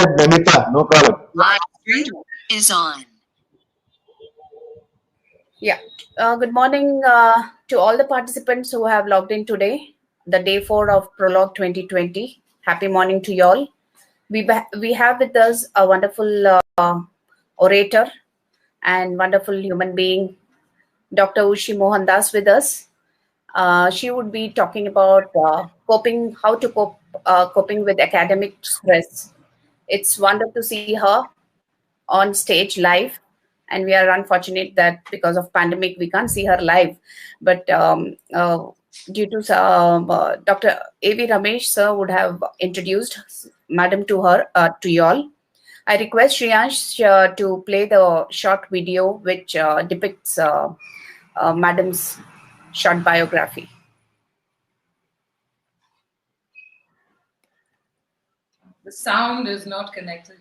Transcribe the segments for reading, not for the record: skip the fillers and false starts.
ahead, Namita. No problem. Live stream is on. Yeah. Good morning to all the participants who have logged in today, the day 4 of Prologue 2020. Happy morning to you all. We have with us a wonderful orator and wonderful human being, Dr. Usha Mohandas, with us. She would be talking about coping with academic stress. It's wonderful to see her on stage live, and we are unfortunate that because of pandemic we can't see her live, but due to Dr. A.V. Ramesh sir would have introduced madam to her to you all. I request Shriyansh to play the short video which depicts madam's short biography. The sound is not connected.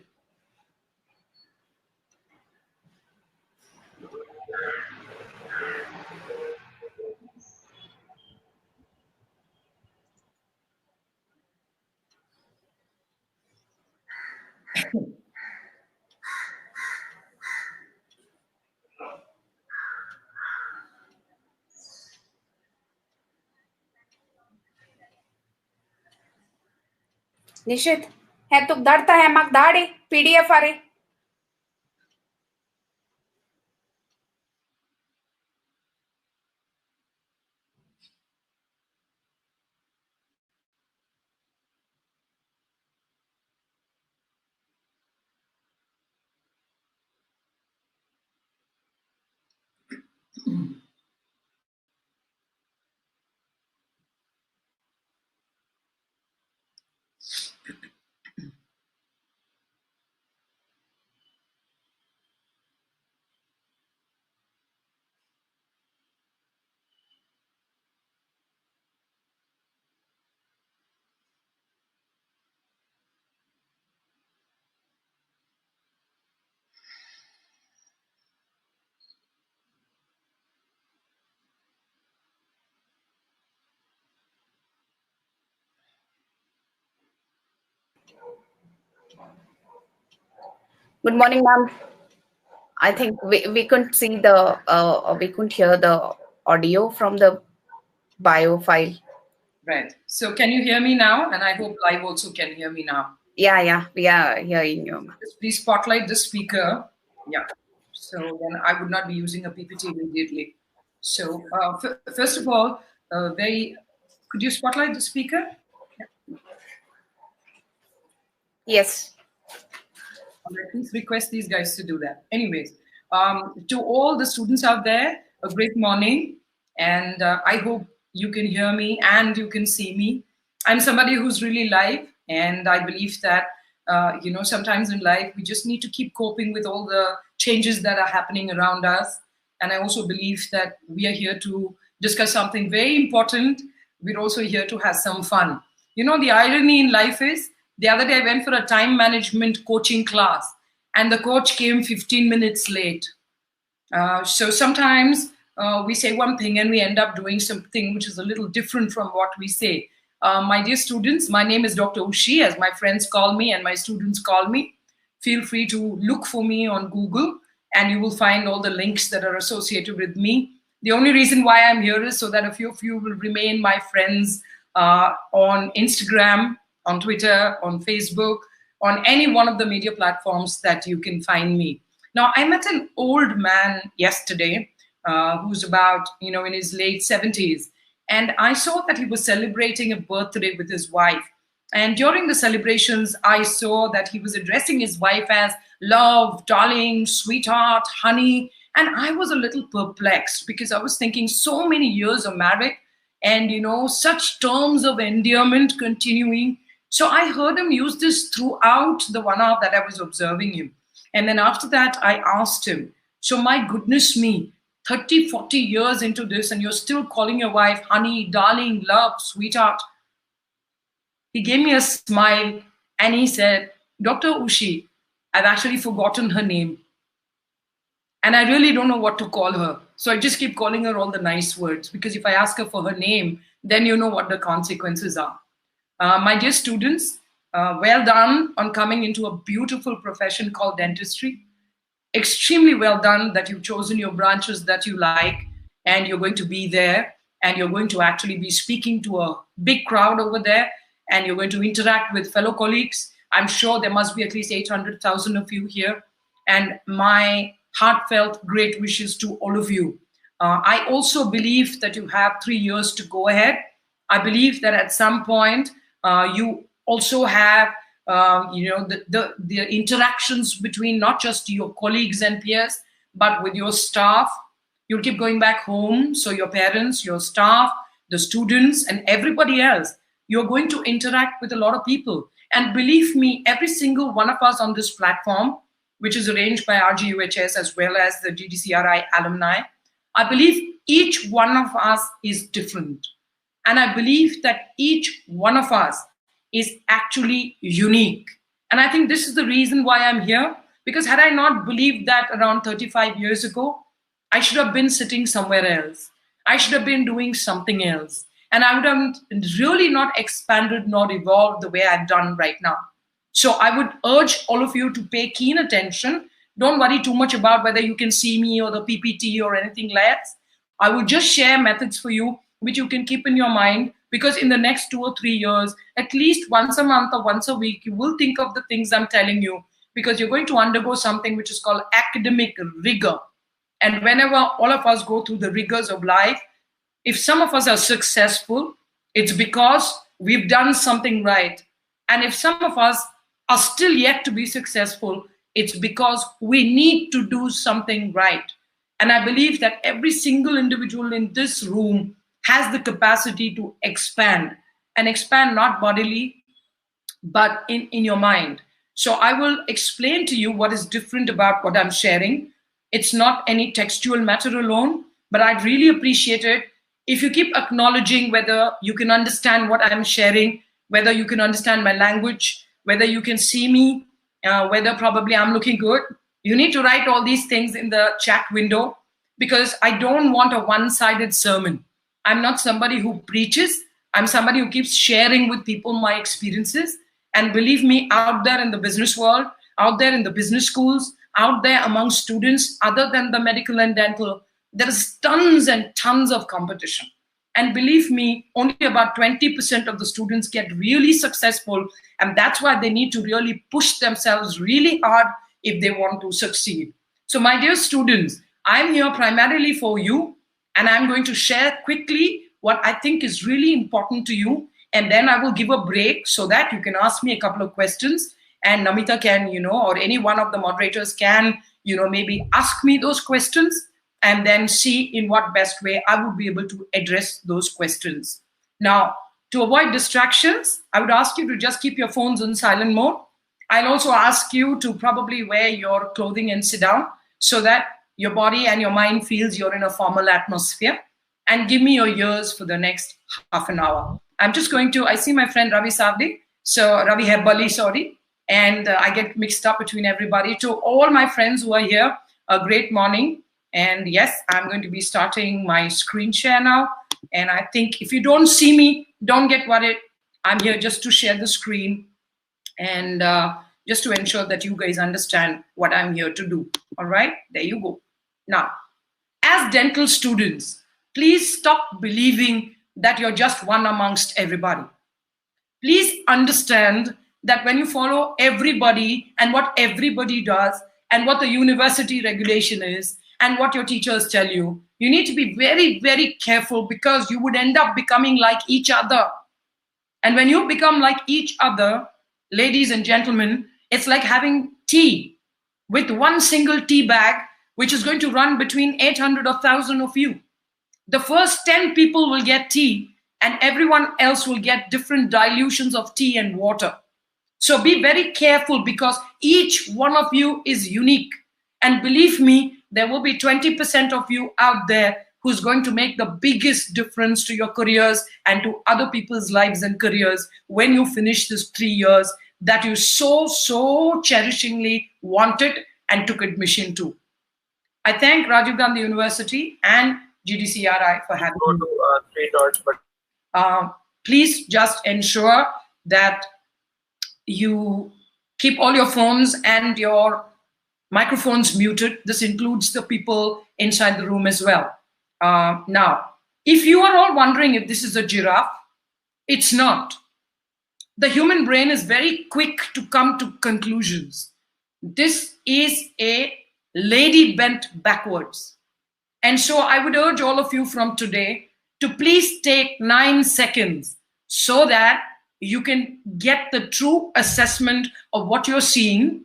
निषेध हे तुक धाडता हे म्हाका धाड PDF अरे Good morning, ma'am. I think we couldn't see the we couldn't hear the audio from the bio file. Right. So can you hear me now? And I hope live also can hear me now. Yeah, we are hearing you. Just please spotlight the speaker. Yeah. So then I would not be using a PPT immediately. So first of all, could you spotlight the speaker? Yeah. Yes. Please request these guys to do that. Anyways, to all the students out there, a great morning. And I hope you can hear me and you can see me. I'm somebody who's really live. And I believe that, sometimes in life, we just need to keep coping with all the changes that are happening around us. And I also believe that we are here to discuss something very important. We're also here to have some fun. You know, the irony in life is, the other day I went for a time management coaching class and the coach came 15 minutes late. So sometimes we say one thing and we end up doing something which is a little different from what we say. My dear students, my name is Dr. Ushi, as my friends call me and my students call me. Feel free to look for me on Google and you will find all the links that are associated with me. The only reason why I'm here is so that a few of you will remain my friends on Instagram, on Twitter, on Facebook, on any one of the media platforms that you can find me. Now, I met an old man yesterday who's about, in his late 70s. And I saw that he was celebrating a birthday with his wife. And during the celebrations, I saw that he was addressing his wife as love, darling, sweetheart, honey. And I was a little perplexed because I was thinking so many years of marriage and, such terms of endearment continuing. So I heard him use this throughout the 1 hour that I was observing him. And then after that, I asked him, so my goodness me, 30, 40 years into this and you're still calling your wife honey, darling, love, sweetheart. He gave me a smile and he said, Dr. Ushi, I've actually forgotten her name. And I really don't know what to call her. So I just keep calling her all the nice words because if I ask her for her name, then you know what the consequences are. My dear students, Well done on coming into a beautiful profession called dentistry. Extremely well done that you've chosen your branches that you like, and you're going to be there, and you're going to actually be speaking to a big crowd over there, and you're going to interact with fellow colleagues. I'm sure there must be at least 800,000 of you here, and my heartfelt great wishes to all of you. I also believe that you have 3 years to go ahead. I believe that at some point you also have the interactions between not just your colleagues and peers, but with your staff. You'll keep going back home, so your parents, your staff, the students, and everybody else, you're going to interact with a lot of people. And believe me, every single one of us on this platform, which is arranged by RGUHS as well as the GDCRI alumni, I believe each one of us is different. And I believe that each one of us is actually unique. And I think this is the reason why I'm here, because had I not believed that around 35 years ago, I should have been sitting somewhere else. I should have been doing something else. And I would have really not expanded nor evolved the way I've done right now. So I would urge all of you to pay keen attention. Don't worry too much about whether you can see me or the PPT or anything else. I will just share methods for you which you can keep in your mind, because in the next 2 or 3 years, at least once a month or once a week, you will think of the things I'm telling you, because you're going to undergo something which is called academic rigor. And whenever all of us go through the rigors of life, if some of us are successful, it's because we've done something right. And if some of us are still yet to be successful, it's because we need to do something right. And I believe that every single individual in this room has the capacity to expand, and expand not bodily, but in your mind. So I will explain to you what is different about what I'm sharing. It's not any textual matter alone, but I'd really appreciate it if you keep acknowledging whether you can understand what I'm sharing, whether you can understand my language, whether you can see me, whether probably I'm looking good. You need to write all these things in the chat window, because I don't want a one-sided sermon. I'm not somebody who preaches. I'm somebody who keeps sharing with people my experiences. And believe me, out there in the business world, out there in the business schools, out there among students, other than the medical and dental, there is tons and tons of competition. And believe me, only about 20% of the students get really successful. And that's why they need to really push themselves really hard if they want to succeed. So my dear students, I'm here primarily for you. And I'm going to share quickly what I think is really important to you. And then I will give a break so that you can ask me a couple of questions. And Namita can, or any one of the moderators can, maybe ask me those questions, and then see in what best way I would be able to address those questions. Now, to avoid distractions, I would ask you to just keep your phones on silent mode. I'll also ask you to probably wear your clothing and sit down so that your body and your mind feels you're in a formal atmosphere, and give me your ears for the next half an hour. I'm just going to, I see my friend Ravi Savdi, so Ravi Hebbali, sorry, and I get mixed up between everybody. To all my friends who are here, a great morning. And yes, I'm going to be starting my screen share now. And I think if you don't see me, don't get worried. I'm here just to share the screen and just to ensure that you guys understand what I'm here to do. All right, there you go. Now, as dental students, please stop believing that you're just one amongst everybody. Please understand that when you follow everybody and what everybody does and what the university regulation is and what your teachers tell you, you need to be very, very careful, because you would end up becoming like each other. And when you become like each other, ladies and gentlemen, it's like having tea with one single tea bag, which is going to run between 800 or 1,000 of you. The first 10 people will get tea, and everyone else will get different dilutions of tea and water. So be very careful, because each one of you is unique. And believe me, there will be 20% of you out there who's going to make the biggest difference to your careers and to other people's lives and careers when you finish this 3 years that you so cherishingly wanted and took admission to. I thank Rajiv Gandhi University and GDCRI for having me. Please just ensure that you keep all your phones and your microphones muted. This includes the people inside the room as well. Now, if you are all wondering if this is a giraffe, it's not. The human brain is very quick to come to conclusions. This is a lady bent backwards. And so I would urge all of you from today to please take 9 seconds so that you can get the true assessment of what you're seeing,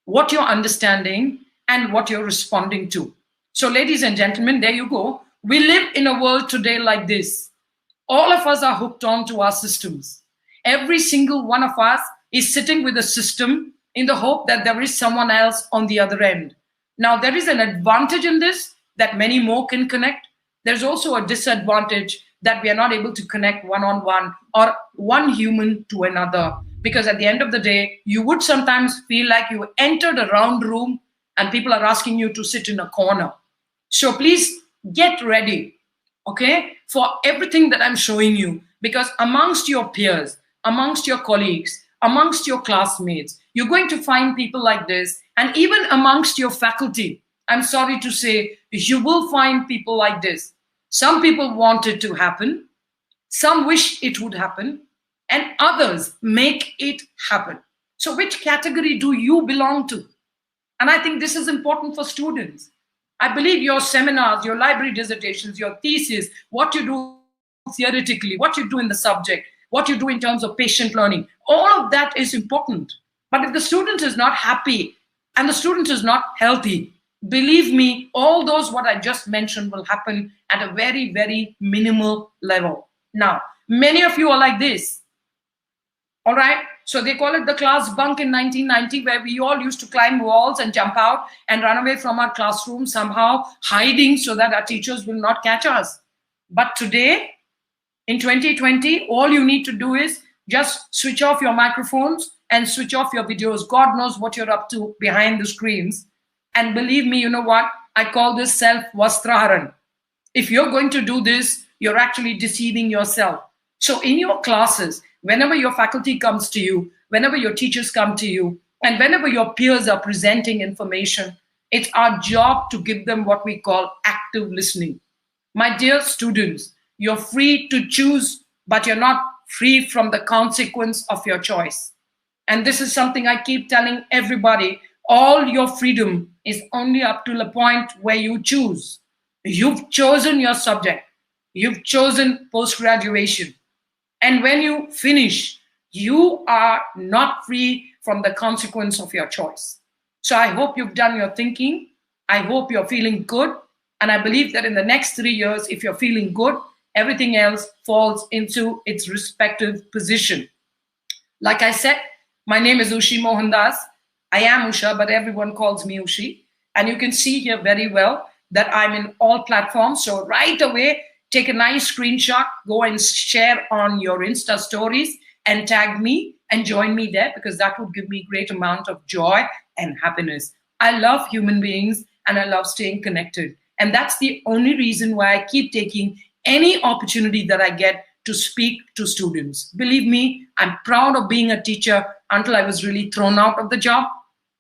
what you're understanding, and what you're responding to. So ladies and gentlemen, there you go. We live in a world today like this. All of us are hooked on to our systems. Every single one of us is sitting with a system in the hope that there is someone else on the other end. Now, there is an advantage in this that many more can connect. There's also a disadvantage that we are not able to connect one-on-one or one human to another. Because at the end of the day, you would sometimes feel like you entered a round room and people are asking you to sit in a corner. So please get ready, okay, for everything that I'm showing you. Because amongst your peers, amongst your colleagues, amongst your classmates, you're going to find people like this. And even amongst your faculty, I'm sorry to say, you will find people like this. Some people want it to happen. Some wish it would happen. And others make it happen. So which category do you belong to? And I think this is important for students. I believe your seminars, your library dissertations, your thesis, what you do theoretically, what you do in the subject, what you do in terms of patient learning, all of that is important. But if the student is not happy and the student is not healthy, believe me, all those what I just mentioned will happen at a very, very minimal level. Now, many of you are like this. All right, so they call it the class bunk in 1990, where we all used to climb walls and jump out and run away from our classroom, somehow hiding so that our teachers will not catch us. But today, in 2020, all you need to do is just switch off your microphones and switch off your videos. God knows what you're up to behind the screens. And believe me, you know what? I call this self-vastraharan. If you're going to do this, you're actually deceiving yourself. So in your classes, whenever your faculty comes to you, whenever your teachers come to you, and whenever your peers are presenting information, it's our job to give them what we call active listening. My dear students, you're free to choose, but you're not free from the consequence of your choice. And this is something I keep telling everybody. All your freedom is only up to the point where you choose. You've chosen your subject. You've chosen post-graduation. And when you finish, you are not free from the consequence of your choice. So I hope you've done your thinking. I hope you're feeling good. And I believe that in the next 3 years, if you're feeling good, everything else falls into its respective position. Like I said, my name is Usha Mohandas. I am Usha, but everyone calls me Ushi. And you can see here very well that I'm in all platforms. So right away, take a nice screenshot, go and share on your Insta stories and tag me and join me there, because that would give me a great amount of joy and happiness. I love human beings and I love staying connected. And that's the only reason why I keep taking any opportunity that I get to speak to students. Believe me, I'm proud of being a teacher until I was really thrown out of the job.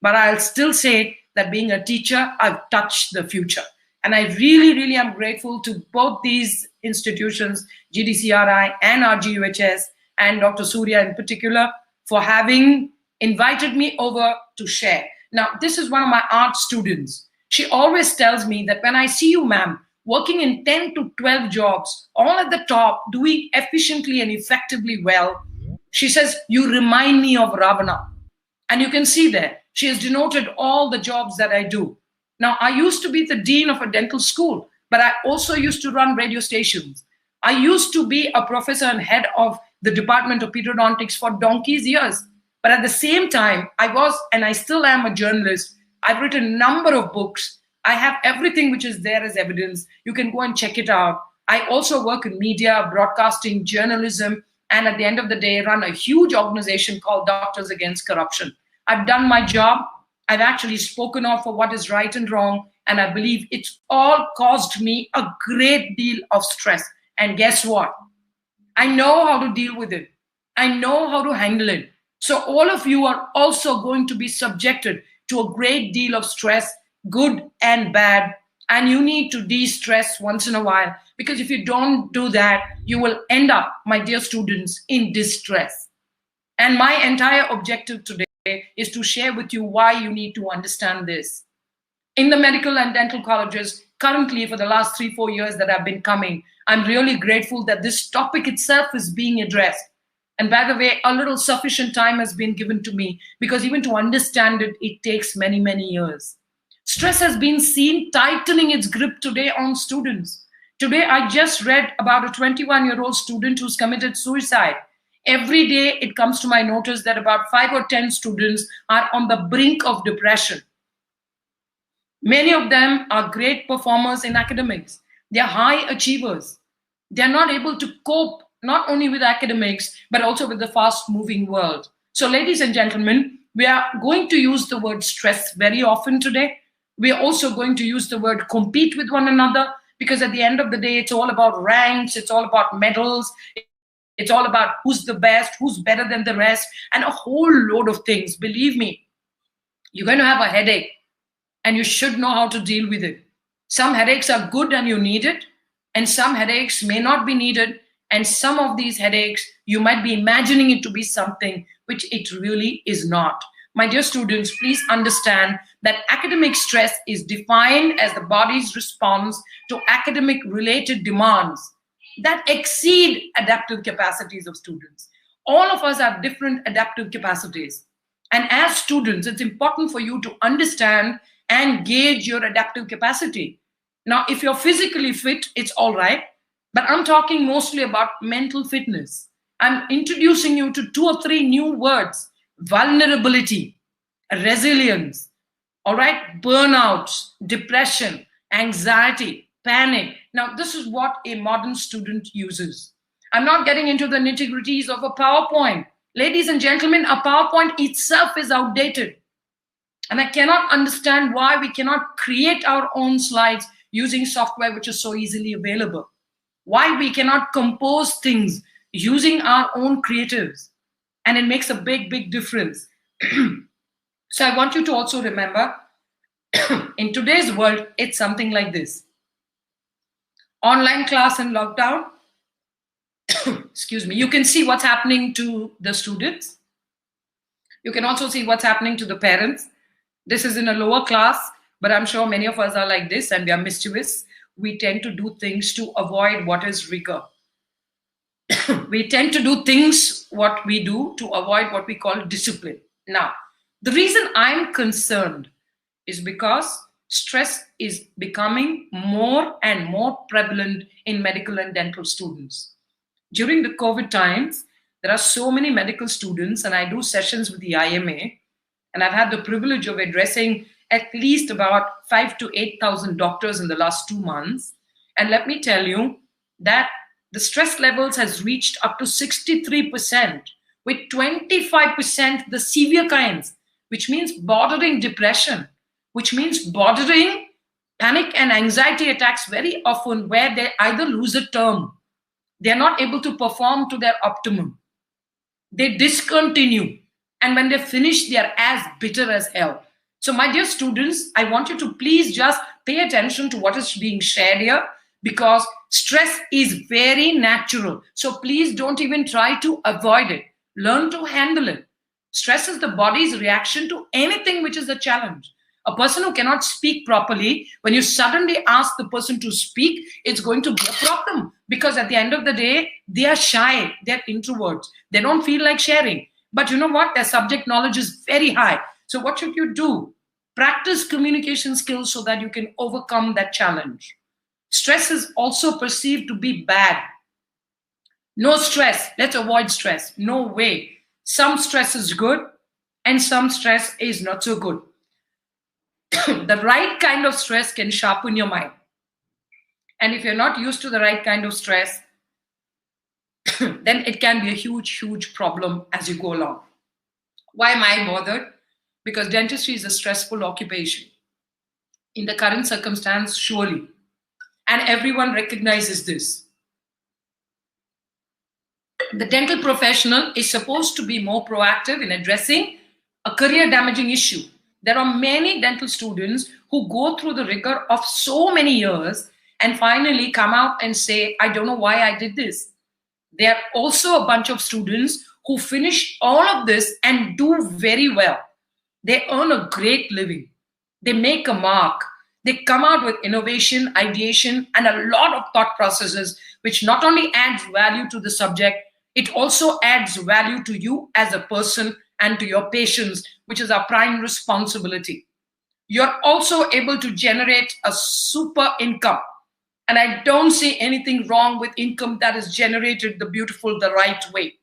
But I'll still say that being a teacher, I've touched the future. And I really, really am grateful to both these institutions, GDCRI and RGUHS, and Dr. Surya in particular, for having invited me over to share. Now, this is one of my art students. She always tells me that when I see you, ma'am, working in 10 to 12 jobs, all at the top, doing efficiently and effectively well, she says, you remind me of Ravana. And you can see there, she has denoted all the jobs that I do. Now, I used to be the dean of a dental school, but I also used to run radio stations. I used to be a professor and head of the Department of Periodontics for donkey's years. But at the same time, I was, and I still am, a journalist. I've written a number of books. I have everything which is there as evidence. You can go and check it out. I also work in media, broadcasting, journalism, and at the end of the day, run a huge organization called Doctors Against Corruption. I've done my job. I've actually spoken up for what is right and wrong, and I believe it's all caused me a great deal of stress. And guess what? I know how to deal with it. I know how to handle it. So all of you are also going to be subjected to a great deal of stress, good and bad, and you need to de-stress once in a while, because if you don't do that, you will end up, my dear students, in distress. And my entire objective today is to share with you why you need to understand this. In the medical and dental colleges, currently for the last 3-4 years that I've been coming, I'm really grateful that this topic itself is being addressed. And by the way, a little sufficient time has been given to me, because even to understand it, it takes many, many years. Stress has been seen tightening its grip today on students. Today, I just read about a 21-year-old student who's committed suicide. Every day, it comes to my notice that about 5 or 10 students are on the brink of depression. Many of them are great performers in academics. They are high achievers. They are not able to cope not only with academics, but also with the fast-moving world. So, ladies and gentlemen, we are going to use the word stress very often today. We are also going to use the word compete with one another, because at the end of the day, it's all about ranks, it's all about medals, it's all about who's the best, who's better than the rest, and a whole load of things. Believe me, you're going to have a headache, and you should know how to deal with it. Some headaches are good and you need it, and some headaches may not be needed, and some of these headaches, you might be imagining it to be something which it really is not. My dear students, please understand that academic stress is defined as the body's response to academic-related demands that exceed adaptive capacities of students. All of us have different adaptive capacities. And as students, it's important for you to understand and gauge your adaptive capacity. Now, if you're physically fit, it's all right. But I'm talking mostly about mental fitness. I'm introducing you to 2 or 3 new words: vulnerability, resilience, all right, burnouts, depression, anxiety, panic. Now, this is what a modern student uses. I'm not getting into the nitty-gritties of a PowerPoint. Ladies and gentlemen, a PowerPoint itself is outdated. And I cannot understand why we cannot create our own slides using software which is so easily available. Why we cannot compose things using our own creatives. And it makes a big, big difference. So I want you to also remember, in today's world, it's something like this. Online class and lockdown. Excuse me. You can see what's happening to the students. You can also see what's happening to the parents. This is in a lower class, but I'm sure many of us are like this and we are mischievous. We tend to do things to avoid what is rigor. We tend to do things, what we do, to avoid what we call discipline. Now, the reason I'm concerned is because stress is becoming more and more prevalent in medical and dental students. During the COVID times, there are so many medical students, and I do sessions with the IMA, and I've had the privilege of addressing at least about 5,000 to 8,000 doctors in the last 2 months. And let me tell you that the stress levels has reached up to 63%, with 25% the severe kinds, which means bordering depression, which means bordering panic and anxiety attacks very often, where they either lose a term, they're not able to perform to their optimum, they discontinue, and when they finish, they are as bitter as hell. So my dear students, I want you to please just pay attention to what is being shared here, because stress is very natural. So please don't even try to avoid it. Learn to handle it. Stress is the body's reaction to anything which is a challenge. A person who cannot speak properly, when you suddenly ask the person to speak, it's going to be a problem, because at the end of the day, they are shy, they're introverts, they don't feel like sharing. But you know what? Their subject knowledge is very high. So what should you do? Practice communication skills so that you can overcome that challenge. Stress is also perceived to be bad. No stress. Let's avoid stress. No way. Some stress is good and some stress is not so good. The right kind of stress can sharpen your mind. And if you're not used to the right kind of stress, then it can be a huge, huge problem as you go along. Why am I bothered? Because dentistry is a stressful occupation. In the current circumstance, surely. And everyone recognizes this. The dental professional is supposed to be more proactive in addressing a career damaging issue. There are many dental students who go through the rigor of so many years and finally come out and say, I don't know why I did this. There are also a bunch of students who finish all of this and do very well. They earn a great living. They make a mark. They come out with innovation, ideation, and a lot of thought processes, which not only adds value to the subject, it also adds value to you as a person and to your patients, which is our prime responsibility. You're also able to generate a super income. And I don't see anything wrong with income that is generated the beautiful, the right way.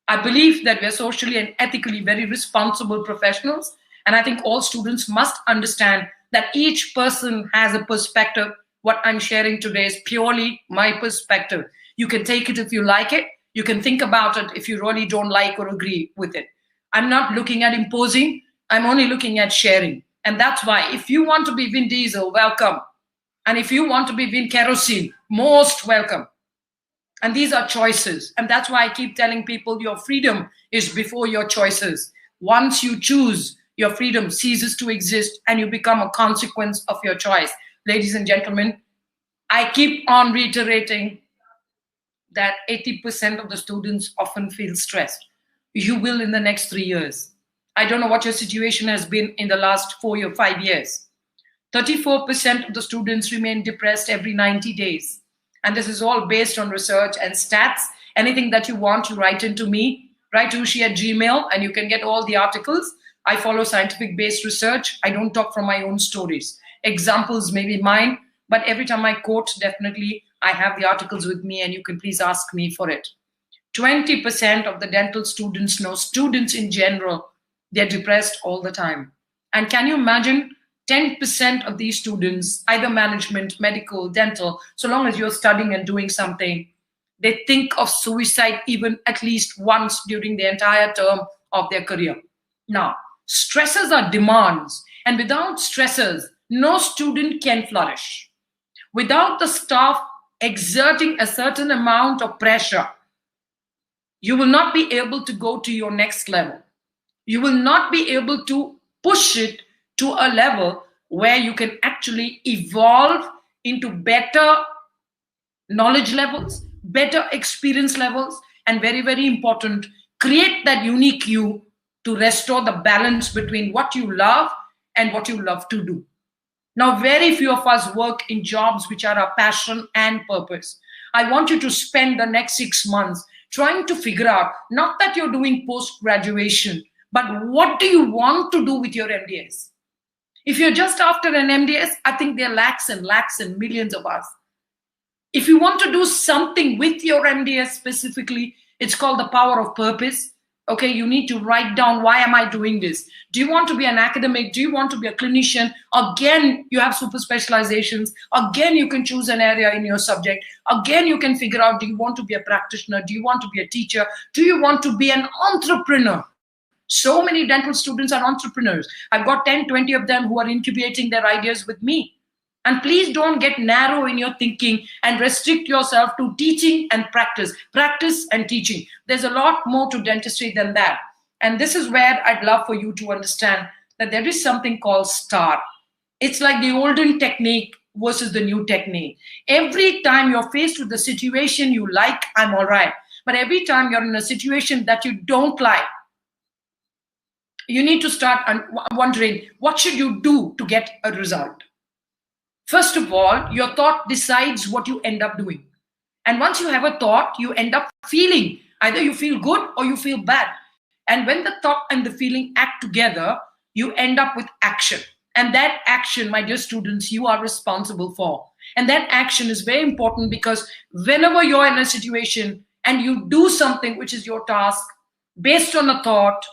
I believe that we're socially and ethically very responsible professionals. And I think all students must understand that each person has a perspective. What I'm sharing today is purely my perspective. You can take it if you like it. You can think about it if you really don't like or agree with it. I'm not looking at imposing. I'm only looking at sharing. And that's why if you want to be Vin Diesel, welcome. And if you want to be Vin Kerosene, most welcome. And these are choices. And that's why I keep telling people your freedom is before your choices. Once you choose, your freedom ceases to exist and you become a consequence of your choice. Ladies and gentlemen, I keep on reiterating that 80% of the students often feel stressed. You will in the next 3 years. I don't know what your situation has been in the last 4 or 5 years. 34% of the students remain depressed every 90 days. And this is all based on research and stats. Anything that you want, you write into me. Write to Ushi at Gmail and you can get all the articles. I follow scientific-based research. I don't talk from my own stories. Examples may be mine, but every time I quote, definitely I have the articles with me and you can please ask me for it. 20% of the dental students know, students in general, they're depressed all the time. And can you imagine 10% of these students, either management, medical, dental, so long as you're studying and doing something, they think of suicide even at least once during the entire term of their career. Now, stresses are demands, and without stresses, no student can flourish. Without the staff exerting a certain amount of pressure, you will not be able to go to your next level. You will not be able to push it to a level where you can actually evolve into better knowledge levels, better experience levels, and very, very important, create that unique you to restore the balance between what you love and what you love to do. Now, very few of us work in jobs which are our passion and purpose. I want you to spend the next 6 months trying to figure out, not that you're doing post-graduation, but what do you want to do with your MDS? If you're just after an MDS, I think there are lakhs and millions of us. If you want to do something with your MDS specifically, it's called the power of purpose. Okay, you need to write down, why am I doing this? Do you want to be an academic? Do you want to be a clinician? Again, you have super specializations. Again, you can choose an area in your subject. Again, you can figure out, do you want to be a practitioner? Do you want to be a teacher? Do you want to be an entrepreneur? So many dental students are entrepreneurs. I've got 10, 20 of them who are incubating their ideas with me. And please don't get narrow in your thinking and restrict yourself to teaching and practice and teaching. There's a lot more to dentistry than that. And this is where I'd love for you to understand that there is something called STAR. It's like the olden technique versus the new technique. Every time you're faced with the situation you like, I'm all right. But every time you're in a situation that you don't like, you need to start wondering, what should you do to get a result? First of all, your thought decides what you end up doing. And once you have a thought, you end up feeling. Either you feel good or you feel bad. And when the thought and the feeling act together, you end up with action. And that action, my dear students, you are responsible for. And that action is very important because whenever you're in a situation and you do something which is your task, based on a thought,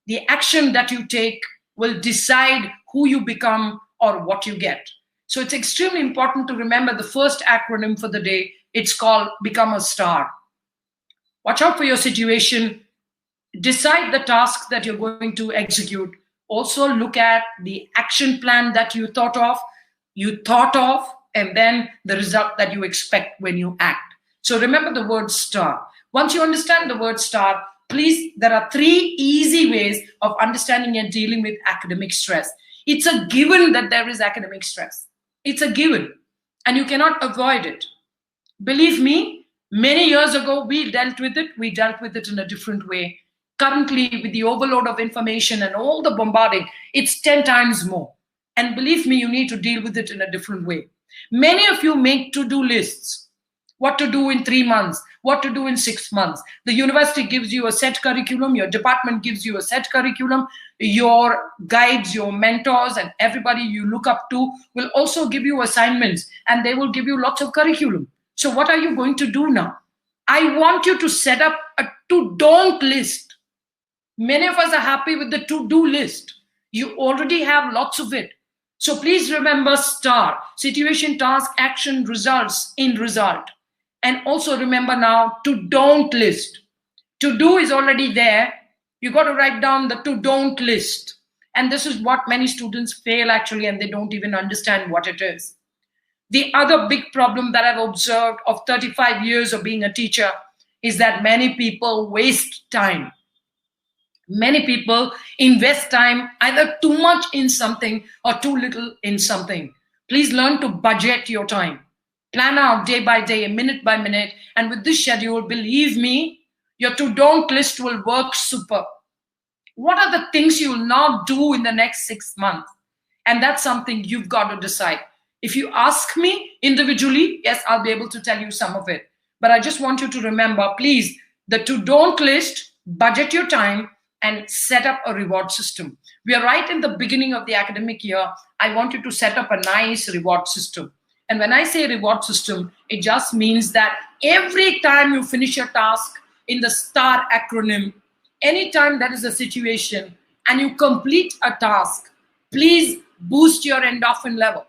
the action that you take will decide who you become or what you get. So it's extremely important to remember the first acronym for the day. It's called Become a Star. Watch out for your situation. Decide the task that you're going to execute. Also look at the action plan that you thought of, and then the result that you expect when you act. So remember the word STAR. Once you understand the word star, please, there are 3 easy ways of understanding and dealing with academic stress. It's a given that there is academic stress. It's a given, and you cannot avoid it. Believe me, many years ago, we dealt with it. We dealt with it in a different way. Currently, with the overload of information and all the bombarding, it's 10 times more. And believe me, you need to deal with it in a different way. Many of you make to-do lists. What to do in 3 months, what to do in 6 months. The university gives you a set curriculum, your department gives you a set curriculum, your guides, your mentors, and everybody you look up to will also give you assignments, and they will give you lots of curriculum. So what are you going to do now? I want you to set up a to-don't list. Many of us are happy with the to-do list. You already have lots of it. So please remember STAR, situation, task, action, results, in result. And also remember now to-don't list. To-do is already there. You got to write down the to-don't list. And this is what many students fail actually, and they don't even understand what it is. The other big problem that I've observed of 35 years of being a teacher is that many people waste time. Many people invest time either too much in something or too little in something. Please learn to budget your time. Plan out day by day, minute by minute. And with this schedule, believe me, your to-don't list will work super. What are the things you will not do in the next 6 months? And that's something you've got to decide. If you ask me individually, yes, I'll be able to tell you some of it. But I just want you to remember, please, the to-don't list, budget your time, and set up a reward system. We are right in the beginning of the academic year. I want you to set up a nice reward system. And when I say reward system, it just means that every time you finish your task in the STAR acronym, anytime there is a situation and you complete a task, please boost your endorphin level.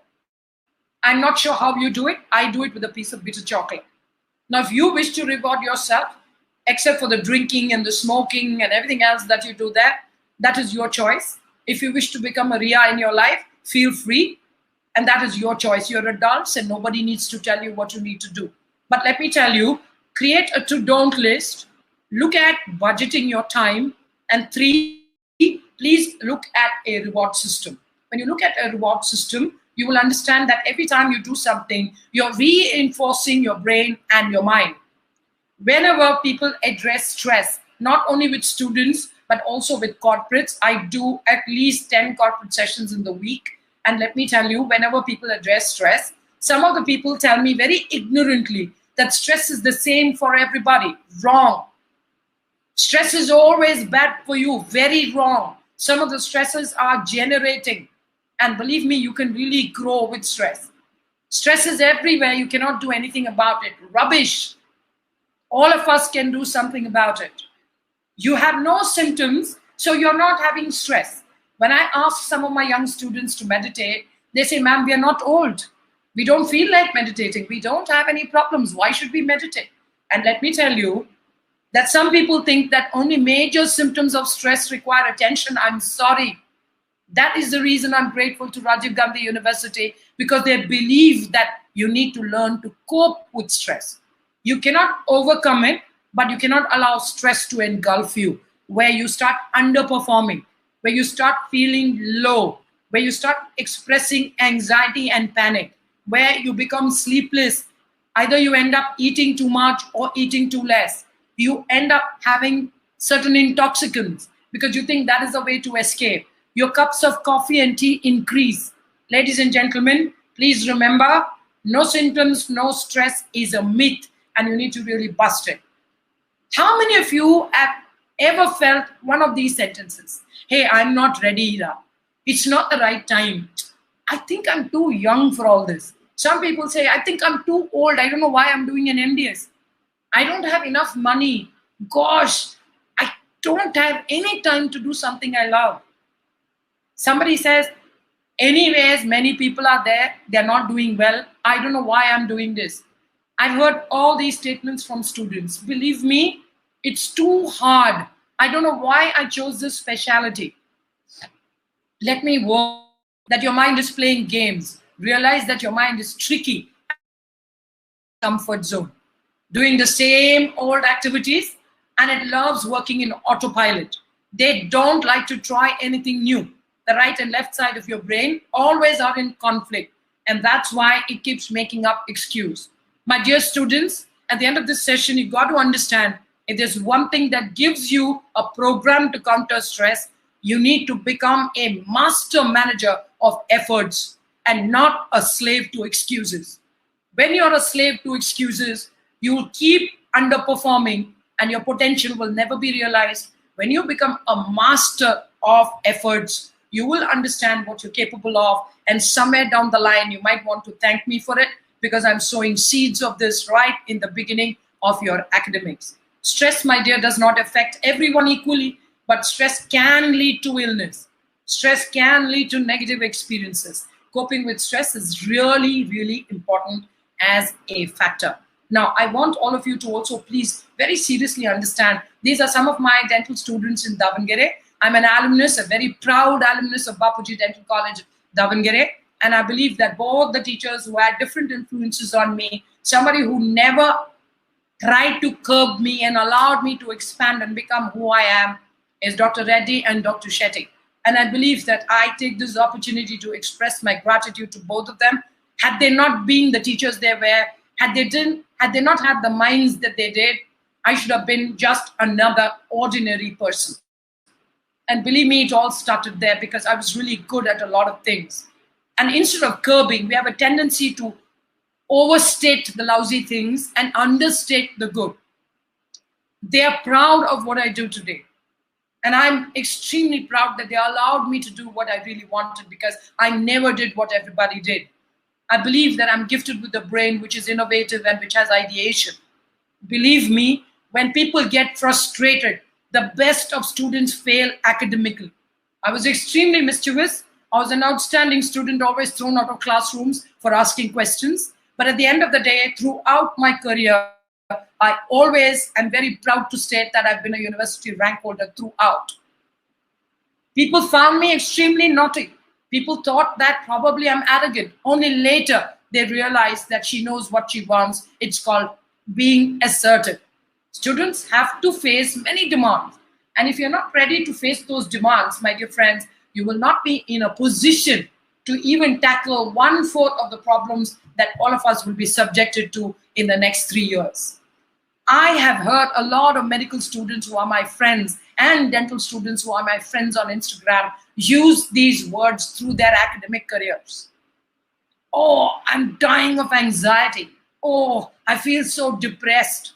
I'm not sure how you do it. I do it with a piece of bitter chocolate. Now, if you wish to reward yourself, except for the drinking and the smoking and everything else that you do there, that is your choice. If you wish to become a Ria in your life, feel free. And that is your choice. You're adults and nobody needs to tell you what you need to do. But let me tell you, create a to-don't list, look at budgeting your time, and 3, please look at a reward system. When you look at a reward system, you will understand that every time you do something, you're reinforcing your brain and your mind. Whenever people address stress, not only with students, but also with corporates, I do at least 10 corporate sessions in the week. And let me tell you, whenever people address stress, some of the people tell me very ignorantly that stress is the same for everybody. Wrong. Stress is always bad for you. Very wrong. Some of the stresses are generating. And believe me, you can really grow with stress. Stress is everywhere. You cannot do anything about it. Rubbish. All of us can do something about it. You have no symptoms, so you're not having stress. When I ask some of my young students to meditate, they say, ma'am, we are not old. We don't feel like meditating. We don't have any problems. Why should we meditate? And let me tell you that some people think that only major symptoms of stress require attention. I'm sorry. That is the reason I'm grateful to Rajiv Gandhi University, because they believe that you need to learn to cope with stress. You cannot overcome it, but you cannot allow stress to engulf you, where you start underperforming, where you start feeling low, where you start expressing anxiety and panic, where you become sleepless. Either you end up eating too much or eating too less. You end up having certain intoxicants because you think that is the way to escape. Your cups of coffee and tea increase. Ladies and gentlemen, please remember, no symptoms, no stress is a myth, and you need to really bust it. How many of you have ever felt one of these sentences? Hey, I'm not ready, Ira. It's not the right time. I think I'm too young for all this. Some people say, I think I'm too old. I don't know why I'm doing an MDS. I don't have enough money. Gosh, I don't have any time to do something I love. Somebody says, anyways, many people are there. They're not doing well. I don't know why I'm doing this. I've heard all these statements from students. Believe me, it's too hard. I don't know why I chose this specialty. Let me work that your mind is playing games. Realize that your mind is tricky. Comfort zone. doing the same old activities, and it loves working in autopilot. They don't like to try anything new. The right and left side of your brain always are in conflict, and that's why it keeps making up excuse. My dear students, at the end of this session, you got to understand, if there's one thing that gives you a program to counter stress, you need to become a master manager of efforts and not a slave to excuses. When you're a slave to excuses, you will keep underperforming and your potential will never be realized. When you become a master of efforts, you will understand what you're capable of, and somewhere down the line, you might want to thank me for it, because I'm sowing seeds of this right in the beginning of your academics. Stress, my dear, does not affect everyone equally, but stress can lead to illness. Stress can lead to negative experiences. Coping with stress is really, really important as a factor. Now, I want all of you to also please very seriously understand, these are some of my dental students in Davangere. I'm an alumnus, a very proud alumnus of Bapuji Dental College, Davangere. And I believe that both the teachers who had different influences on me, somebody who never tried to curb me and allowed me to expand and become who I am, is Dr. Reddy and Dr. Shetty. And I believe that I take this opportunity to express my gratitude to both of them. Had they not been the teachers they were, had they not had the minds that they did, I should have been just another ordinary person. And believe me, it all started there because I was really good at a lot of things. And instead of curbing, we have a tendency to overstate the lousy things and understate the good. They are proud of what I do today. And I'm extremely proud that they allowed me to do what I really wanted, because I never did what everybody did. I believe that I'm gifted with a brain which is innovative and which has ideation. Believe me, when people get frustrated, the best of students fail academically. I was extremely mischievous. I was an outstanding student, always thrown out of classrooms for asking questions. But at the end of the day, throughout my career, I always am very proud to state that I've been a university rank holder throughout. People found me extremely naughty. People thought that probably I'm arrogant. Only later they realized that she knows what she wants. It's called being assertive. Students have to face many demands. And if you're not ready to face those demands, my dear friends, you will not be in a position to even tackle 1/4 of the problems that all of us will be subjected to in the next 3 years. I have heard a lot of medical students who are my friends and dental students who are my friends on Instagram use these words through their academic careers. Oh, I'm dying of anxiety. Oh, I feel so depressed.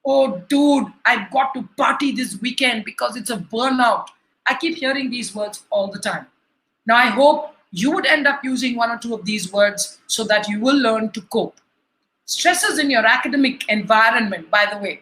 Oh, dude, I've got to party this weekend because it's a burnout. I keep hearing these words all the time. Now, I hope you would end up using 1 or 2 of these words so that you will learn to cope. Stresses in your academic environment, by the way.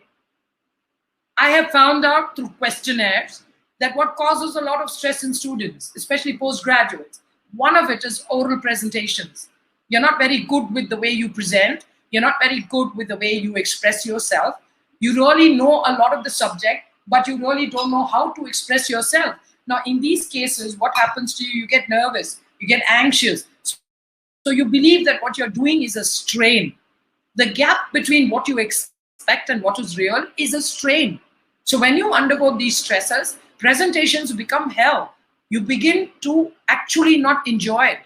I have found out through questionnaires that what causes a lot of stress in students, especially postgraduates, one of it is oral presentations. You're not very good with the way you present. You're not very good with the way you express yourself. You really know a lot of the subject, but you really don't know how to express yourself. Now, in these cases, what happens to you? You get nervous, you get anxious. So you believe that what you're doing is a strain. The gap between what you expect and what is real is a strain. So when you undergo these stresses, presentations become hell. You begin to actually not enjoy it.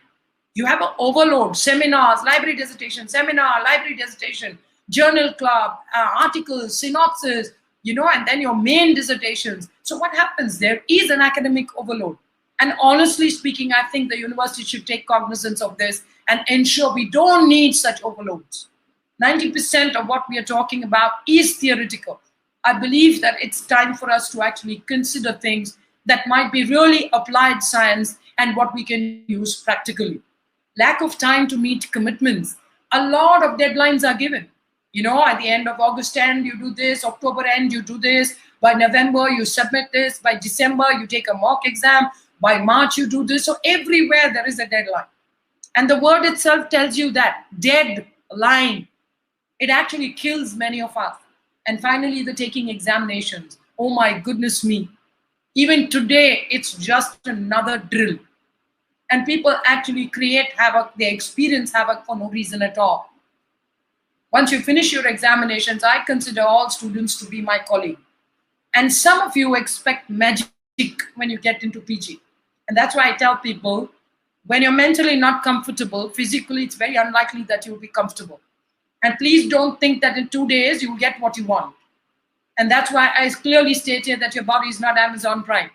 You have an overload, seminars, library dissertation, seminar, library dissertation, journal club, articles, synopsis, and then your main dissertations. So what happens? There is an academic overload. And honestly speaking, I think the university should take cognizance of this and ensure we don't need such overloads. 90% of what we are talking about is theoretical. I believe that it's time for us to actually consider things that might be really applied science and what we can use practically. Lack of time to meet commitments. A lot of deadlines are given. At the end of August end, you do this, October end, you do this, by November, you submit this, by December, you take a mock exam, by March, you do this. So everywhere there is a deadline. And the word itself tells you that, deadline. It actually kills many of us. And finally, the taking examinations. Oh my goodness me. Even today, it's just another drill. And people actually create havoc, they experience havoc for no reason at all. Once you finish your examinations, I consider all students to be my colleague. And some of you expect magic when you get into PG. And that's why I tell people, when you're mentally not comfortable, physically, it's very unlikely that you'll be comfortable. And please don't think that in 2 days you'll get what you want. And that's why I clearly stated that your body is not Amazon Prime.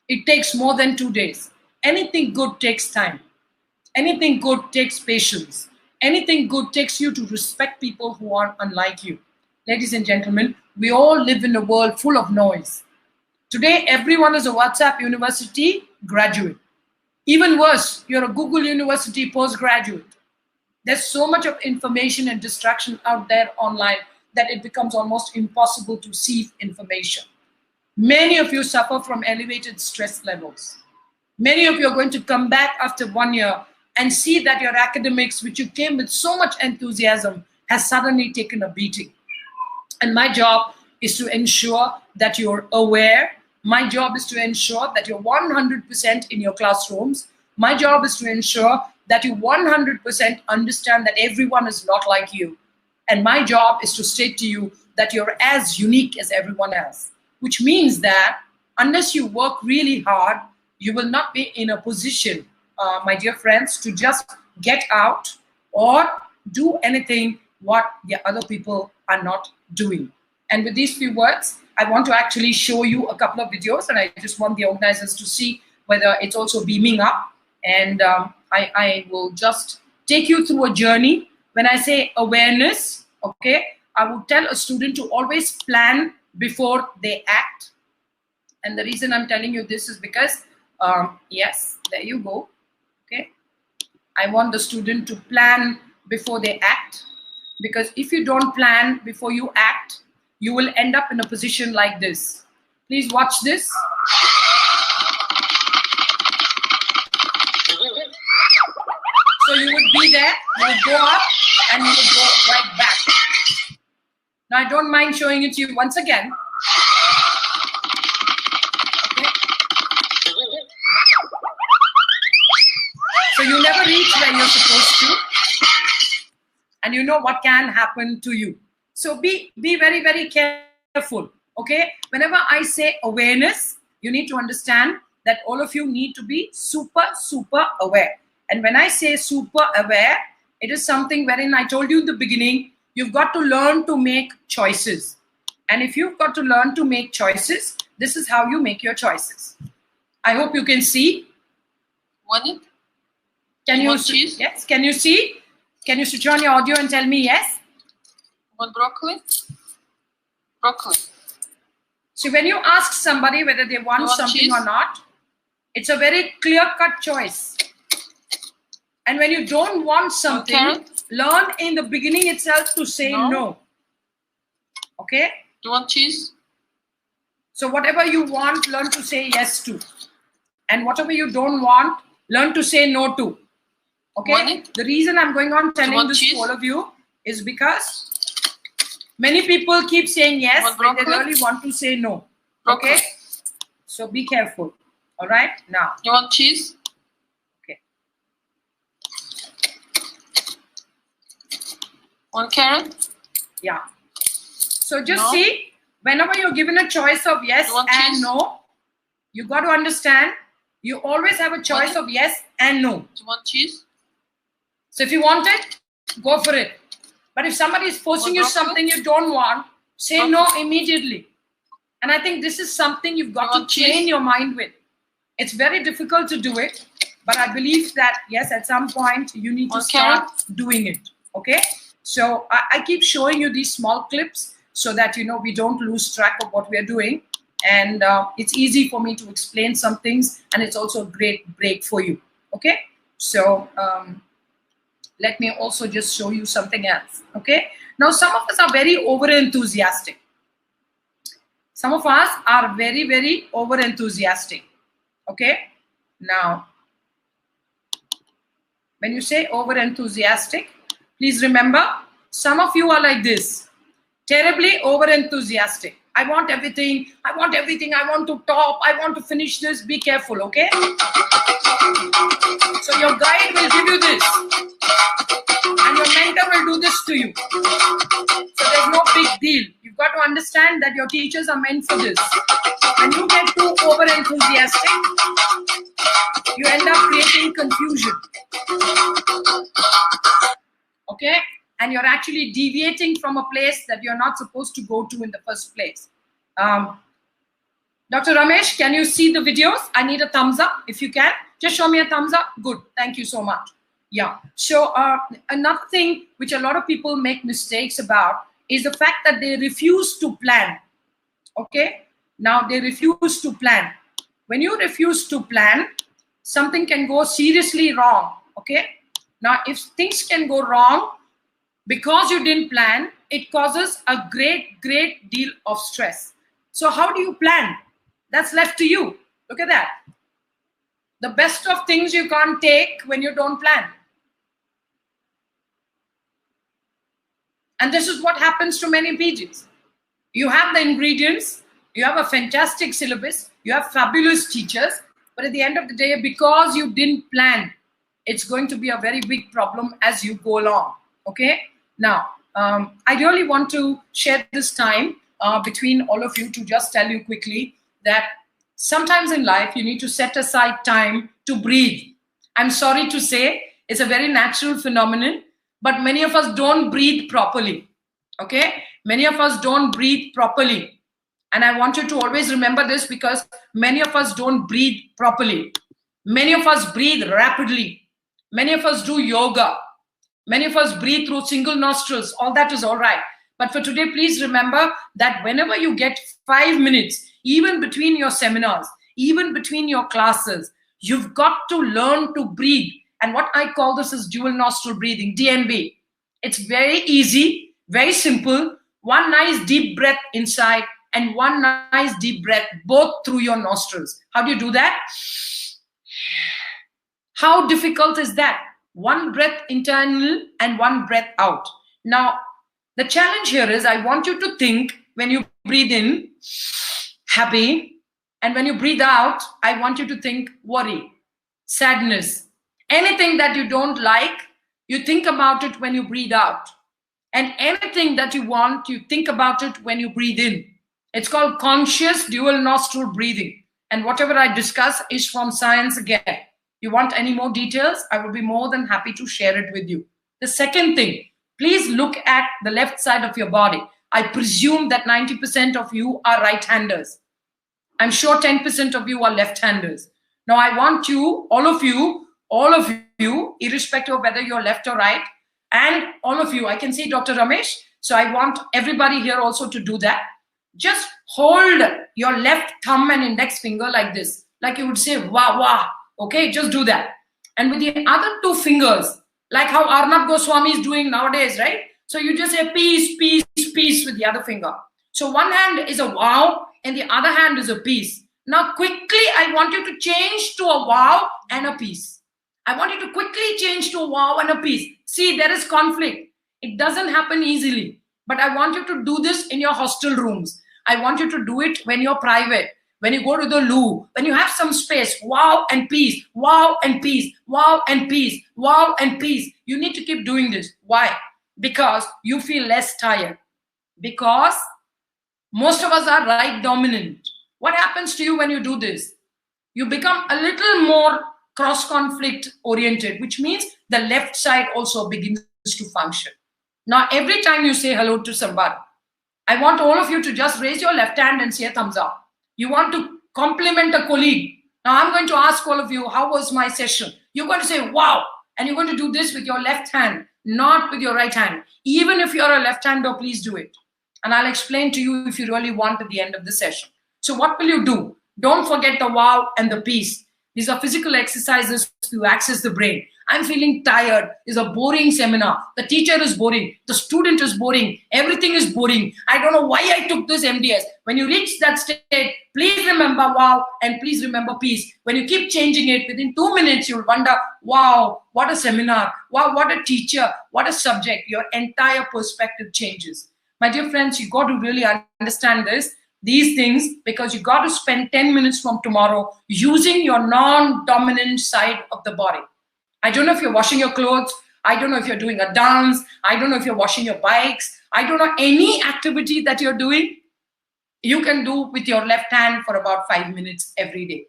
It takes more than 2 days. Anything good takes time. Anything good takes patience. Anything good takes you to respect people who are unlike you. Ladies and gentlemen, we all live in a world full of noise. Today, everyone is a WhatsApp University graduate. Even worse, you're a Google University postgraduate. There's so much of information and distraction out there online that it becomes almost impossible to sieve information. Many of you suffer from elevated stress levels. Many of you are going to come back after 1 year and see that your academics, which you came with so much enthusiasm, has suddenly taken a beating. And my job is to ensure that you're aware. My job is to ensure that you're 100% in your classrooms. My job is to ensure that you 100% understand that everyone is not like you. And my job is to state to you that you're as unique as everyone else, which means that unless you work really hard, you will not be in a position, my dear friends, to just get out or do anything what the other people are not doing. And with these few words, I want to actually show you a couple of videos, and I just want the organizers to see whether it's also beaming up. And I will just take you through a journey. When I say awareness, okay, I would tell a student to always plan before they act. And the reason I'm telling you this is because, yes, there you go, okay. I want the student to plan before they act, because if you don't plan before you act, you will end up in a position like this. Please watch this. So you would be there, you would go up, and you would go right back. Now I don't mind showing it to you once again. Okay. So you never reach where you're supposed to, and you know what can happen to you. So be very, very careful, okay? Whenever I say awareness, you need to understand that all of you need to be super, super aware. And when I say super aware, it is something wherein I told you in the beginning, you've got to learn to make choices. And if you've got to learn to make choices, this is how you make your choices. I hope you can see. Want it? Can you want cheese? Yes, can you see? Can you switch on your audio and tell me yes? Want broccoli? Broccoli. So when you ask somebody whether they want something cheese? or not, it's a very clear-cut choice. And when you don't want something, learn in the beginning itself to say no. Okay? Do you want cheese? So whatever you want, learn to say yes to. And whatever you don't want, learn to say no to. Okay? The reason I'm going on telling this to all of you is because many people keep saying yes, but they really want to say no. Broccoli. Okay? So be careful. All right? Now. You want cheese? Okay. Want carrot? Yeah. So just see, whenever you're given a choice of yes and no, you got to understand, you always have a choice of yes and no. Do you want cheese? So if you want it, go for it. But if somebody is forcing you something you don't want, say no immediately. And I think this is something you've got to train your mind with. It's very difficult to do it, but I believe that, yes, at some point you need to start doing it. Okay? So I keep showing you these small clips so that, you know, we don't lose track of what we are doing. And it's easy for me to explain some things, and it's also a great break for you. Okay? So let me also just show you something else. Okay? Now, some of us are very over-enthusiastic. Some of us are very, very over-enthusiastic. Okay? Now, when you say over-enthusiastic, please remember, some of you are like this, terribly over-enthusiastic. I want everything, I want everything, I want to top, I want to finish this. Be careful, okay? So your guide will give you this, and your mentor will do this to you. So there's no big deal. You've got to understand that your teachers are meant for this. When you get too over enthusiastic, you end up creating confusion. Okay? And you're actually deviating from a place that you're not supposed to go to in the first place. Dr. Ramesh, can you see the videos? I need a thumbs up if you can. Just show me a thumbs up. Good. Thank you so much. Yeah. So another thing which a lot of people make mistakes about is the fact that they refuse to plan. Okay? Now they refuse to plan. When you refuse to plan, something can go seriously wrong. Okay? Now if things can go wrong because you didn't plan, it causes a great deal of stress. So how do you plan? That's left to you. Look at that. The best of things you can't take when you don't plan. And this is what happens to many PGs. You have the ingredients, you have a fantastic syllabus, you have fabulous teachers, but at the end of the day, because you didn't plan, it's going to be a very big problem as you go along. Okay? Now, I really want to share this time between all of you to just tell you quickly that sometimes in life you need to set aside time to breathe. I'm sorry to say it's a very natural phenomenon, but many of us don't breathe properly. Okay? Many of us don't breathe properly. And I want you to always remember this, because many of us don't breathe properly. Many of us breathe rapidly. Many of us do yoga. Many of us breathe through single nostrils. All that is all right. But for today, please remember that whenever you get 5 minutes, even between your seminars, even between your classes, you've got to learn to breathe. And what I call this is dual nostril breathing, DNB. It's very easy, very simple. One nice deep breath inside and one nice deep breath both through your nostrils. How do you do that? How difficult is that? One breath internal and one breath out. Now, the challenge here is I want you to think when you breathe in, happy, and when you breathe out, I want you to think worry, sadness. Anything that you don't like, you think about it when you breathe out. And anything that you want, you think about it when you breathe in. It's called conscious dual nostril breathing. And whatever I discuss is from science again. You want any more details? I will be more than happy to share it with you. The second thing, please look at the left side of your body. I presume that 90% of you are right-handers. I'm sure 10% of you are left-handers. Now I want you, all of you, irrespective of whether you're left or right, and all of you, I can see Dr. Ramesh, so I want everybody here also to do that. Just hold your left thumb and index finger like this, like you would say, wah, wah, okay, just do that. And with the other two fingers, like how Arnab Goswami is doing nowadays, right? So you just say peace, peace, peace with the other finger. So one hand is a wow and the other hand is a peace. Now quickly, I want you to change to a wow and a peace. I want you to quickly change to a wow and a peace. See, there is conflict. It doesn't happen easily. But I want you to do this in your hostel rooms. I want you to do it when you're private, when you go to the loo, when you have some space. Wow and peace, wow and peace, wow and peace, wow and peace. You need to keep doing this. Why? Because you feel less tired. Because most of us are right dominant. What happens to you when you do this? You become a little more cross-conflict oriented, which means the left side also begins to function. Now, every time you say hello to somebody, I want all of you to just raise your left hand and say a thumbs up. You want to compliment a colleague. Now, I'm going to ask all of you, how was my session? You're going to say, wow. And you're going to do this with your left hand, not with your right hand. Even if you're a left-hander, please do it. And I'll explain to you if you really want at the end of the session. So what will you do? Don't forget the wow and the peace. These are physical exercises to access the brain. I'm feeling tired. It's a boring seminar. The teacher is boring. The student is boring. Everything is boring. I don't know why I took this MDS. When you reach that state, please remember wow and please remember peace. When you keep changing it, within 2 minutes, you'll wonder, wow, what a seminar. Wow, what a teacher. What a subject. Your entire perspective changes. My dear friends, you got to really understand these things, because you got to spend 10 minutes from tomorrow using your non-dominant side of the body. I don't know if you're washing your clothes. I don't know if you're doing a dance. I don't know if you're washing your bikes. I don't know any activity that you're doing. You can do with your left hand for about 5 minutes every day.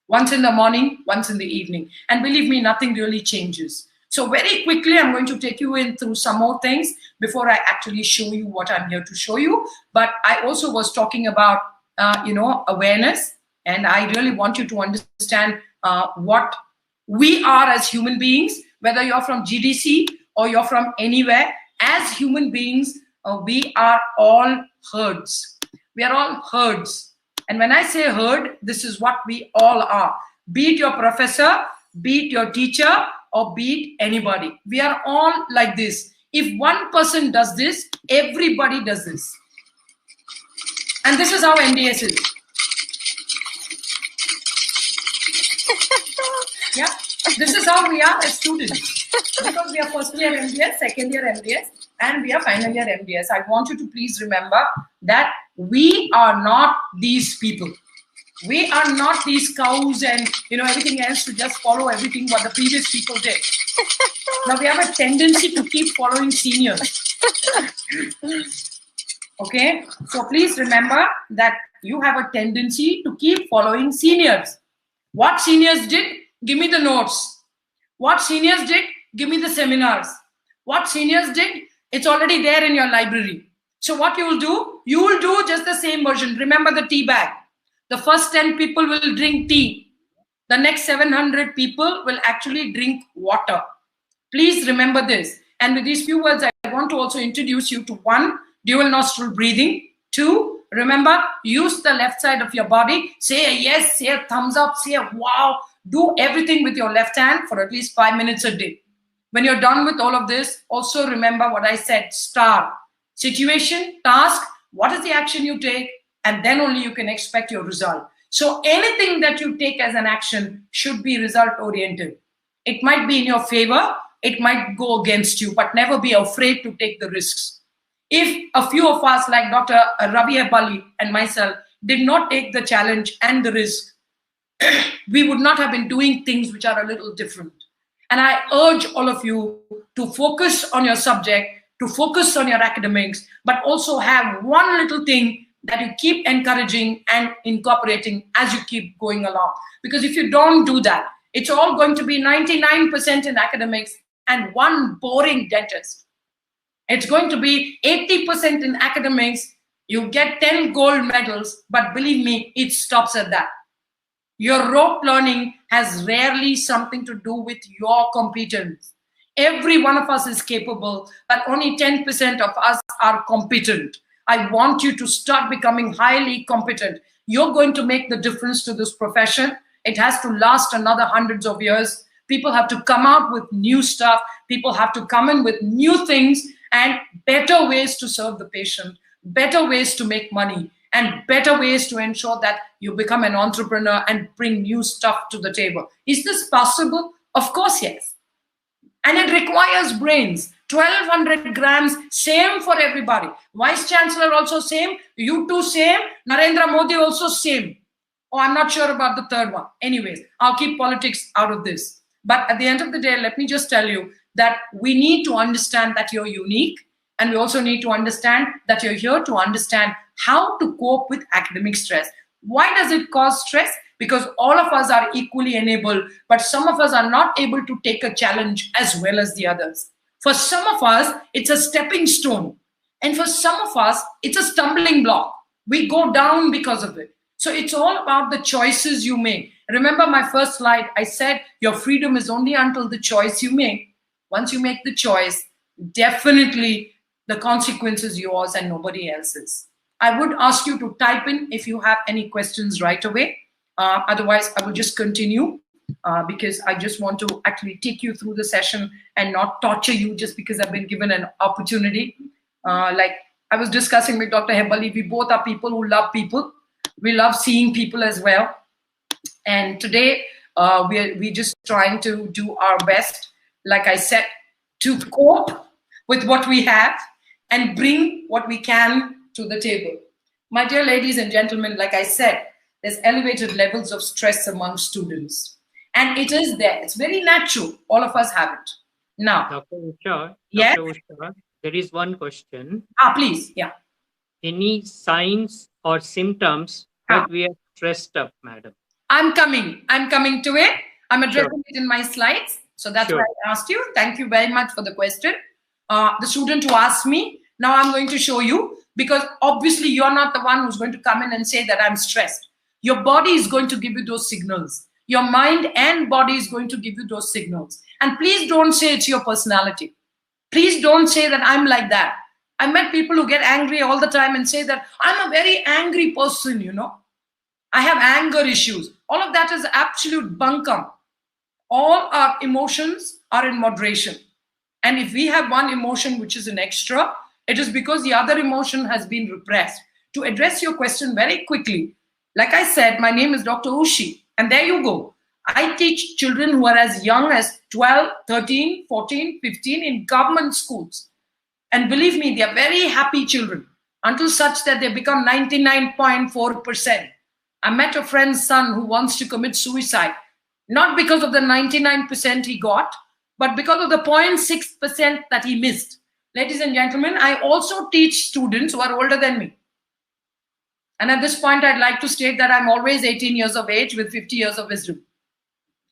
Once in the morning, once in the evening. And believe me, nothing really changes. So very quickly, I'm going to take you in through some more things before I actually show you what I'm here to show you. But I also was talking about, awareness. And I really want you to understand what we are as human beings, whether you're from GDC or you're from anywhere. As human beings, we are all herds. We are all herds. And when I say herd, this is what we all are. Be it your professor, be it your teacher, or be it anybody. We are all like this. If one person does this, everybody does this. And this is how MDS is. Yeah, this is how we are as students. Because we are first year MDS, second year MDS, and we are final year MDS. I want you to please remember that we are not these people. We are not these cows and everything else to just follow everything what the previous people did. Now we have a tendency to keep following seniors. Okay, so please remember that you have a tendency to keep following seniors. What seniors did, give me the notes. What seniors did, give me the seminars. What seniors did, it's already there in your library. So what you will do just the same version. Remember the tea bag. The first 10 people will drink tea. The next 700 people will actually drink water. Please remember this. And with these few words, I want to also introduce you to 1, dual nostril breathing. 2, remember, use the left side of your body. Say a yes, say a thumbs up, say a wow. Do everything with your left hand for at least 5 minutes a day. When you're done with all of this, also remember what I said, STAR. Situation, task, what is the action you take, and then only you can expect your result. So anything that you take as an action should be result-oriented. It might be in your favor, it might go against you, but never be afraid to take the risks. If a few of us, like Dr. Ravi Hebali and myself, did not take the challenge and the risk, we would not have been doing things which are a little different. And I urge all of you to focus on your subject, to focus on your academics, but also have one little thing that you keep encouraging and incorporating as you keep going along. Because if you don't do that, it's all going to be 99% in academics and one boring dentist. It's going to be 80% in academics, you get 10 gold medals, but believe me, it stops at that. Your rote learning has rarely something to do with your competence. Every one of us is capable, but only 10% of us are competent. I want you to start becoming highly competent. You're going to make the difference to this profession. It has to last another hundreds of years. People have to come out with new stuff. People have to come in with new things and better ways to serve the patient, better ways to make money, and better ways to ensure that you become an entrepreneur and bring new stuff to the table. Is this possible? Of course, yes. And it requires brains. 1200 grams, same for everybody. Vice Chancellor also same, you too same, Narendra Modi also same. Oh, I'm not sure about the third one. Anyways, I'll keep politics out of this. But at the end of the day, let me just tell you that we need to understand that you're unique, and we also need to understand that you're here to understand how to cope with academic stress. Why does it cause stress? Because all of us are equally enabled, but some of us are not able to take a challenge as well as the others. For some of us, it's a stepping stone. And for some of us, it's a stumbling block. We go down because of it. So it's all about the choices you make. Remember my first slide, I said your freedom is only until the choice you make. Once you make the choice, definitely the consequence is yours and nobody else's. I would ask you to type in if you have any questions right away. Otherwise, I will just continue because I just want to actually take you through the session and not torture you just because I've been given an opportunity. Like I was discussing with Dr. Hebali, we both are people who love people. We love seeing people as well. And today, we're just trying to do our best, like I said, to cope with what we have and bring what we can to the table. My dear ladies and gentlemen, like I said, there's elevated levels of stress among students. And it is there. It's very natural. All of us have it. Now, Dr. Usha, yes? Dr. Usha, there is one question. Please, yeah. Any signs or symptoms that we are stressed up, madam? I'm coming to it. I'm addressing Sure. it in my slides. So that's Sure. why I asked you. Thank you very much for the question. The student who asked me, now I'm going to show you, because obviously you're not the one who's going to come in and say that I'm stressed. Your body is going to give you those signals. Your mind and body is going to give you those signals. And please don't say it's your personality. Please don't say that I'm like that. I met people who get angry all the time and say that I'm a very angry person, you know. I have anger issues. All of that is absolute bunkum. All our emotions are in moderation. And if we have one emotion which is an extra, it is because the other emotion has been repressed. To address your question very quickly, like I said, my name is Dr. Ushi, and there you go. I teach children who are as young as 12, 13, 14, 15 in government schools. And believe me, they are very happy children until such that they become 99.4%. I met a friend's son who wants to commit suicide, not because of the 99% he got, but because of the 0.6% that he missed. Ladies and gentlemen, I also teach students who are older than me. And at this point, I'd like to state that I'm always 18 years of age with 50 years of wisdom.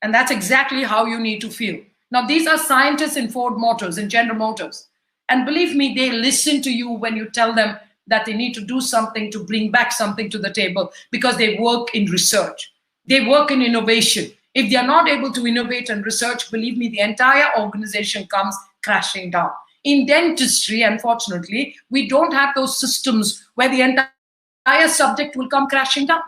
And that's exactly how you need to feel. Now, these are scientists in Ford Motors, in General Motors. And believe me, they listen to you when you tell them that they need to do something to bring back something to the table, because they work in research. They work in innovation. If they are not able to innovate and research, believe me, the entire organization comes crashing down. In dentistry, unfortunately, we don't have those systems where the entire subject will come crashing down.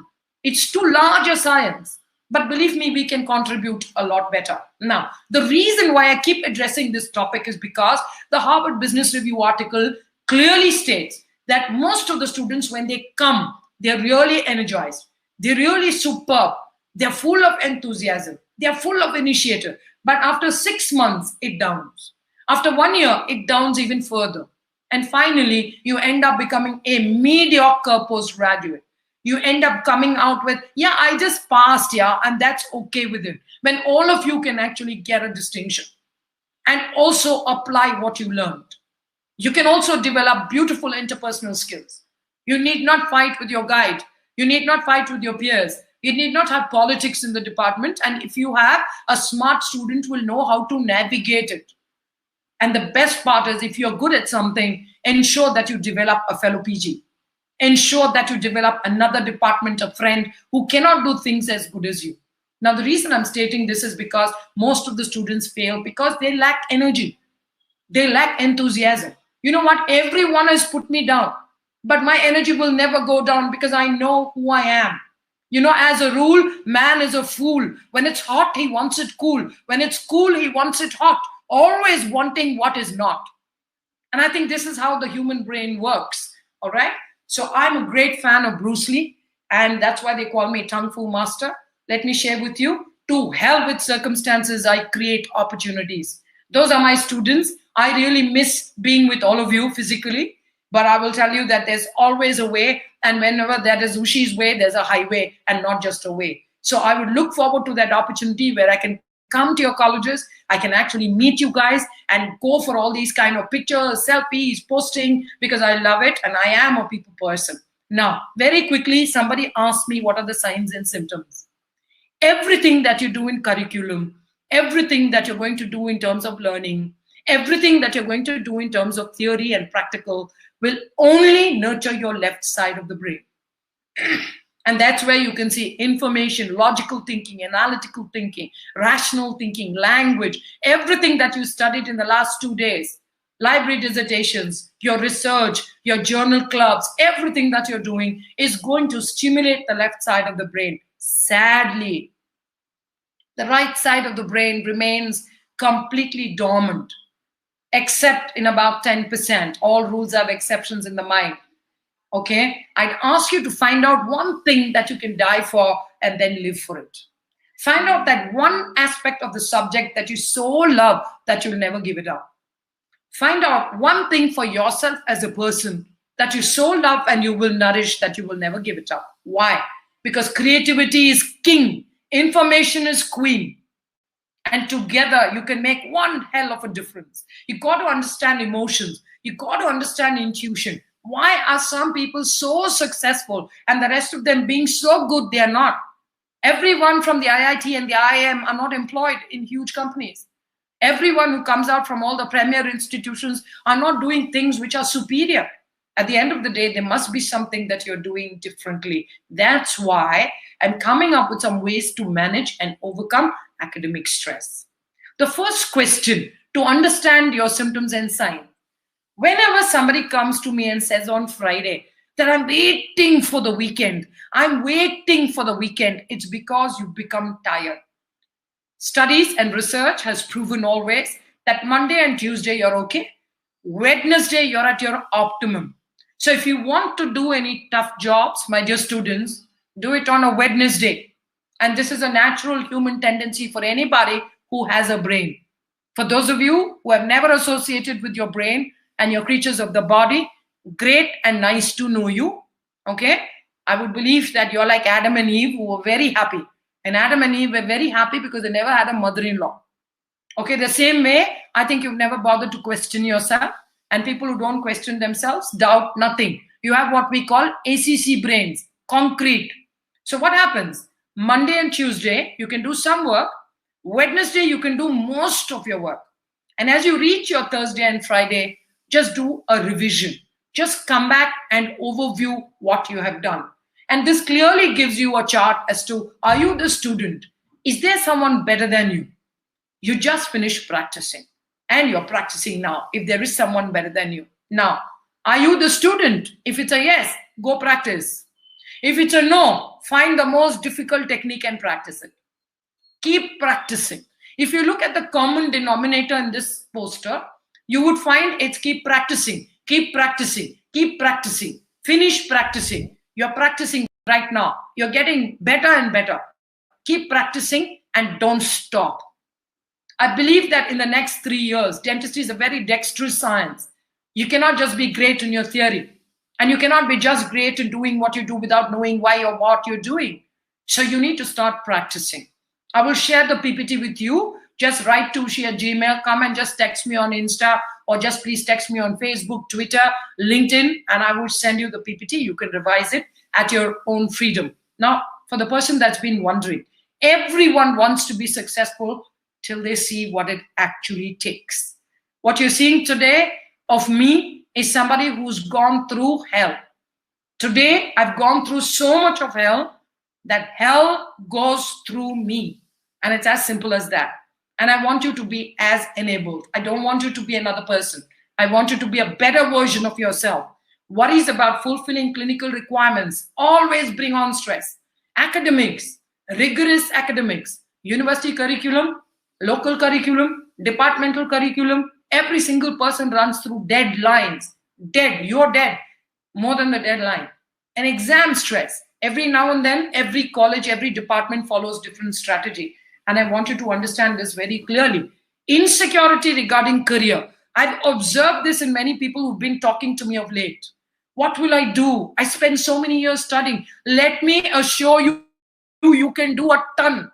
It's too large a science. But believe me, we can contribute a lot better. Now, the reason why I keep addressing this topic is because the Harvard Business Review article clearly states that most of the students, when they come, they're really energized. They're really superb. They're full of enthusiasm. They're full of initiative. But after 6 months, it downs. After 1 year, it downs even further. And finally, you end up becoming a mediocre postgraduate. You end up coming out with, yeah, I just passed, yeah, and that's okay with it. When all of you can actually get a distinction and also apply what you learned. You can also develop beautiful interpersonal skills. You need not fight with your guide. You need not fight with your peers. You need not have politics in the department. And if you have, a smart student will know how to navigate it. And the best part is, if you're good at something, ensure that you develop a fellow PG. Ensure that you develop another department, a friend who cannot do things as good as you. Now, the reason I'm stating this is because most of the students fail because they lack energy. They lack enthusiasm. You know what? Everyone has put me down, but my energy will never go down because I know who I am. You know, as a rule, man is a fool. When it's hot, he wants it cool. When it's cool, he wants it hot, always wanting what is not. And I think this is how the human brain works, all right? So I'm a great fan of Bruce Lee, and that's why they call me Kung Fu Master. Let me share with you, to hell with circumstances, I create opportunities. Those are my students. I really miss being with all of you physically, but I will tell you that there's always a way, and whenever there is Ushi's way, there's a highway and not just a way. So I would look forward to that opportunity where I can come to your colleges, I can actually meet you guys and go for all these kind of pictures, selfies, posting, because I love it and I am a people person. Now, very quickly, somebody asked me what are the signs and symptoms. Everything that you do in curriculum, everything that you're going to do in terms of learning, everything that you're going to do in terms of theory and practical will only nurture your left side of the brain. And that's where you can see information, logical thinking, analytical thinking, rational thinking, language, everything that you studied in the last 2 days, library dissertations, your research, your journal clubs, everything that you're doing is going to stimulate the left side of the brain. Sadly, the right side of the brain remains completely dormant, except in about 10%. All rules have exceptions in the mind. Okay, I'd ask you to find out one thing that you can die for and then live for it. Find out that one aspect of the subject that you so love that you'll never give it up. Find out one thing for yourself as a person that you so love and you will nourish that you will never give it up. Why? Because creativity is king, information is queen. And together, you can make one hell of a difference. You got to understand emotions. You got to understand intuition. Why are some people so successful and the rest of them being so good they are not? Everyone from the IIT and the IIM are not employed in huge companies. Everyone who comes out from all the premier institutions are not doing things which are superior. At the end of the day, there must be something that you're doing differently. That's why I'm coming up with some ways to manage and overcome academic stress. The first question to understand your symptoms and signs. Whenever somebody comes to me and says on Friday that I'm waiting for the weekend, I'm waiting for the weekend, it's because you become tired. Studies and research has proven always that Monday and Tuesday you're okay. Wednesday you're at your optimum. So if you want to do any tough jobs, my dear students, do it on a Wednesday. And this is a natural human tendency for anybody who has a brain. For those of you who have never associated with your brain and your creatures of the body, great and nice to know you. Okay? I would believe that you're like Adam and Eve, who were very happy. And Adam and Eve were very happy because they never had a mother-in-law. Okay, the same way, I think you've never bothered to question yourself. And people who don't question themselves doubt nothing. You have what we call ACC brains, concrete. So what happens? Monday and Tuesday, you can do some work. Wednesday, you can do most of your work. And as you reach your Thursday and Friday, just do a revision. Just come back and overview what you have done. And this clearly gives you a chart as to, are you the student? Is there someone better than you? You just finished practicing. And you're practicing now, if there is someone better than you. Now, are you the student? If it's a yes, go practice. If it's a no, find the most difficult technique and practice it. Keep practicing. If you look at the common denominator in this poster, you would find it's keep practicing, keep practicing, keep practicing, finish practicing. You're practicing right now. You're getting better and better. Keep practicing and don't stop. I believe that in the next 3 years, dentistry is a very dexterous science. You cannot just be great in your theory. And you cannot be just great in doing what you do without knowing why or what you're doing. So you need to start practicing. I will share the PPT with you. Just write to Usha at Gmail. Come and just text me on Insta, or just please text me on Facebook, Twitter, LinkedIn, and I will send you the PPT. You can revise it at your own freedom. Now, for the person that's been wondering, everyone wants to be successful till they see what it actually takes. What you're seeing today of me is somebody who's gone through hell. Today, I've gone through so much of hell that hell goes through me. And it's as simple as that. And I want you to be as enabled. I don't want you to be another person. I want you to be a better version of yourself. Worries about fulfilling clinical requirements always bring on stress. Academics, rigorous academics, university curriculum, local curriculum, departmental curriculum, every single person runs through deadlines. Dead, you're dead, more than the deadline. And exam stress. Every now and then, every college, every department follows different strategy. And I want you to understand this very clearly. Insecurity regarding career. I've observed this in many people who've been talking to me of late. What will I do? I spent so many years studying. Let me assure you, you can do a ton.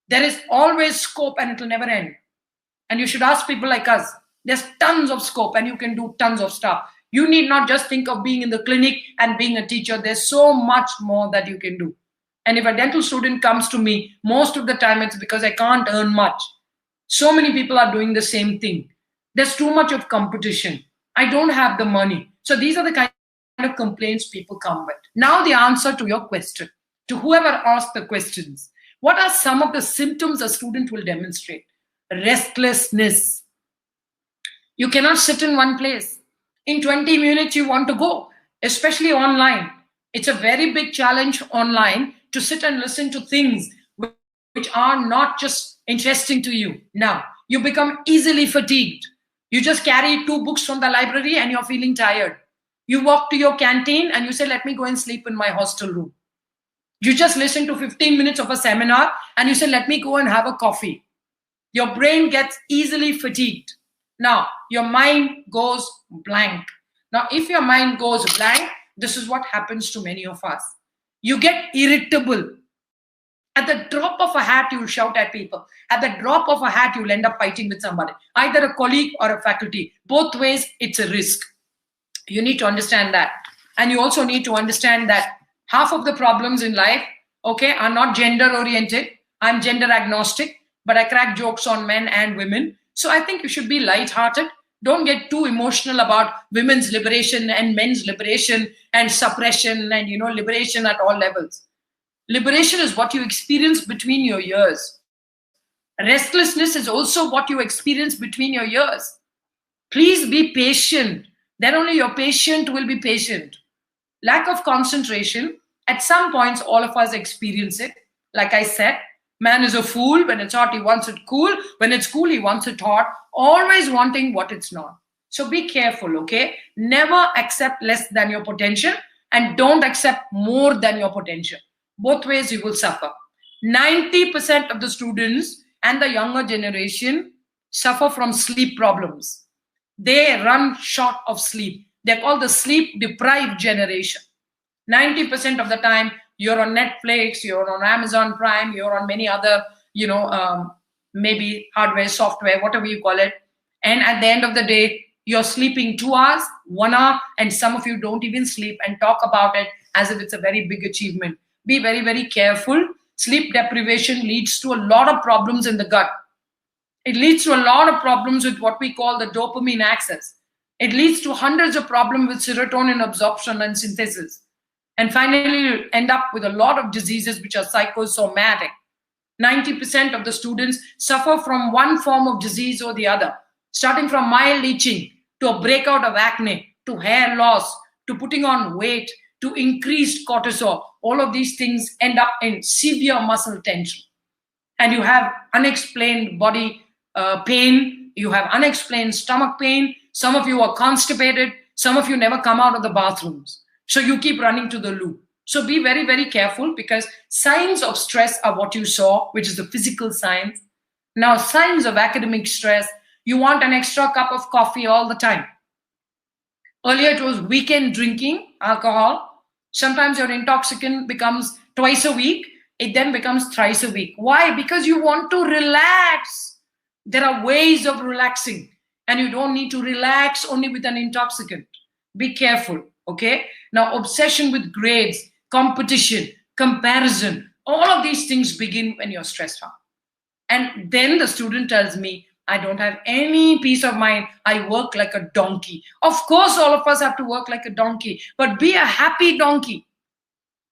There is always scope and it will never end. And you should ask people like us. There's tons of scope and you can do tons of stuff. You need not just think of being in the clinic and being a teacher. There's so much more that you can do. And if a dental student comes to me, most of the time it's because I can't earn much. So many people are doing the same thing. There's too much of competition. I don't have the money. So these are the kind of complaints people come with. Now the answer to your question, to whoever asked the questions. What are some of the symptoms a student will demonstrate? Restlessness. You cannot sit in one place. In 20 minutes you want to go, especially online. It's a very big challenge online to sit and listen to things which are not just interesting to you. Now, you become easily fatigued. You just carry 2 books from the library and you're feeling tired. You walk to your canteen and you say, let me go and sleep in my hostel room. You just listen to 15 minutes of a seminar and you say, let me go and have a coffee. Your brain gets easily fatigued. Now, your mind goes blank. Now, if your mind goes blank, this is what happens to many of us. You get irritable. At the drop of a hat, you'll shout at people. At the drop of a hat, you'll end up fighting with somebody, either a colleague or a faculty. Both ways, it's a risk. You need to understand that. And you also need to understand that half of the problems in life, okay, are not gender oriented. I'm gender agnostic, but I crack jokes on men and women. So I think you should be lighthearted. Don't get too emotional about women's liberation and men's liberation and suppression and, liberation at all levels. Liberation is what you experience between your ears. Restlessness is also what you experience between your ears. Please be patient. Then only your patient will be patient. Lack of concentration, at some points, all of us experience it. Like I said, man is a fool. When it's hot, he wants it cool. When it's cool, he wants it hot. Always wanting what it's not. So be careful, okay? Never accept less than your potential and don't accept more than your potential. Both ways you will suffer. 90% of the students and the younger generation suffer from sleep problems. They run short of sleep. They're called the sleep-deprived generation. 90% of the time, you're on Netflix, you're on Amazon Prime, you're on many other, maybe hardware, software, whatever you call it. And at the end of the day, you're sleeping 2 hours, 1 hour, and some of you don't even sleep and talk about it as if it's a very big achievement. Be very, very careful. Sleep deprivation leads to a lot of problems in the gut. It leads to a lot of problems with what we call the dopamine axis. It leads to hundreds of problems with serotonin absorption and synthesis. And finally, you end up with a lot of diseases which are psychosomatic. 90% of the students suffer from one form of disease or the other, starting from mild itching to a breakout of acne, to hair loss, to putting on weight, to increased cortisol. All of these things end up in severe muscle tension. And you have unexplained body pain, you have unexplained stomach pain, some of you are constipated, some of you never come out of the bathrooms. So you keep running to the loo. So be very, very careful, because signs of stress are what you saw, which is the physical signs. Now, signs of academic stress, you want an extra cup of coffee all the time. Earlier, it was weekend drinking, alcohol. Sometimes your intoxicant becomes twice a week. It then becomes thrice a week. Why? Because you want to relax. There are ways of relaxing, and you don't need to relax only with an intoxicant. Be careful, okay? Now, obsession with grades, competition, comparison, all of these things begin when you're stressed out. And then the student tells me, I don't have any peace of mind. I work like a donkey. Of course, all of us have to work like a donkey, but be a happy donkey.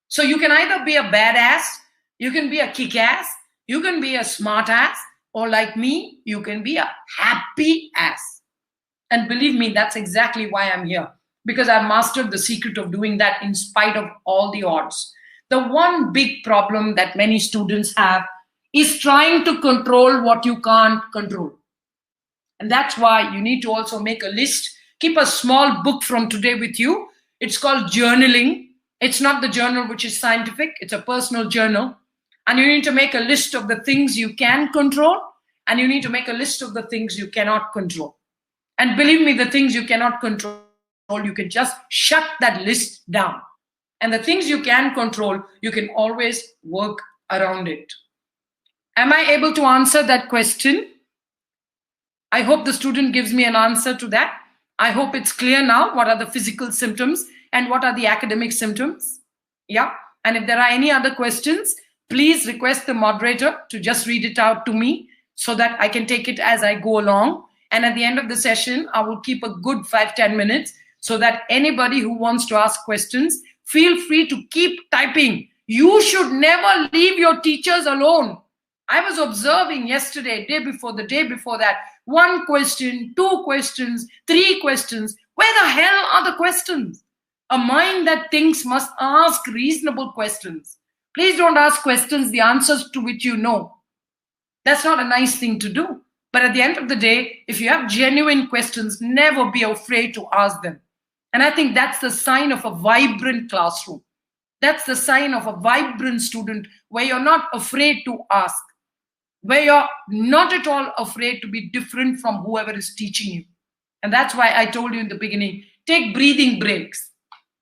So you can either be a badass, you can be a kick-ass, you can be a smart ass, or like me, you can be a happy ass. And believe me, that's exactly why I'm here, because I've mastered the secret of doing that in spite of all the odds. The one big problem that many students have is trying to control what you can't control. And that's why you need to also make a list. Keep a small book from today with you. It's called journaling. It's not the journal which is scientific. It's a personal journal. And you need to make a list of the things you can control, and you need to make a list of the things you cannot control. And believe me, the things you cannot control, you can just shut that list down. And the things you can control, you can always work around it. Am I able to answer that question? I hope the student gives me an answer to that. I hope it's clear now what are the physical symptoms and what are the academic symptoms. Yeah. And if there are any other questions, please request the moderator to just read it out to me so that I can take it as I go along. And at the end of the session, I will keep a good 5-10 minutes so that anybody who wants to ask questions, feel free to keep typing. You should never leave your teachers alone. I was observing yesterday, day before that, 1 question, 2 questions, 3 questions. Where the hell are the questions? A mind that thinks must ask reasonable questions. Please don't ask questions, the answers to which you know. That's not a nice thing to do. But at the end of the day, if you have genuine questions, never be afraid to ask them. And I think that's the sign of a vibrant classroom. That's the sign of a vibrant student, where you're not afraid to ask, where you're not at all afraid to be different from whoever is teaching you. And that's why I told you in the beginning, take breathing breaks.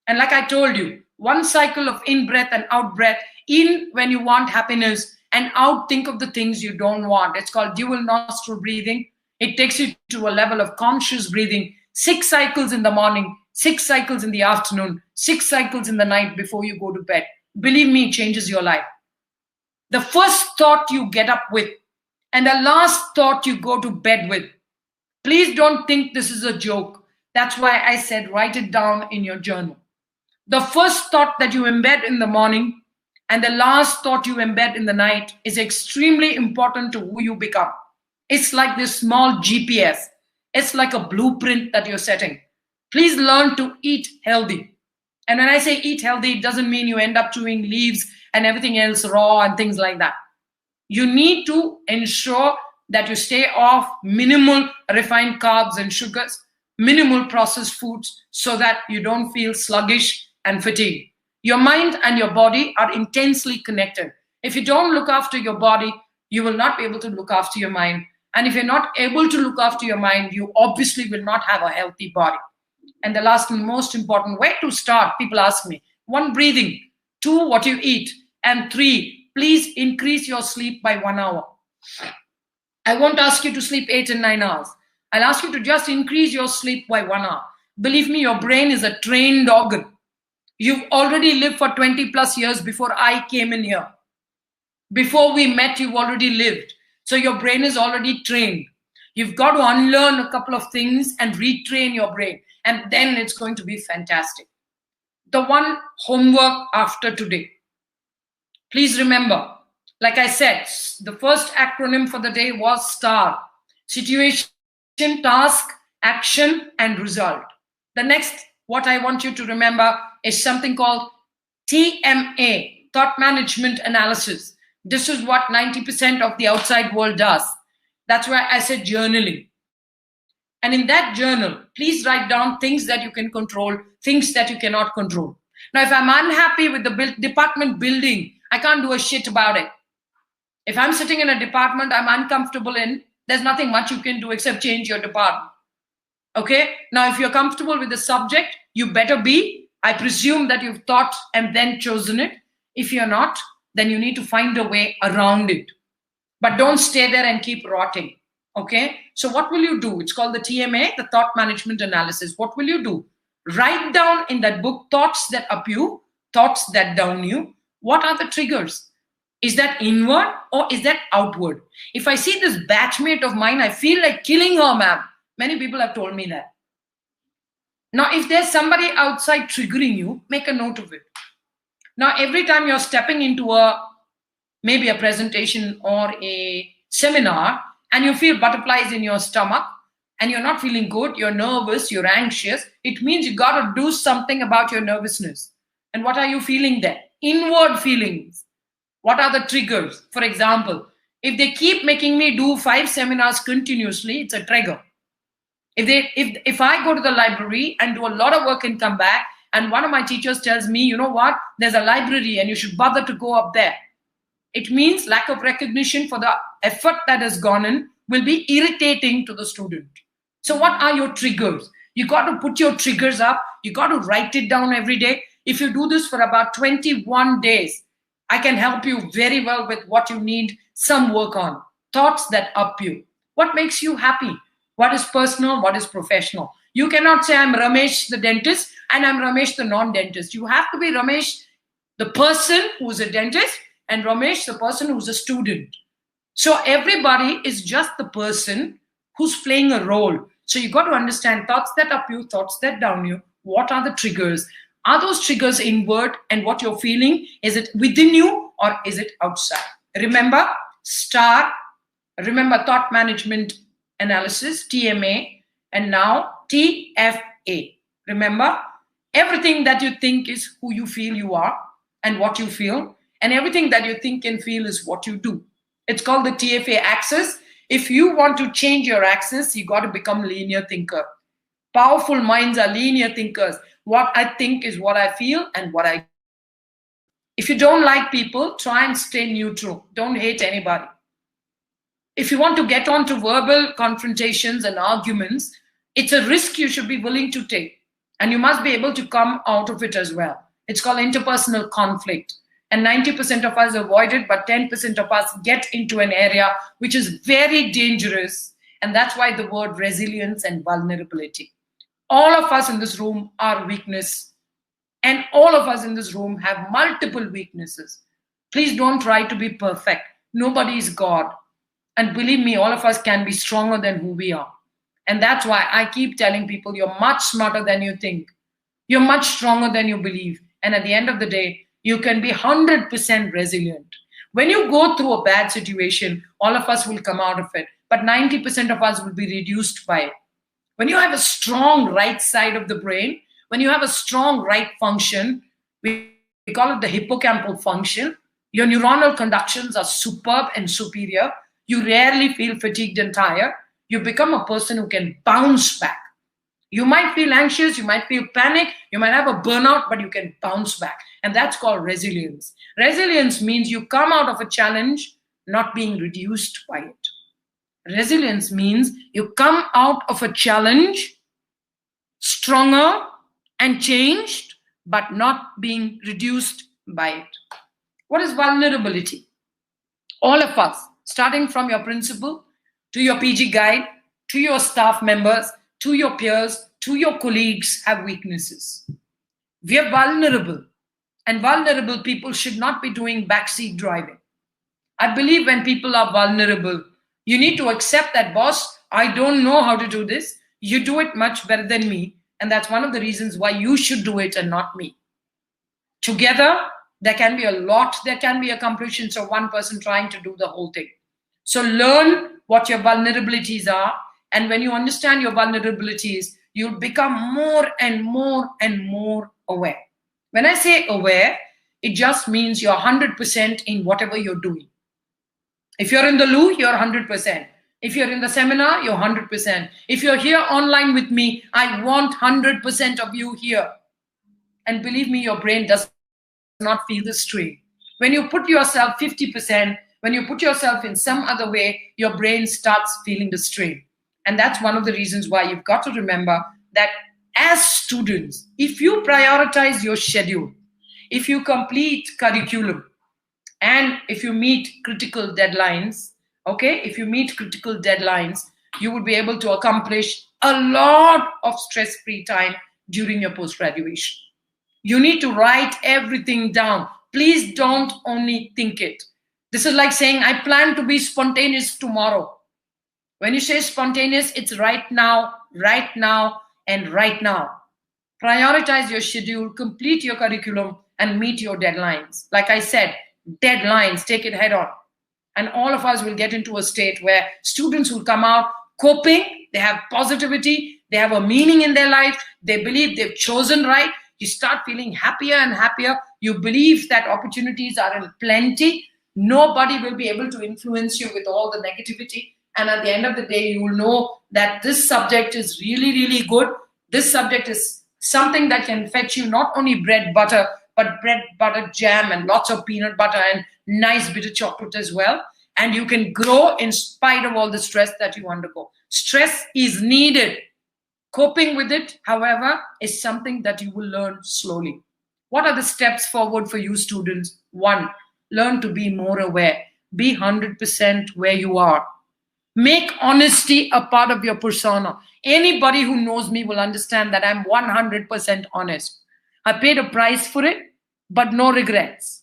And like I told you, 1 cycle of in-breath and out-breath In when you want happiness, and out think of the things you don't want. It's called dual nostril breathing. It takes you to a level of conscious breathing. 6 cycles in the morning, 6 cycles in the afternoon, 6 cycles in the night before you go to bed. Believe me, it changes your life. The first thought you get up with and the last thought you go to bed with. Please don't think this is a joke. That's why I said write it down in your journal. The first thought that you embed in the morning and the last thought you embed in the night is extremely important to who you become. It's like this small GPS. It's like a blueprint that you're setting. Please learn to eat healthy. And when I say eat healthy, it doesn't mean you end up chewing leaves and everything else raw and things like that. You need to ensure that you stay off minimal refined carbs and sugars, minimal processed foods, so that you don't feel sluggish and fatigued. Your mind and your body are intensely connected. If you don't look after your body, you will not be able to look after your mind. And if you're not able to look after your mind, you obviously will not have a healthy body. And the last and most important way to start, people ask me, 1, breathing, 2, what you eat, and 3, please increase your sleep by 1 hour. I won't ask you to sleep 8 and 9 hours. I'll ask you to just increase your sleep by 1 hour. Believe me, your brain is a trained organ. You've already lived for 20 plus years before I came in here. Before we met, you've already lived. So your brain is already trained. You've got to unlearn a couple of things and retrain your brain. And then it's going to be fantastic. The one homework after today. Please remember, like I said, the first acronym for the day was STAR. Situation, task, action, and result. The next, what I want you to remember is something called TMA, Thought Management Analysis. This is what 90% of the outside world does. That's why I said journaling. And in that journal, please write down things that you can control, things that you cannot control. Now, if I'm unhappy with the department building, I can't do a shit about it. If I'm sitting in a department I'm uncomfortable in, there's nothing much you can do except change your department. Okay? Now, if you're comfortable with the subject, you better be. I presume that you've thought and then chosen it. If you're not, then you need to find a way around it. But don't stay there and keep rotting. Okay? So what will you do? It's called the TMA, the Thought Management Analysis. What will you do? Write down in that book thoughts that up you, thoughts that down you. What are the triggers? Is that inward or is that outward? If I see this batchmate of mine, I feel like killing her, ma'am. Many people have told me that. Now, if there's somebody outside triggering you, make a note of it. Now, every time you're stepping into maybe a presentation or a seminar, and you feel butterflies in your stomach, and you're not feeling good, you're nervous, you're anxious, it means you got to do something about your nervousness. And what are you feeling there? Inward feelings. What are the triggers? For example, if they keep making me do 5 seminars continuously, it's a trigger. If I go to the library and do a lot of work and come back, and one of my teachers tells me, you know what, there's a library and you should bother to go up there. It means lack of recognition for the effort that has gone in will be irritating to the student. So what are your triggers? You got to put your triggers up. You got to write it down every day. If you do this for about 21 days, I can help you very well with what you need some work on. Thoughts that up you. What makes you happy? What is personal? What is professional? You cannot say I'm Ramesh the dentist and I'm Ramesh the non-dentist. You have to be Ramesh the person who's a dentist and Ramesh the person who's a student. So everybody is just the person who's playing a role. So you got to understand thoughts that up you, thoughts that down you. What are the triggers? Are those triggers inward and what you're feeling? Is it within you or is it outside? Remember, STAR, remember Thought Management Analysis, TMA, and now TFA. Remember, everything that you think is who you feel you are and what you feel, and everything that you think and feel is what you do. It's called the TFA axis. If you want to change your axis, you got to become linear thinker. Powerful minds are linear thinkers. What I think is what I feel and what I do. If you don't like people, try and stay neutral. Don't hate anybody. If you want to get on to verbal confrontations and arguments, it's a risk you should be willing to take. And you must be able to come out of it as well. It's called interpersonal conflict. And 90% of us avoid it, but 10% of us get into an area which is very dangerous. And that's why the word resilience and vulnerability. All of us in this room are weakness. And all of us in this room have multiple weaknesses. Please don't try to be perfect. Nobody is God. And believe me, all of us can be stronger than who we are. And that's why I keep telling people, you're much smarter than you think. You're much stronger than you believe. And at the end of the day, you can be 100% resilient. When you go through a bad situation, all of us will come out of it. But 90% of us will be reduced by it. When you have a strong right side of the brain, when you have a strong right function, we call it the hippocampal function, your neuronal conductions are superb and superior. You rarely feel fatigued and tired. You become a person who can bounce back. You might feel anxious, you might feel panic, you might have a burnout, but you can bounce back. And that's called resilience. Resilience means you come out of a challenge not being reduced by it. Resilience means you come out of a challenge stronger and changed, but not being reduced by it. What is vulnerability? All of us, starting from your principal, to your PG guide, to your staff members, to your peers, to your colleagues, have weaknesses. We are vulnerable, and vulnerable people should not be doing backseat driving. I believe when people are vulnerable, you need to accept that, boss, I don't know how to do this. You do it much better than me, and that's one of the reasons why you should do it and not me. Together, there can be a lot that can be accomplished instead of one person trying to do the whole thing. So learn what your vulnerabilities are, and when you understand your vulnerabilities, you'll become more and more and more aware. When I say aware, it just means you're 100% in whatever you're doing. If you're in the loo, you're 100%. If you're in the seminar, you're 100%. If you're here online with me, I want 100% of you here. And believe me, your brain does not feel the strain. When you put yourself 50%, when you put yourself in some other way, your brain starts feeling the strain. And that's one of the reasons why you've got to remember that as students, if you prioritize your schedule, if you complete curriculum, and if you meet critical deadlines, okay, if you meet critical deadlines, you would be able to accomplish a lot of stress-free time during your post-graduation. You need to write everything down. Please don't only think it. This is like saying, I plan to be spontaneous tomorrow. When you say spontaneous, it's right now, and right now. Prioritize your schedule, complete your curriculum, and meet your deadlines. Like I said, deadlines, take it head on. And all of us will get into a state where students will come out coping, they have positivity, they have a meaning in their life, they believe they've chosen right. You start feeling happier and happier. You believe that opportunities are in plenty. Nobody will be able to influence you with all the negativity. And at the end of the day, you will know that this subject is really, really good. This subject is something that can fetch you not only bread, butter, but bread, butter, jam, and lots of peanut butter and nice bitter chocolate as well. And you can grow in spite of all the stress that you undergo. Stress is needed. Coping with it, however, is something that you will learn slowly. What are the steps forward for you students? 1, learn to be more aware. Be 100% where you are. Make honesty a part of your persona. Anybody who knows me will understand that I'm 100% honest. I paid a price for it, but no regrets.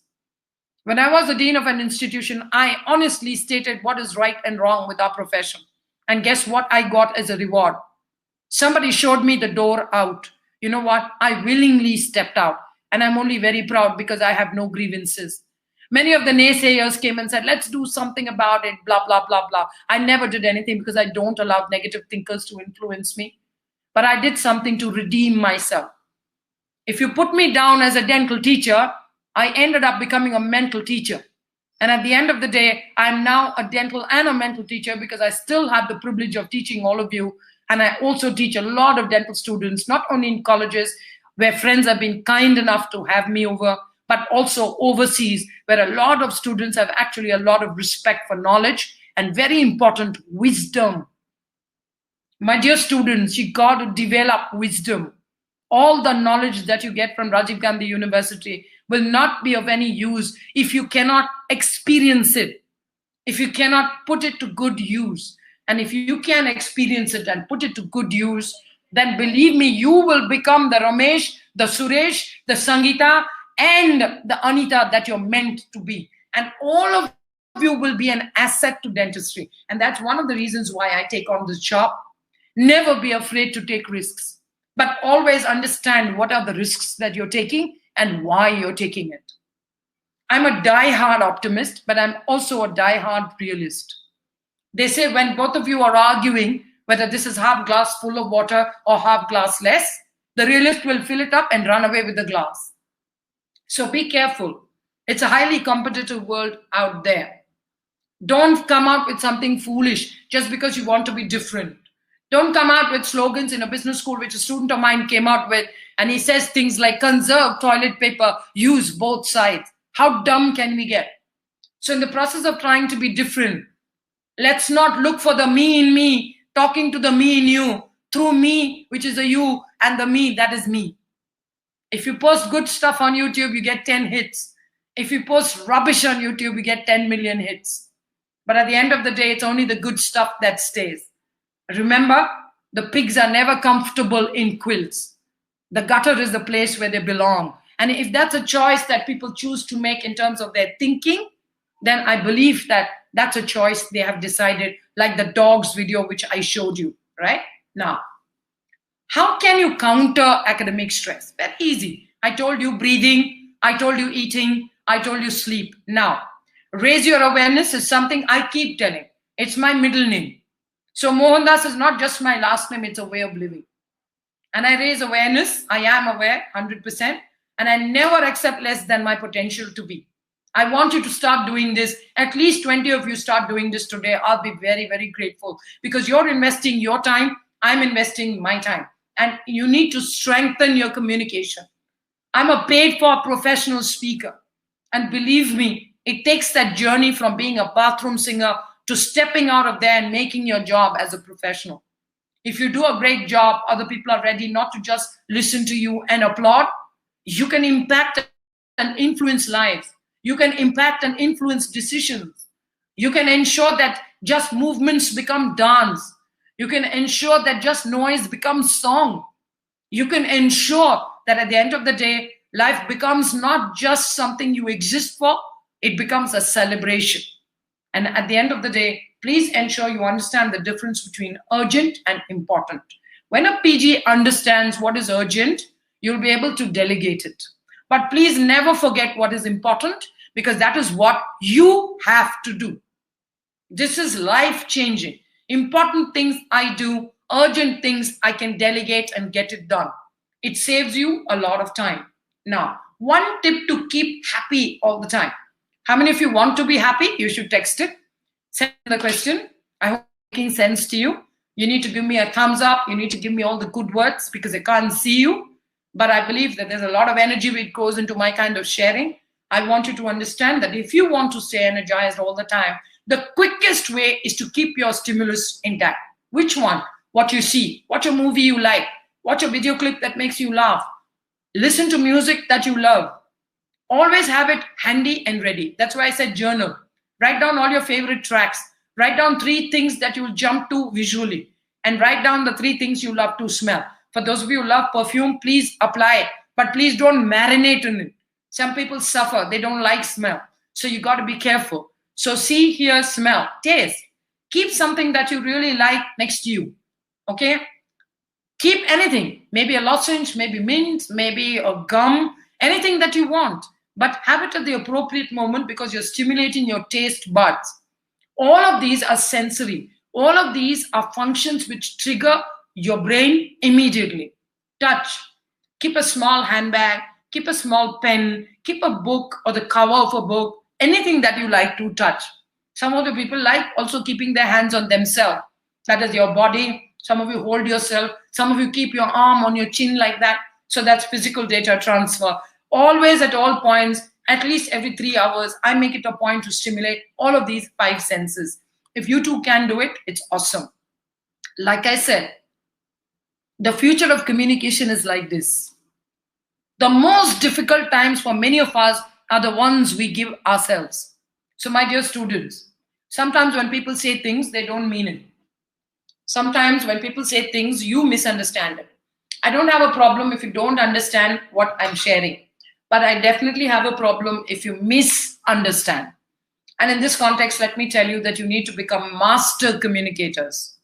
When I was the dean of an institution, I honestly stated what is right and wrong with our profession. And guess what I got as a reward? Somebody showed me the door out. You know what? I willingly stepped out. And I'm only very proud because I have no grievances. Many of the naysayers came and said, let's do something about it, blah, blah, blah, blah. I never did anything because I don't allow negative thinkers to influence me. But I did something to redeem myself. If you put me down as a dental teacher, I ended up becoming a mental teacher. And at the end of the day, I'm now a dental and a mental teacher because I still have the privilege of teaching all of you. And I also teach a lot of dental students, not only in colleges where friends have been kind enough to have me over, but also overseas where a lot of students have actually a lot of respect for knowledge and very important wisdom. My dear students, you got to develop wisdom. All the knowledge that you get from Rajiv Gandhi University will not be of any use if you cannot experience it, if you cannot put it to good use. And if you can experience it and put it to good use, then believe me, you will become the Ramesh, the Suresh, the Sangeeta, and the Anita that you're meant to be. And all of you will be an asset to dentistry. And that's one of the reasons why I take on this job. Never be afraid to take risks, but always understand what are the risks that you're taking and why you're taking it. I'm a die-hard optimist, but I'm also a die-hard realist. They say when both of you are arguing whether this is half glass full of water or half glass less, the realist will fill it up and run away with the glass. So be careful. It's a highly competitive world out there. Don't come out with something foolish just because you want to be different. Don't come out with slogans in a business school, which a student of mine came out with, and he says things like, conserve toilet paper, use both sides. How dumb can we get? So in the process of trying to be different, let's not look for the me in me, talking to the me in you, through me, which is a you, and the me, that is me. If you post good stuff on YouTube, you get 10 hits. If you post rubbish on YouTube, you get 10 million hits. But at the end of the day, it's only the good stuff that stays. Remember, the pigs are never comfortable in quilts. The gutter is the place where they belong. And if that's a choice that people choose to make in terms of their thinking, then I believe that that's a choice they have decided, like the dogs video which I showed you, right? Now, how can you counter academic stress? Very easy. I told you breathing, I told you eating, I told you sleep. Now, raise your awareness is something I keep telling. It's my middle name. So Mohandas is not just my last name, it's a way of living. And I raise awareness. I am aware 100%. And I never accept less than my potential to be. I want you to start doing this. At least 20 of you start doing this today. I'll be very, very grateful because you're investing your time. I'm investing my time. And you need to strengthen your communication. I'm a paid for professional speaker. And believe me, it takes that journey from being a bathroom singer to stepping out of there and making your job as a professional. If you do a great job, other people are ready not to just listen to you and applaud. You can impact and influence lives. You can impact and influence decisions. You can ensure that just movements become dance. You can ensure that just noise becomes song. You can ensure that at the end of the day, life becomes not just something you exist for, it becomes a celebration. And at the end of the day, please ensure you understand the difference between urgent and important. When a PG understands what is urgent, you'll be able to delegate it. But please never forget what is important, because that is what you have to do. This is life-changing. Important things I do, urgent things I can delegate and get it done. It saves you a lot of time. Now, one tip to keep happy all the time. How many of you want to be happy? You should text it. Send the question. I hope it's making sense to you. You need to give me a thumbs up. You need to give me all the good words because I can't see you. But I believe that there's a lot of energy which goes into my kind of sharing. I want you to understand that if you want to stay energized all the time, the quickest way is to keep your stimulus intact. Which one? What you see. Watch a movie you like. Watch a video clip that makes you laugh. Listen to music that you love. Always have it handy and ready. That's why I said journal. Write down all your favorite tracks. Write down 3 things that you'll jump to visually. And write down the 3 things you love to smell. For those of you who love perfume, please apply it. But please don't marinate in it. Some people suffer. They don't like smell. So you got to be careful. So see, hear, smell, taste. Keep something that you really like next to you. Okay? Keep anything. Maybe a lozenge, maybe mint, maybe a gum, anything that you want. But have it at the appropriate moment because you're stimulating your taste buds. All of these are sensory. All of these are functions which trigger your brain immediately. Touch. Keep a small handbag. Keep a small pen. Keep a book or the cover of a book. Anything that you like to touch. Some of the people like also keeping their hands on themselves. That is your body. Some of you hold yourself. Some of you keep your arm on your chin like that. So that's physical data transfer. Always at all points, at least every 3 hours, I make it a point to stimulate all of these 5 senses. If you too can do it, it's awesome. Like I said, the future of communication is like this. The most difficult times for many of us are the ones we give ourselves. So my dear students, sometimes when people say things, they don't mean it. Sometimes when people say things, you misunderstand it. I don't have a problem if you don't understand what I'm sharing, but I definitely have a problem if you misunderstand. And in this context, let me tell you that you need to become master communicators.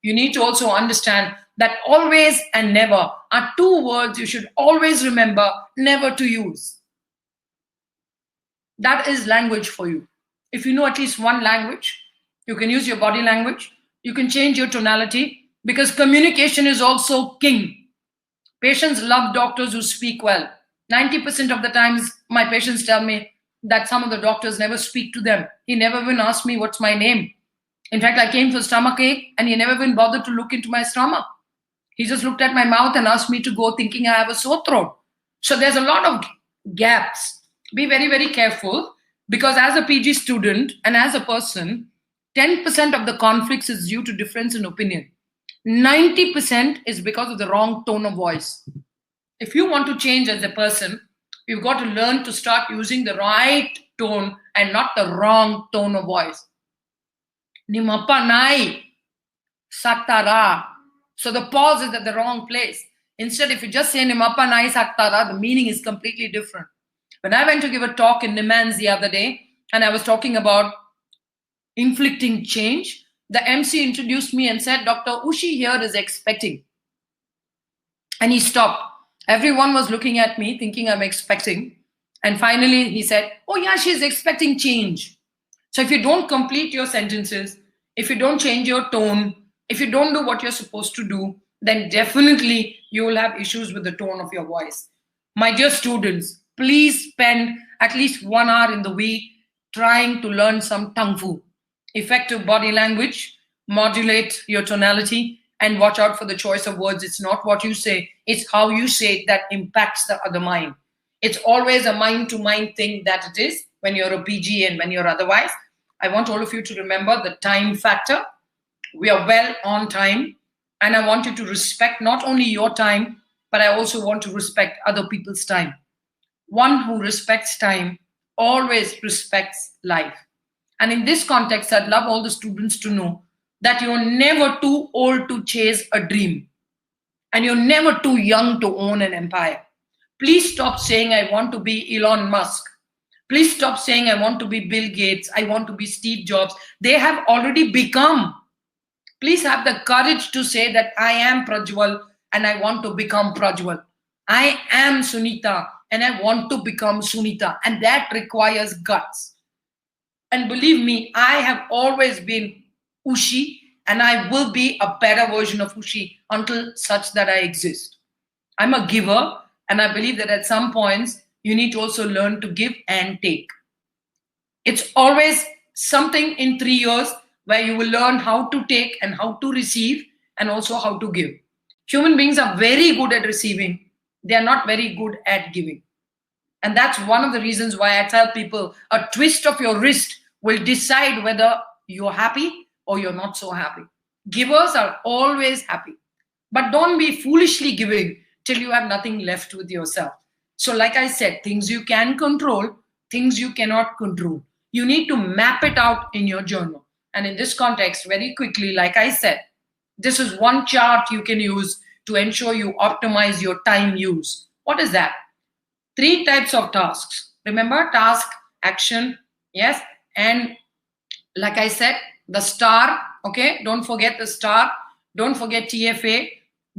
You need to also understand that always and never are two words you should always remember never to use. That is language for you. If you know at least one language, you can use your body language, you can change your tonality, because communication is also king. Patients love doctors who speak well. 90% of the times, my patients tell me that some of the doctors never speak to them. He never even asked me what's my name. In fact, I came for stomach ache and he never even bothered to look into my stomach. He just looked at my mouth and asked me to go thinking I have a sore throat. So there's a lot of gaps. Be very, very careful, because as a PG student and as a person, 10% of the conflicts is due to difference in opinion. 90% is because of the wrong tone of voice. If you want to change as a person, you've got to learn to start using the right tone and not the wrong tone of voice. Nimappa nai saktara. So the pause is at the wrong place. Instead, if you just say Nimappa nai saktara, the meaning is completely different. When I went to give a talk in Nimans the other day, and I was talking about inflicting change, the MC introduced me and said, Dr. Ushi here is expecting. And he stopped. Everyone was looking at me thinking I'm expecting. And finally he said, oh yeah, she's expecting change. So if you don't complete your sentences, if you don't change your tone, if you don't do what you're supposed to do, then definitely you will have issues with the tone of your voice. My dear students, please spend at least 1 hour in the week trying to learn some Tung Fu. Effective body language, modulate your tonality, and watch out for the choice of words. It's not what you say, it's how you say it that impacts the other mind. It's always a mind-to-mind thing that it is when you're a PG and when you're otherwise. I want all of you to remember the time factor. We are well on time, and I want you to respect not only your time, but I also want to respect other people's time. One who respects time always respects life. And in this context, I'd love all the students to know that you're never too old to chase a dream. And you're never too young to own an empire. Please stop saying, I want to be Elon Musk. Please stop saying, I want to be Bill Gates. I want to be Steve Jobs. They have already become. Please have the courage to say that I am Prajwal and I want to become Prajwal. I am Sunita and I want to become Sunita. And that requires guts. And believe me, I have always been Ushi, and I will be a better version of Ushi until such that I exist. I'm a giver, and I believe that at some points, you need to also learn to give and take. It's always something in 3 years where you will learn how to take and how to receive and also how to give. Human beings are very good at receiving. They are not very good at giving. And that's one of the reasons why I tell people a twist of your wrist will decide whether you're happy or you're not so happy. Givers are always happy. But don't be foolishly giving till you have nothing left with yourself. So like I said, things you can control, things you cannot control. You need to map it out in your journal. And in this context, very quickly, like I said, this is one chart you can use to ensure you optimize your time use. What is that? 3 types of tasks. Remember, task, action, yes, and like I said, the star, okay? Don't forget the star. Don't forget TFA.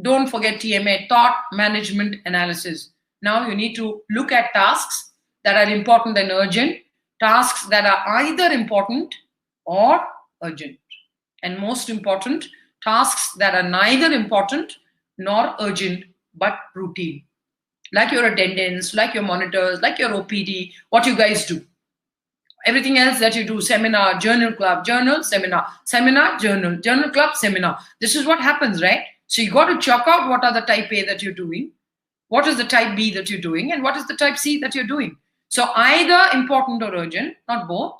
Don't forget TMA, thought, management, analysis. Now you need to look at tasks that are important and urgent, tasks that are either important or urgent. And most important, tasks that are neither important nor urgent, but routine. Like your attendance, like your monitors, like your OPD, what you guys do. Everything else that you do, seminar, journal club, journal, seminar, seminar, journal, journal club, seminar. This is what happens, right? So you got to chalk out what are the type A that you're doing, what is the type B that you're doing, and what is the type C that you're doing. So either important or urgent, not both.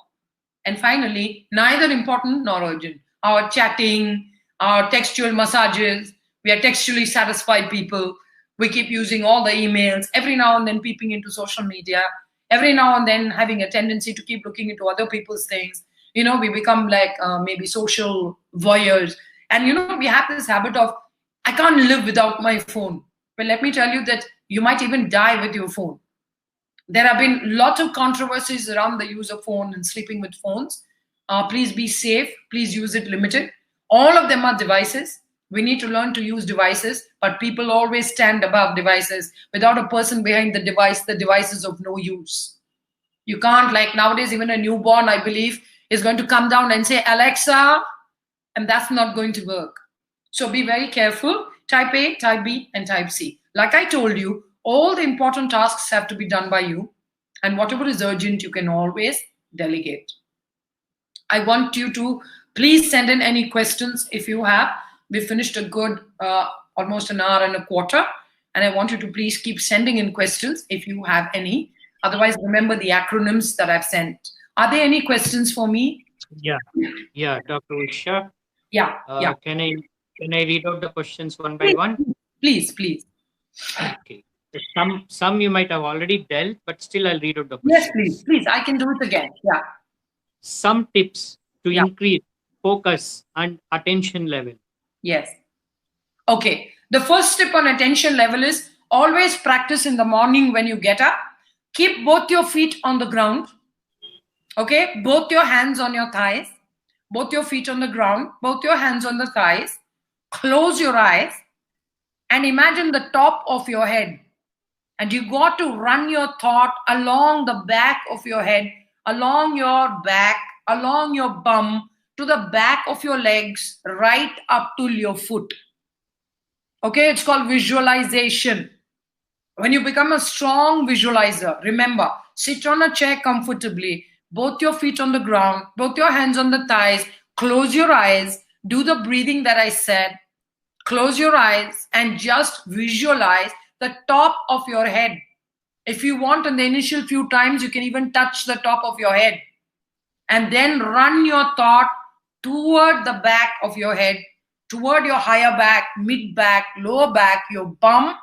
And finally, neither important nor urgent. Our chatting, our textual massages, we are textually satisfied people. We keep using all the emails, every now and then peeping into social media, every now and then having a tendency to keep looking into other people's things. We become like maybe social voyeurs. And, we have this habit of, I can't live without my phone. But let me tell you that you might even die with your phone. There have been lots of controversies around the use of phone and sleeping with phones. Please be safe. Please use it limited. All of them are devices. We need to learn to use devices, but people always stand above devices. Without a person behind the device is of no use. You can't, like nowadays, even a newborn, I believe, is going to come down and say, Alexa, and that's not going to work. So be very careful. Type A, type B, and type C. Like I told you, all the important tasks have to be done by you, and whatever is urgent, you can always delegate. I want you to please send in any questions if you have. We finished a good almost an hour and a quarter, and I want you to please keep sending in questions if you have any. Otherwise, remember the acronyms that I've sent. Are there any questions for me? Yeah, Dr. Usha. Yeah. Can I read out the questions one by one? Please. Okay. Some you might have already dealt, but still I'll read out the questions. Yes, please. I can do it again. Yeah. Some tips to increase focus and attention level. Yes. Okay. The first step on attention level is always practice in the morning when you get up. Keep both your feet on the ground. Okay. Both your hands on your thighs. Both your feet on the ground. Both your hands on the thighs. Close your eyes and imagine the top of your head. And you got to run your thought along the back of your head, along your back, along your bum, to the back of your legs, right up to your foot. Okay, it's called visualization. When you become a strong visualizer, remember, sit on a chair comfortably, both your feet on the ground, both your hands on the thighs, close your eyes, do the breathing that I said, close your eyes and just visualize the top of your head. If you want, in the initial few times, you can even touch the top of your head. And then run your thought toward the back of your head, toward your higher back, mid back, lower back, your bum,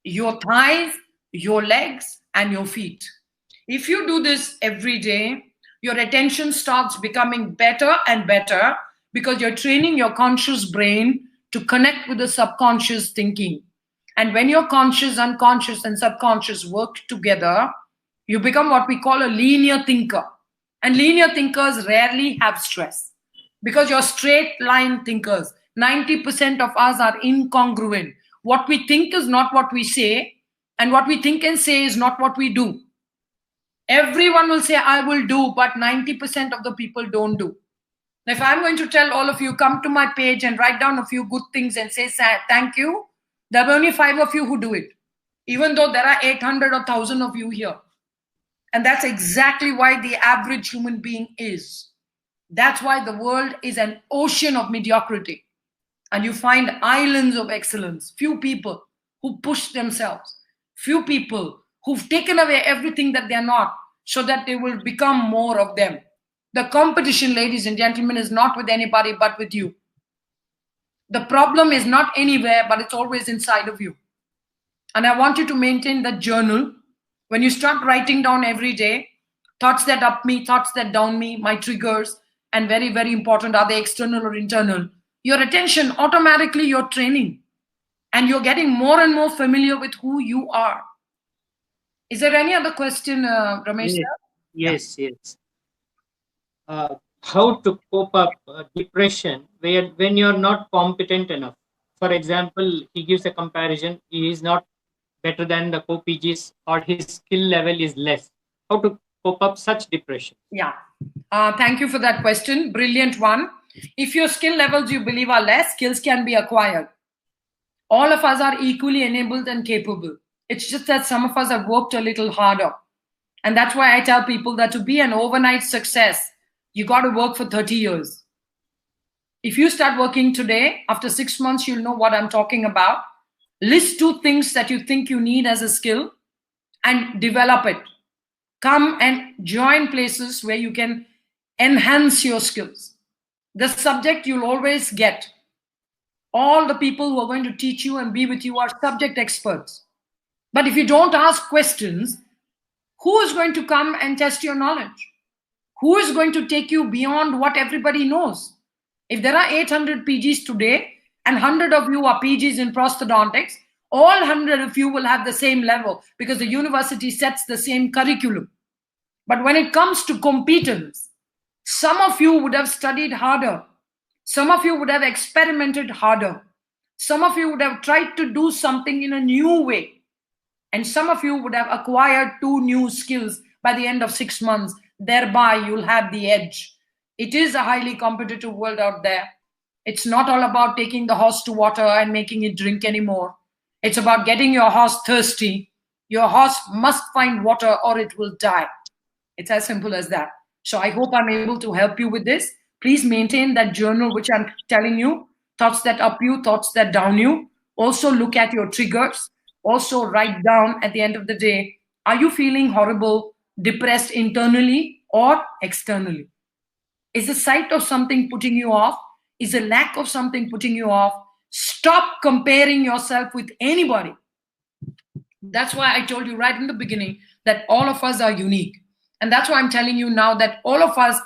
your thighs, your legs, and your feet. If you do this every day, your attention starts becoming better and better because you're training your conscious brain to connect with the subconscious thinking. And when your conscious, unconscious, and subconscious work together, you become what we call a linear thinker. And linear thinkers rarely have stress because you're straight line thinkers. 90% of us are incongruent. What we think is not what we say, and what we think and say is not what we do. Everyone will say, I will do, but 90% of the people don't do. If I'm going to tell all of you, come to my page and write down a few good things and say thank you, there are only 5 of you who do it, even though there are 800 or 1,000 of you here. And that's exactly why the average human being is. That's why the world is an ocean of mediocrity. And you find islands of excellence. Few people who push themselves. Few people who've taken away everything that they're not so that they will become more of them. The competition, ladies and gentlemen, is not with anybody but with you. The problem is not anywhere, but it's always inside of you. And I want you to maintain that journal. When you start writing down every day, thoughts that up me, thoughts that down me, my triggers, and very, very important, are they external or internal? Your attention, automatically you're training. And you're getting more and more familiar with who you are. Is there any other question, Ramesh? Yes. How to cope up depression when you're not competent enough? For example, he gives a comparison. He is not better than the co-PGs, or his skill level is less. How to cope up such depression? Yeah. Thank you for that question. Brilliant one. If your skill levels you believe are less, skills can be acquired. All of us are equally enabled and capable. It's just that some of us have worked a little harder. And that's why I tell people that to be an overnight success, you got to work for 30 years. If you start working today, after 6 months, you'll know what I'm talking about. List 2 things that you think you need as a skill and develop it. Come and join places where you can enhance your skills. The subject you'll always get. All the people who are going to teach you and be with you are subject experts. But if you don't ask questions, who is going to come and test your knowledge? Who is going to take you beyond what everybody knows? If there are 800 PGs today and 100 of you are PGs in prosthodontics, all 100 of you will have the same level because the university sets the same curriculum. But when it comes to competence, some of you would have studied harder. Some of you would have experimented harder. Some of you would have tried to do something in a new way. And some of you would have acquired 2 new skills by the end of 6 months. Thereby, you'll have the edge. It is a highly competitive world out there. It's not all about taking the horse to water and making it drink anymore. It's about getting your horse thirsty. Your horse must find water or it will die. It's as simple as that. So I hope I'm able to help you with this. Please maintain that journal, which I'm telling you, thoughts that up you, thoughts that down you. Also look at your triggers. Also write down at the end of the day, are you feeling horrible, depressed internally or externally? Is the sight of something putting you off? Is the lack of something putting you off? Stop comparing yourself with anybody. That's why I told you right in the beginning that all of us are unique. And that's why I'm telling you now that all of us,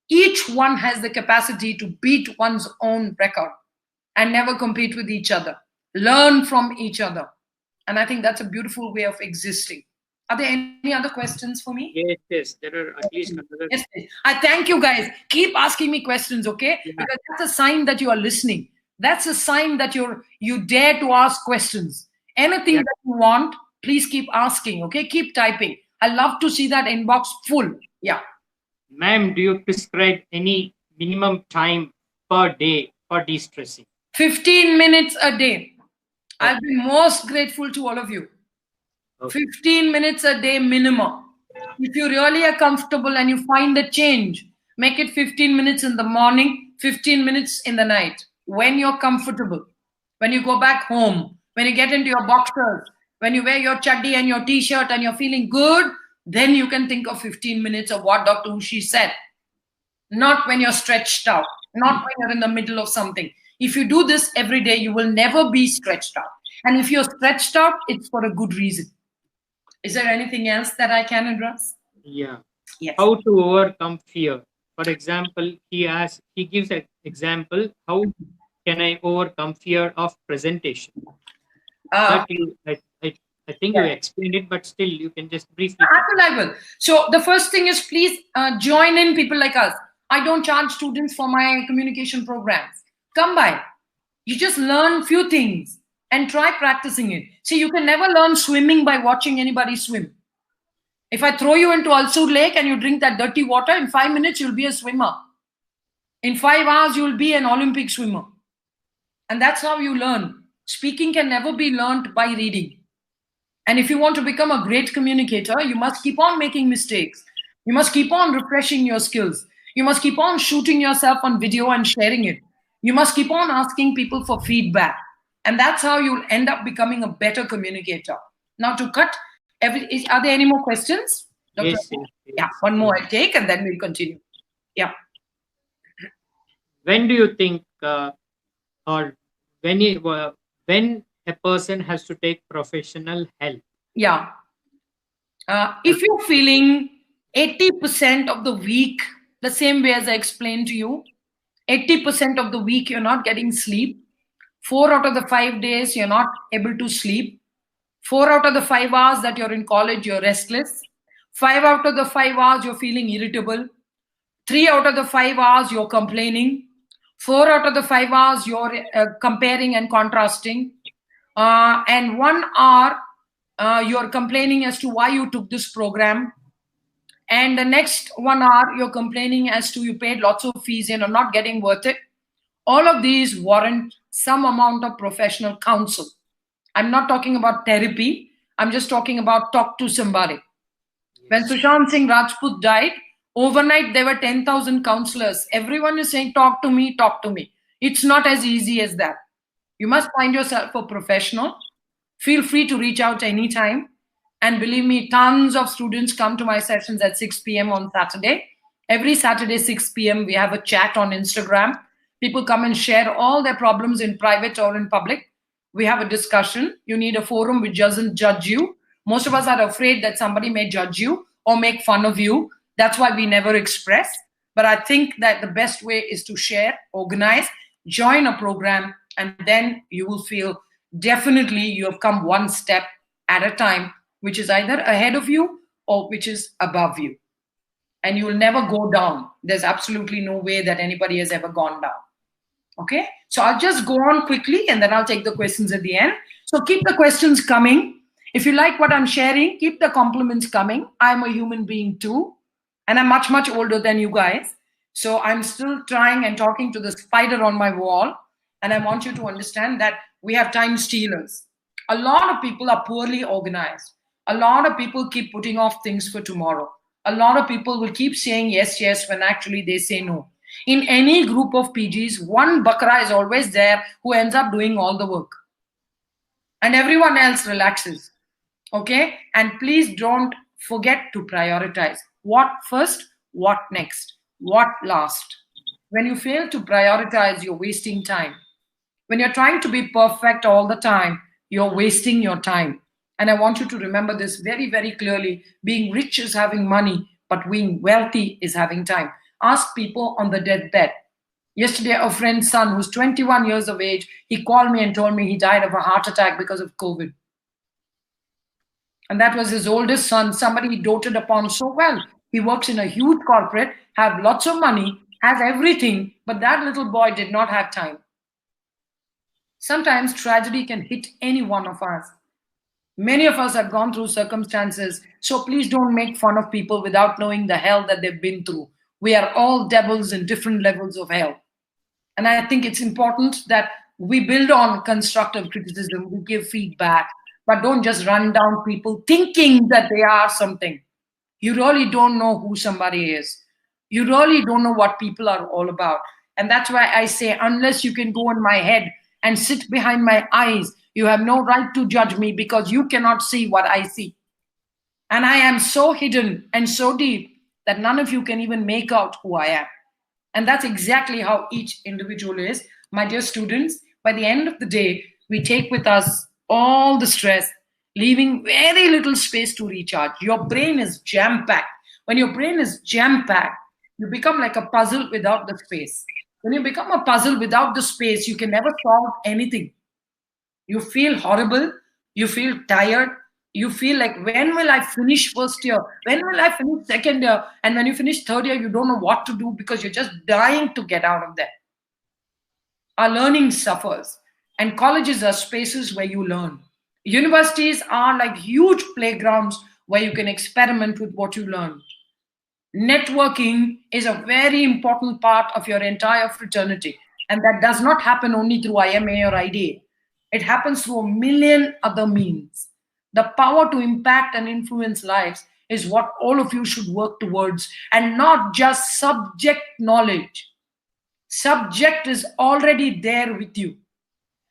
each one has the capacity to beat one's own record and never compete with each other. Learn from each other. And I think that's a beautiful way of existing. Are there any other questions for me? Yes, there are at least another. Yes, I thank you guys. Keep asking me questions, okay? Yeah. Because that's a sign that you are listening. That's a sign that you dare to ask questions. Anything that you want, please keep asking, okay? Keep typing. I love to see that inbox full. Yeah. Ma'am, do you prescribe any minimum time per day for de-stressing? 15 minutes a day. I'll be most grateful to all of you. Okay. 15 minutes a day minimum. If you really are comfortable and you find the change, make it 15 minutes in the morning, 15 minutes in the night. When you're comfortable, when you go back home, when you get into your boxers, when you wear your chaddi and your t-shirt and you're feeling good, then you can think of 15 minutes of what Dr. Ushi said. Not when you're stretched out, not when you're in the middle of something. If you do this every day, you will never be stretched out. And if you're stretched out, it's for a good reason. Is there anything else that I can address? Yeah. Yes. How to overcome fear? For example, he gives an example. How can I overcome fear of presentation? I think you explained it, but still you can just briefly. I will. So the first thing is please join in people like us. I don't charge students for my communication programs. Come by. You just learn few things and try practicing it. See, you can never learn swimming by watching anybody swim. If I throw you into Alsur Lake and you drink that dirty water, in 5 minutes, you'll be a swimmer. In 5 hours, you'll be an Olympic swimmer. And that's how you learn. Speaking can never be learned by reading. And if you want to become a great communicator, you must keep on making mistakes. You must keep on refreshing your skills. You must keep on shooting yourself on video and sharing it. You must keep on asking people for feedback. And that's how you'll end up becoming a better communicator. Now to cut, are there any more questions? Dr. Yes. Yeah, one more I'll take and then we'll continue. Yeah. When do you think, or when a person has to take professional help? Yeah. If you're feeling 80% of the week, the same way as I explained to you, 80% of the week you're not getting sleep. 4 out of the 5 days you're not able to sleep. 4 out of the 5 hours that you're in college, you're restless. 5 out of the 5 hours you're feeling irritable. 3 out of the 5 hours you're complaining. 4 out of the 5 hours you're comparing and contrasting. And 1 hour you're complaining as to why you took this program. And the next 1 hour you're complaining as to you paid lots of fees and are not getting worth it. All of these warrant some amount of professional counsel. I'm not talking about therapy. I'm just talking about talk to somebody. When Sushant Singh Rajput died, overnight there were 10,000 counselors. Everyone is saying, talk to me, talk to me. It's not as easy as that. You must find yourself a professional. Feel free to reach out anytime. And believe me, tons of students come to my sessions at 6 p.m. on Saturday. Every Saturday, 6 p.m., we have a chat on Instagram. People come and share all their problems in private or in public. We have a discussion. You need a forum which doesn't judge you. Most of us are afraid that somebody may judge you or make fun of you. That's why we never express. But I think that the best way is to share, organize, join a program, and then you will feel definitely you have come one step at a time, which is either ahead of you or which is above you. And you will never go down. There's absolutely no way that anybody has ever gone down. Okay, so I'll just go on quickly and then I'll take the questions at the end. So keep the questions coming. If you like what I'm sharing, keep the compliments coming. I'm a human being too, and I'm much, much older than you guys. So I'm still trying and talking to the spider on my wall. And I want you to understand that we have time stealers. A lot of people are poorly organized. A lot of people keep putting off things for tomorrow. A lot of people will keep saying yes, yes, when actually they say no. In any group of PGs, one bakra is always there who ends up doing all the work. And everyone else relaxes. Okay? And please don't forget to prioritize. What first? What next? What last? When you fail to prioritize, you're wasting time. When you're trying to be perfect all the time, you're wasting your time. And I want you to remember this very, very clearly. Being rich is having money, but being wealthy is having time. Ask people on the deathbed. Yesterday, a friend's son who's 21 years of age, he called me and told me he died of a heart attack because of COVID. And that was his oldest son, somebody he doted upon so well. He works in a huge corporate, have lots of money, has everything, but that little boy did not have time. Sometimes tragedy can hit any one of us. Many of us have gone through circumstances, so please don't make fun of people without knowing the hell that they've been through. We are all devils in different levels of hell. And I think it's important that we build on constructive criticism, we give feedback, but don't just run down people thinking that they are something. You really don't know who somebody is. You really don't know what people are all about. And that's why I say, unless you can go in my head and sit behind my eyes, you have no right to judge me because you cannot see what I see. And I am so hidden and so deep that none of you can even make out who I am. And that's exactly how each individual is. My dear students, by the end of the day, we take with us all the stress, leaving very little space to recharge. Your brain is jam-packed. When your brain is jam-packed, you become like a puzzle without the space. When you become a puzzle without the space, you can never solve anything. You feel horrible. You feel tired. You feel like, when will I finish first year? When will I finish second year? And when you finish third year, you don't know what to do because you're just dying to get out of there. Our learning suffers. And colleges are spaces where you learn. Universities are like huge playgrounds where you can experiment with what you learned. Networking is a very important part of your entire fraternity. And that does not happen only through IMA or IDA. It happens through a million other means. The power to impact and influence lives is what all of you should work towards, and not just subject knowledge. Subject is already there with you.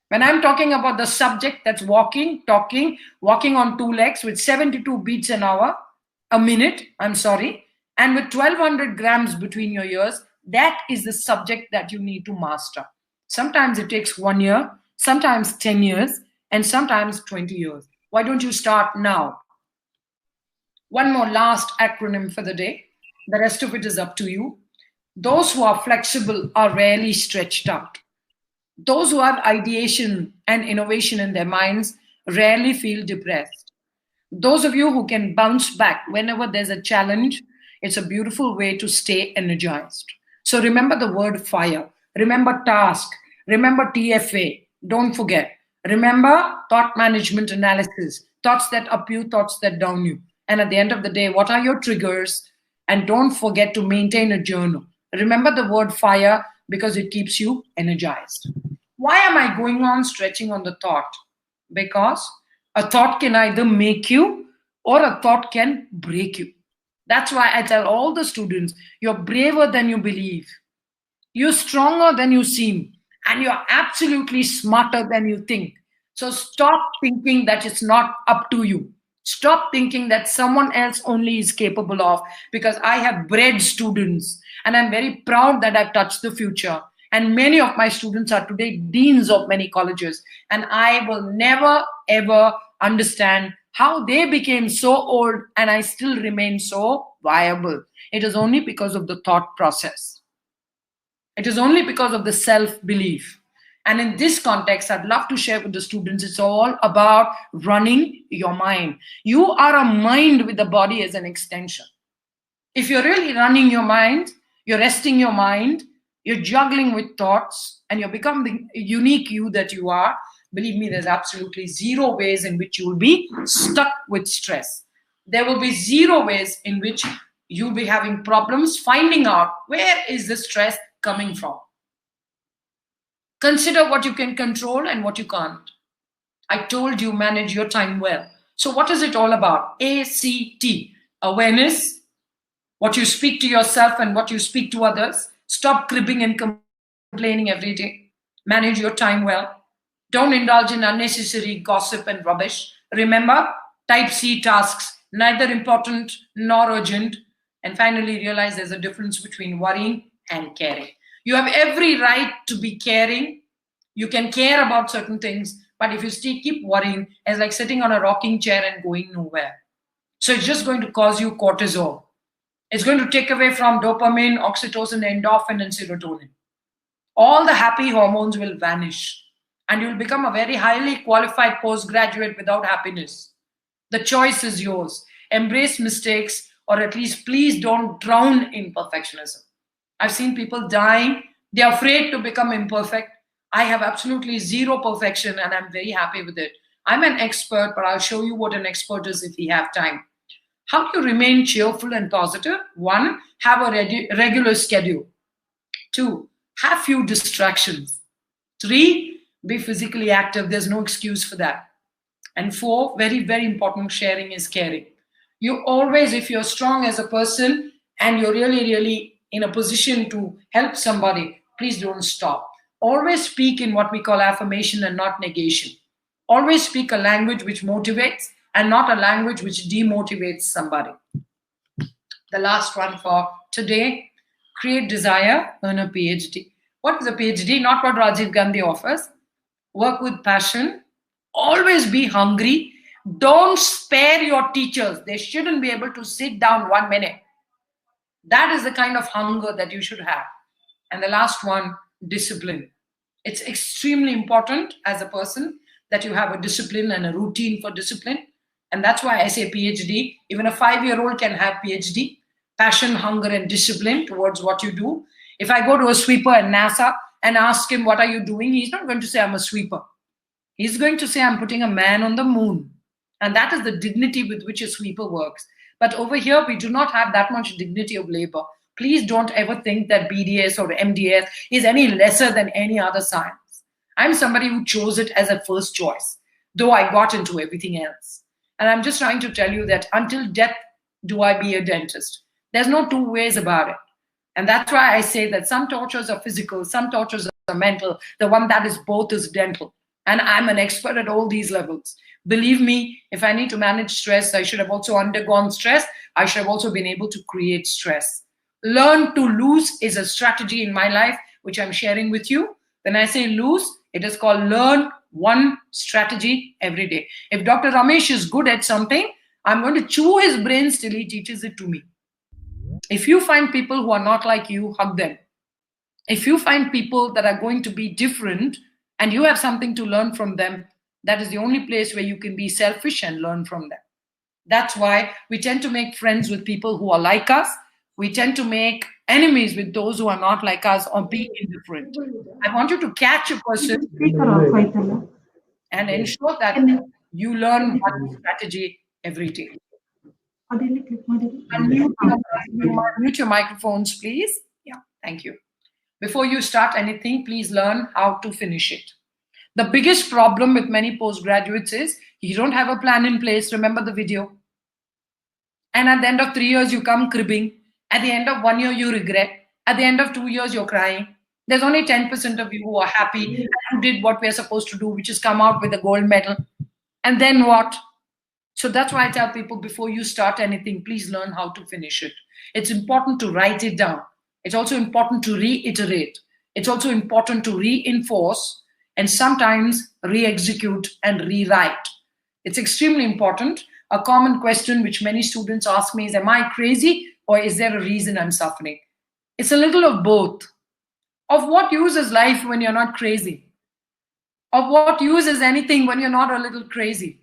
When I'm talking about the subject that's walking, talking, walking on two legs with 72 beats a minute, and with 1200 grams between your ears, that is the subject that you need to master. Sometimes it takes 1 year, sometimes 10 years, and sometimes 20 years. Why don't you start now? One more last acronym for the day. The rest of it is up to you. Those who are flexible are rarely stretched out. Those who have ideation and innovation in their minds rarely feel depressed. Those of you who can bounce back whenever there's a challenge, it's a beautiful way to stay energized. So remember the word fire. Remember task. Remember TFA. Don't forget. Remember thought management analysis. Thoughts that up you, thoughts that down you. And at the end of the day, what are your triggers? And don't forget to maintain a journal. Remember the word fire because it keeps you energized. Why am I going on stretching on the thought? Because a thought can either make you or a thought can break you. That's why I tell all the students, you're braver than you believe. You're stronger than you seem. And you're absolutely smarter than you think. So stop thinking that it's not up to you. Stop thinking that someone else only is capable of, because I have bred students and I'm very proud that I've touched the future. And many of my students are today deans of many colleges. And I will never, ever understand how they became so old and I still remain so viable. It is only because of the thought process. It is only because of the self-belief. And in this context, I'd love to share with the students, it's all about running your mind. You are a mind with the body as an extension. If you're really running your mind, you're resting your mind, you're juggling with thoughts, and you're becoming the unique you that you are, believe me, there's absolutely zero ways in which you will be stuck with stress. There will be zero ways in which you'll be having problems finding out where is the stress coming from. Consider what you can control and what you can't. I told you, manage your time well. So what is it all about? ACT, awareness, what you speak to yourself and what you speak to others. Stop cribbing and complaining every day. Manage your time well. Don't indulge in unnecessary gossip and rubbish. Remember, type C tasks, neither important nor urgent. And finally, realize there's a difference between worrying and caring. You have every right to be caring. You can care about certain things, but if you still keep worrying, it's like sitting on a rocking chair and going nowhere. So it's just going to cause you cortisol. It's going to take away from dopamine, oxytocin, endorphin, and serotonin. All the happy hormones will vanish, and you'll become a very highly qualified postgraduate without happiness. The choice is yours. Embrace mistakes, or at least please don't drown in perfectionism. I've seen people dying. They're afraid to become imperfect. I have absolutely zero perfection, and I'm very happy with it. I'm an expert, but I'll show you what an expert is if we have time. How do you remain cheerful and positive? 1, have a regular schedule. 2, have few distractions. 3, be physically active. There's no excuse for that. And 4, very, very important, sharing is caring. You always, if you're strong as a person and you're really, really in a position to help somebody, please don't stop. Always speak in what we call affirmation and not negation. Always speak a language which motivates and not a language which demotivates somebody. The last one for today, create desire, earn a PhD. What is a PhD? Not what Rajiv Gandhi offers. Work with passion. Always be hungry. Don't spare your teachers. They shouldn't be able to sit down 1 minute. That is the kind of hunger that you should have. And the last one, discipline. It's extremely important as a person that you have a discipline and a routine for discipline. And that's why I say PhD. Even a 5-year-old can have PhD. Passion, hunger, and discipline towards what you do. If I go to a sweeper at NASA and ask him, what are you doing? He's not going to say, I'm a sweeper. He's going to say, I'm putting a man on the moon. And that is the dignity with which a sweeper works. But over here, we do not have that much dignity of labor. Please don't ever think that BDS or MDS is any lesser than any other science. I'm somebody who chose it as a first choice, though I got into everything else. And I'm just trying to tell you that until death do I be a dentist. There's no two ways about it. And that's why I say that some tortures are physical, some tortures are mental. The one that is both is dental. And I'm an expert at all these levels. Believe me, if I need to manage stress, I should have also undergone stress. I should have also been able to create stress. Learn to lose is a strategy in my life, which I'm sharing with you. When I say lose, it is called learn one strategy every day. If Dr. Ramesh is good at something, I'm going to chew his brains till he teaches it to me. If you find people who are not like you, hug them. If you find people that are going to be different and you have something to learn from them, that is the only place where you can be selfish and learn from them. That's why we tend to make friends with people who are like us. We tend to make enemies with those who are not like us or be indifferent. I want you to catch a person and ensure that you learn one strategy every day. Unmute your microphones, please. Yeah, thank you. Before you start anything, please learn how to finish it. The biggest problem with many postgraduates is you don't have a plan in place. Remember the video. And at the end of 3 years, you come cribbing. At the end of 1 year, you regret. At the end of 2 years, you're crying. There's only 10% of you who are happy and who did what we're supposed to do, which is come out with a gold medal. And then what? So that's why I tell people before you start anything, please learn how to finish it. It's important to write it down. It's also important to reiterate. It's also important to reinforce and sometimes re-execute and rewrite. It's extremely important. A common question which many students ask me is, am I crazy or is there a reason I'm suffering? It's a little of both. Of what use is life when you're not crazy? Of what use is anything when you're not a little crazy?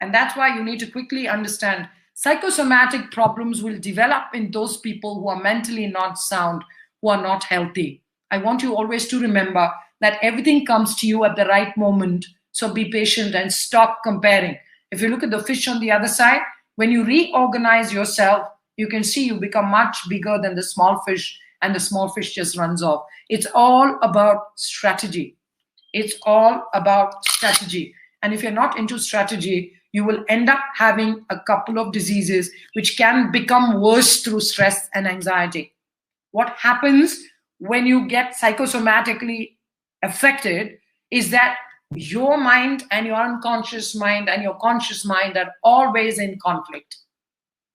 And that's why you need to quickly understand psychosomatic problems will develop in those people who are mentally not sound, who are not healthy. I want you always to remember that everything comes to you at the right moment. So be patient and stop comparing. If you look at the fish on the other side, when you reorganize yourself, you can see you become much bigger than the small fish, and the small fish just runs off. It's all about strategy. It's all about strategy. And if you're not into strategy, you will end up having a couple of diseases which can become worse through stress and anxiety. What happens when you get psychosomatically affected is that your mind and your unconscious mind and your conscious mind are always in conflict.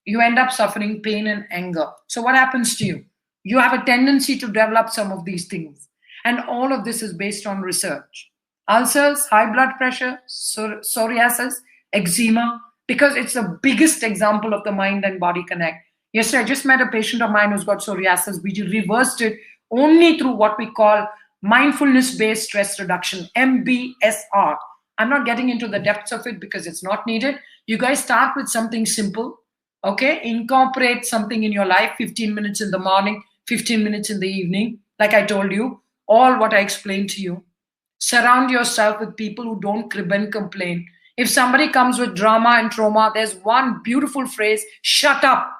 You end up suffering pain and anger. So what happens to you? You have a tendency to develop some of these things. And all of this is based on research. Ulcers, high blood pressure, psoriasis, eczema, because it's the biggest example of the mind and body connect. Yesterday, I just met a patient of mine who's got psoriasis. We reversed it only through what we call mindfulness-based stress reduction, MBSR. I'm not getting into the depths of it because it's not needed. You guys start with something simple, okay? Incorporate something in your life, 15 minutes in the morning, 15 minutes in the evening, like I told you, all what I explained to you. Surround yourself with people who don't crib and complain. If somebody comes with drama and trauma, there's one beautiful phrase, shut up,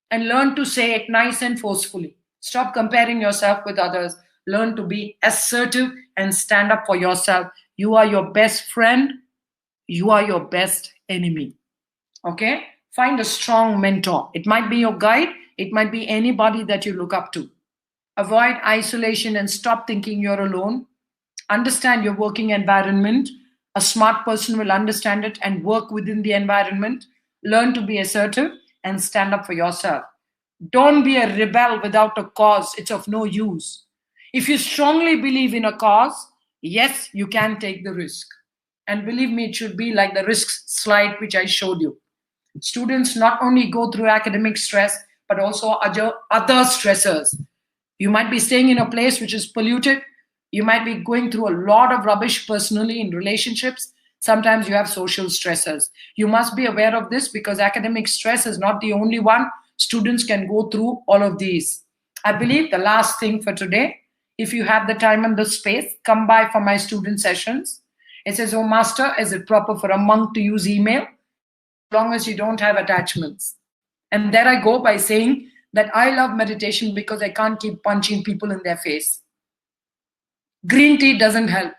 and learn to say it nice and forcefully. Stop comparing yourself with others. Learn to be assertive and stand up for yourself. You are your best friend. You are your best enemy. Okay? Find a strong mentor. It might be your guide. It might be anybody that you look up to. Avoid isolation and stop thinking you're alone. Understand your working environment. A smart person will understand it and work within the environment. Learn to be assertive and stand up for yourself. Don't be a rebel without a cause. It's of no use. If you strongly believe in a cause, yes, you can take the risk. And believe me, it should be like the risk slide which I showed you. Students not only go through academic stress, but also other stressors. You might be staying in a place which is polluted. You might be going through a lot of rubbish personally in relationships. Sometimes you have social stressors. You must be aware of this because academic stress is not the only one. Students can go through all of these. I believe the last thing for today, if you have the time and the space, come by for my student sessions. It says, oh master, is it proper for a monk to use email? As long as you don't have attachments. And there I go by saying that I love meditation because I can't keep punching people in their face. Green tea doesn't help.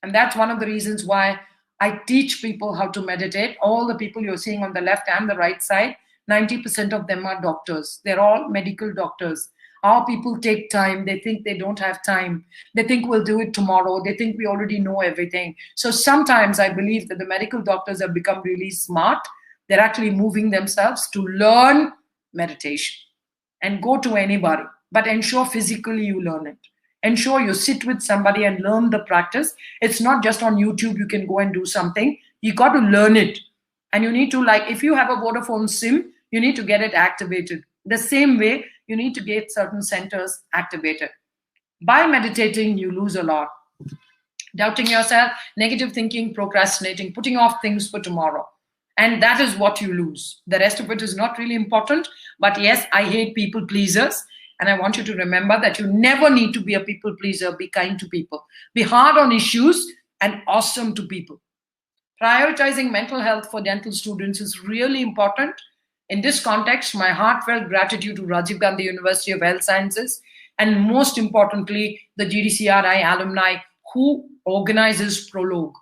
And that's one of the reasons why I teach people how to meditate. All the people you're seeing on the left and the right side, 90% of them are doctors. They're all medical doctors. Our people take time. They think they don't have time. They think we'll do it tomorrow. They think we already know everything. So sometimes I believe that the medical doctors have become really smart. They're actually moving themselves to learn meditation and go to anybody, but ensure physically you learn it. Ensure you sit with somebody and learn the practice. It's not just on YouTube, you can go and do something. You got to learn it. And you need to, like, if you have a Vodafone SIM, you need to get it activated. The same way, you need to get certain centers activated. By meditating, you lose a lot. Doubting yourself, negative thinking, procrastinating, putting off things for tomorrow. And that is what you lose. The rest of it is not really important. But yes, I hate people pleasers. And I want you to remember that you never need to be a people pleaser. Be kind to people. Be hard on issues and awesome to people. Prioritizing mental health for dental students is really important. In this context, my heartfelt gratitude to Rajiv Gandhi University of Health Sciences and most importantly, the GDCRI alumni who organizes Prologue.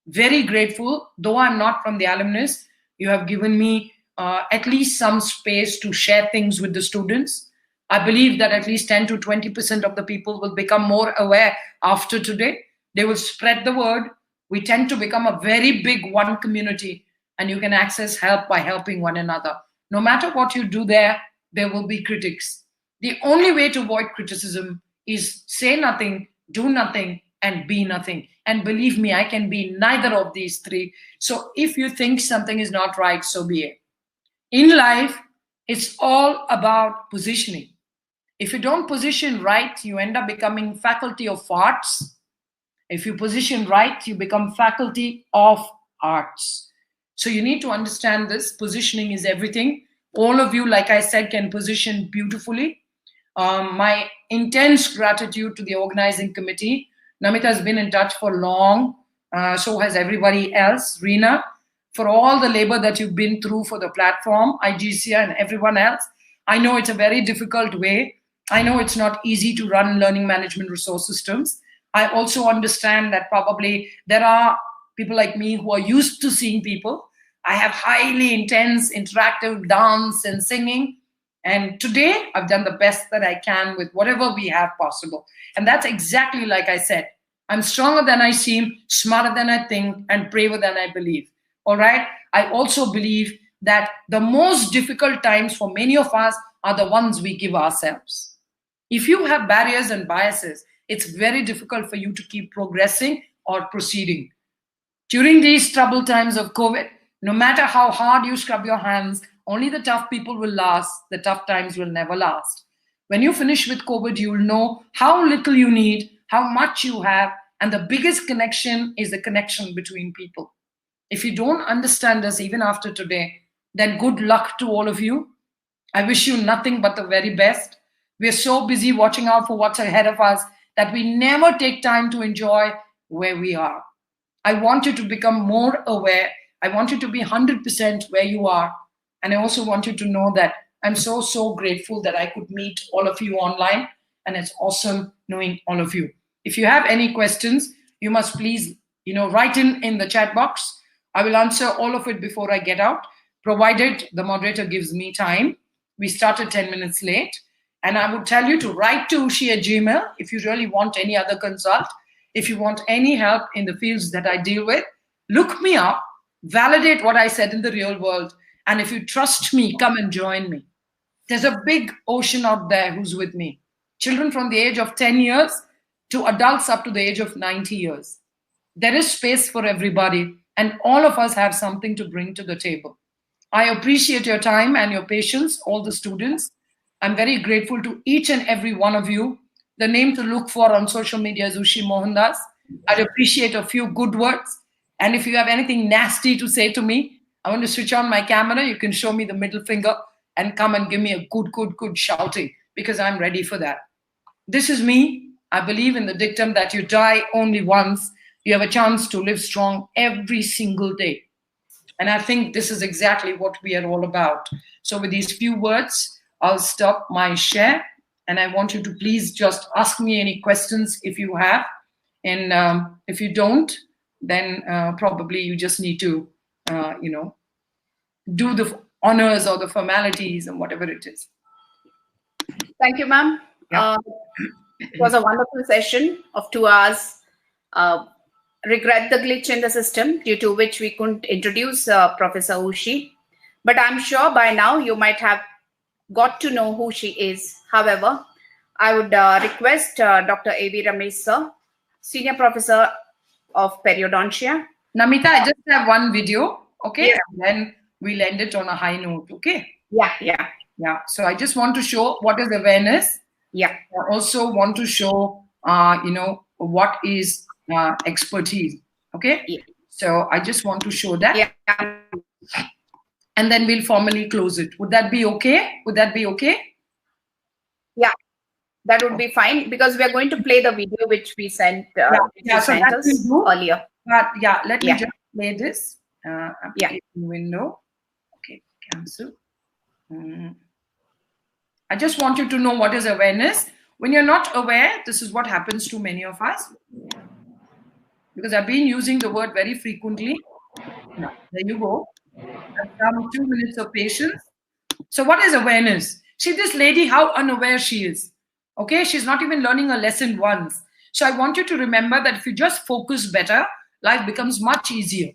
Very grateful, though I'm not from the alumnus, you have given me at least some space to share things with the students. I believe that at least 10 to 20% of the people will become more aware after today. They will spread the word. We tend to become a very big one community, and you can access help by helping one another. No matter what you do there will be critics. The only way to avoid criticism is say nothing, do nothing, and be nothing. And believe me, I can be neither of these three. So if you think something is not right, so be it. In life, it's all about positioning. If you don't position right, you end up becoming faculty of arts. If you position right, you become faculty of arts. So you need to understand this. Positioning is everything. All of you, like I said, can position beautifully. My intense gratitude to the organizing committee. Namita has been in touch for long. So has everybody else. Reena, for all the labor that you've been through for the platform, IGCA and everyone else. I know it's a very difficult way. I know it's not easy to run learning management resource systems. I also understand that probably there are people like me who are used to seeing people. I have highly intense interactive dance and singing. And today I've done the best that I can with whatever we have possible. And that's exactly like I said. I'm stronger than I seem, smarter than I think, and braver than I believe. All right? I also believe that the most difficult times for many of us are the ones we give ourselves. If you have barriers and biases, it's very difficult for you to keep progressing or proceeding. During these troubled times of COVID, no matter how hard you scrub your hands, only the tough people will last. The tough times will never last. When you finish with COVID, you will know how little you need, how much you have, and the biggest connection is the connection between people. If you don't understand us even after today, then good luck to all of you. I wish you nothing but the very best. We're so busy watching out for what's ahead of us that we never take time to enjoy where we are. I want you to become more aware. I want you to be 100% where you are. And I also want you to know that I'm so, so grateful that I could meet all of you online. And it's awesome knowing all of you. If you have any questions, you must please, write in the chat box. I will answer all of it before I get out, provided the moderator gives me time. We started 10 minutes late. And I would tell you to write to Ushi at Gmail if you really want any other consult. If you want any help in the fields that I deal with, look me up, validate what I said in the real world. And if you trust me, come and join me. There's a big ocean out there who's with me. Children from the age of 10 years to adults up to the age of 90 years. There is space for everybody, and all of us have something to bring to the table. I appreciate your time and your patience, all the students. I'm very grateful to each and every one of you. The name to look for on social media is Usha Mohandas. I'd appreciate a few good words. And if you have anything nasty to say to me, I want to switch on my camera. You can show me the middle finger and come and give me a good shouting, because I'm ready for that. This is me. I believe in the dictum that you die only once. You have a chance to live strong every single day. And I think this is exactly what we are all about. So with these few words, I'll stop my share, and I want you to please just ask me any questions if you have. And if you don't, then probably you just need to, do the honors or the formalities and whatever it is. Thank you, ma'am. Yeah. It was a wonderful session of 2 hours. Regret the glitch in the system due to which we couldn't introduce Professor Ushi. But I'm sure by now you might have got to know who she is. However, I would request Dr. A.V. Ramesh sir, Senior Professor of Periodontia. Namita, I just have one video, okay? Yeah. And then we'll end it on a high note, okay? Yeah. So I just want to show what is awareness. Yeah. I also want to show, what is expertise, okay? Yeah. So I just want to show that. Yeah. And then we'll formally close it. Would that be okay? Yeah, that would be fine, because we are going to play the video which we sent, so that us we'll do. earlier. But let me just play this. Application window. Okay, cancel. I just want you to know what is awareness. When you're not aware, this is what happens to many of us. Because I've been using the word very frequently. There you go. I've done 2 minutes of patience. So what is awareness? See this lady, how unaware she is. Okay, she's not even learning a lesson once. So I want you to remember that if you just focus better, life becomes much easier.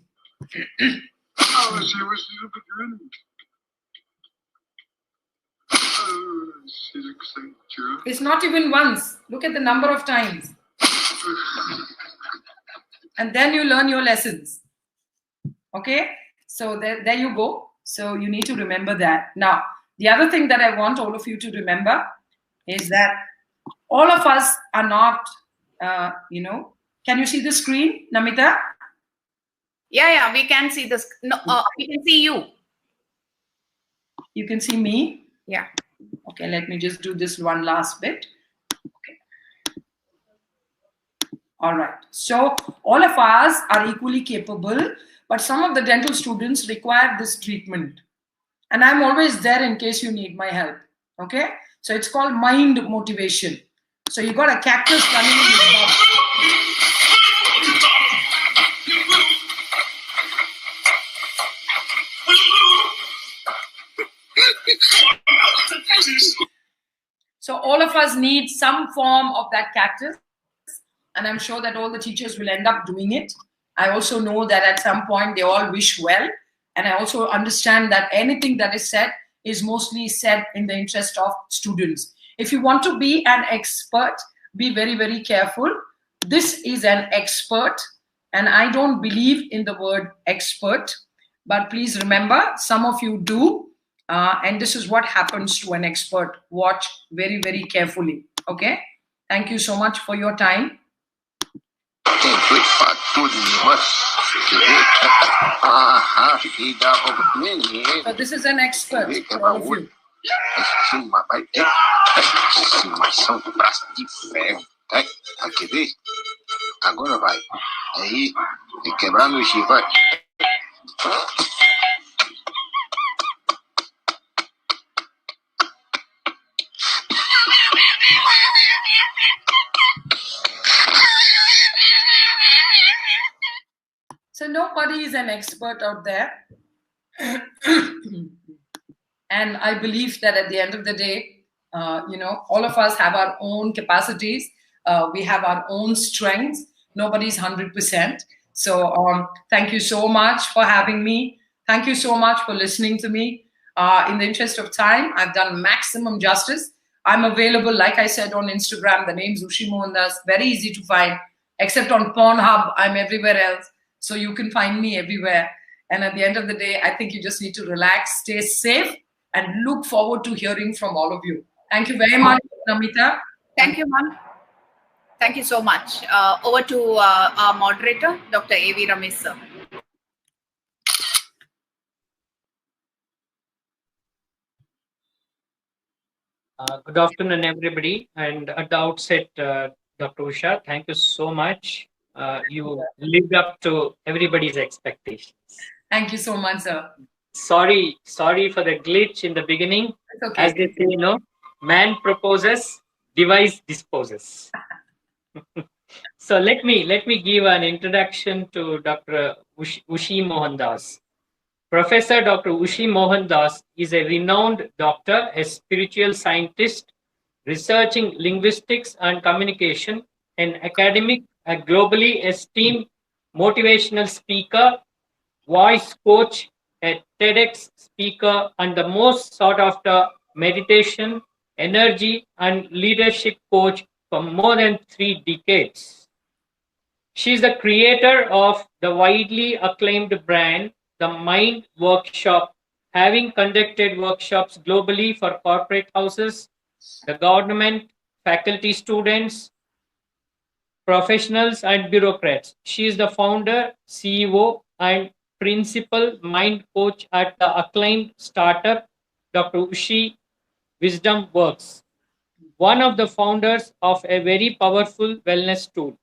It's not even once. Look at the number of times. And then you learn your lessons. Okay? So there you go. So you need to remember that. Now, the other thing that I want all of you to remember is that all of us are not, can you see the screen, Namita? Yeah, we can see this. No, we can see you. You can see me? Yeah. Okay, let me just do this one last bit. Okay. All right. So all of us are equally capable, but some of the dental students require this treatment. And I'm always there in case you need my help. Okay? So it's called mind motivation. So you got a cactus running in your mouth. So all of us need some form of that cactus, and I'm sure that all the teachers will end up doing it. I also know that at some point they all wish well, and I also understand that anything that is said is mostly said in the interest of students. If you want to be an expert, be very, very careful. This is an expert, and I don't believe in the word expert, but please remember, some of you do. And this is what happens to an expert. Watch very, very carefully. Okay? Thank you so much for your time. So this is an expert for all of you. Agora vai. Aí, quebrando o chifre. So nobody is an expert out there. And I believe that at the end of the day, all of us have our own capacities. We have our own strengths. Nobody's 100%. So thank you so much for having me. Thank you so much for listening to me. In the interest of time, I've done maximum justice. I'm available, like I said, on Instagram. The name's Usha Mohandas. Very easy to find. Except on Pornhub, I'm everywhere else. So you can find me everywhere. And at the end of the day, I think you just need to relax, stay safe, and look forward to hearing from all of you. Thank you very much, Namita. Thank you, ma'am. Thank you so much. Over to our moderator, Dr. A.V. Ramesh, sir. Good afternoon, everybody. And at the outset, Dr. Usha, thank you so much. You lived up to everybody's expectations. Thank you so much, sir. Sorry for the glitch in the beginning. It's okay. As they say, man proposes, device disposes. So let me give an introduction to Dr. Usha Mohandas. Professor Dr. Usha Mohandas is a renowned doctor, a spiritual scientist, researching linguistics and communication, an academic, a globally esteemed motivational speaker, voice coach, a TEDx speaker, and the most sought after meditation, energy, and leadership coach for more than 3 decades. She is the creator of the widely acclaimed brand, The Mind Workshop, having conducted workshops globally for corporate houses, the government, faculty, students, professionals, and bureaucrats. She is the founder, CEO, and principal mind coach at the acclaimed startup, Dr. Usha Wisdom Works, one of the founders of a very powerful wellness tool,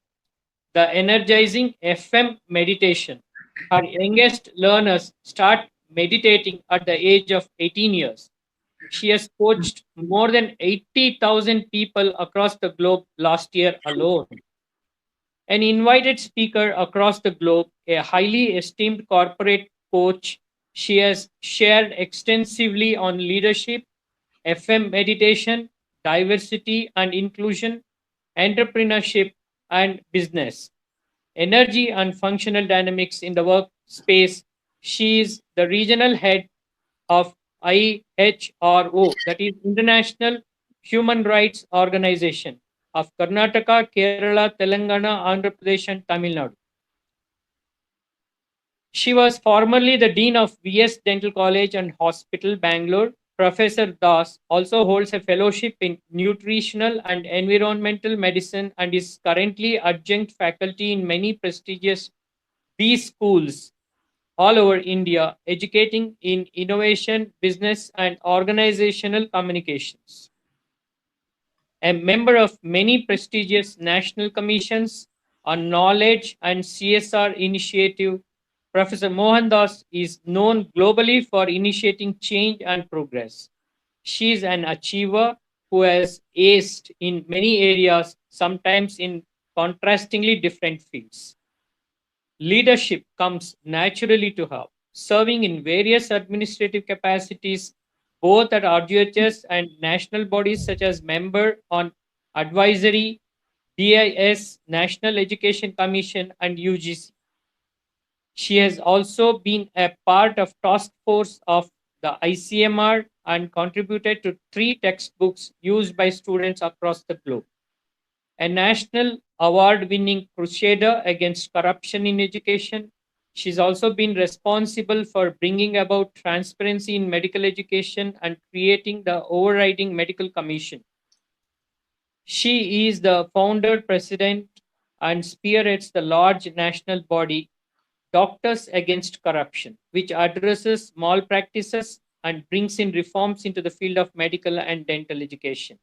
the energizing FM meditation. Her youngest learners start meditating at the age of 18 years. She has coached more than 80,000 people across the globe last year alone. An invited speaker across the globe, a highly esteemed corporate coach, she has shared extensively on leadership, FM meditation, diversity and inclusion, entrepreneurship, and business, energy and functional dynamics in the workspace. She is the regional head of IHRO, that is International Human Rights Organization of Karnataka, Kerala, Telangana, Andhra Pradesh, and Tamil Nadu. She was formerly the Dean of VS Dental College and Hospital, Bangalore. Professor Das also holds a fellowship in nutritional and environmental medicine and is currently adjunct faculty in many prestigious B schools all over India, educating in innovation, business, and organizational communications. A member of many prestigious national commissions on knowledge and CSR initiative, Professor Mohandas is known globally for initiating change and progress. She is an achiever who has aced in many areas, sometimes in contrastingly different fields. Leadership comes naturally to her, serving in various administrative capacities, both at RGUHS and national bodies such as member on advisory, DIS, National Education Commission, and UGC. She has also been a part of task force of the ICMR and contributed to 3 textbooks used by students across the globe. A national award-winning crusader against corruption in education, she's also been responsible for bringing about transparency in medical education and creating the overriding medical commission. She is the founder, president, and spearheads the large national body Doctors Against Corruption, which addresses malpractices and brings in reforms into the field of medical and dental education.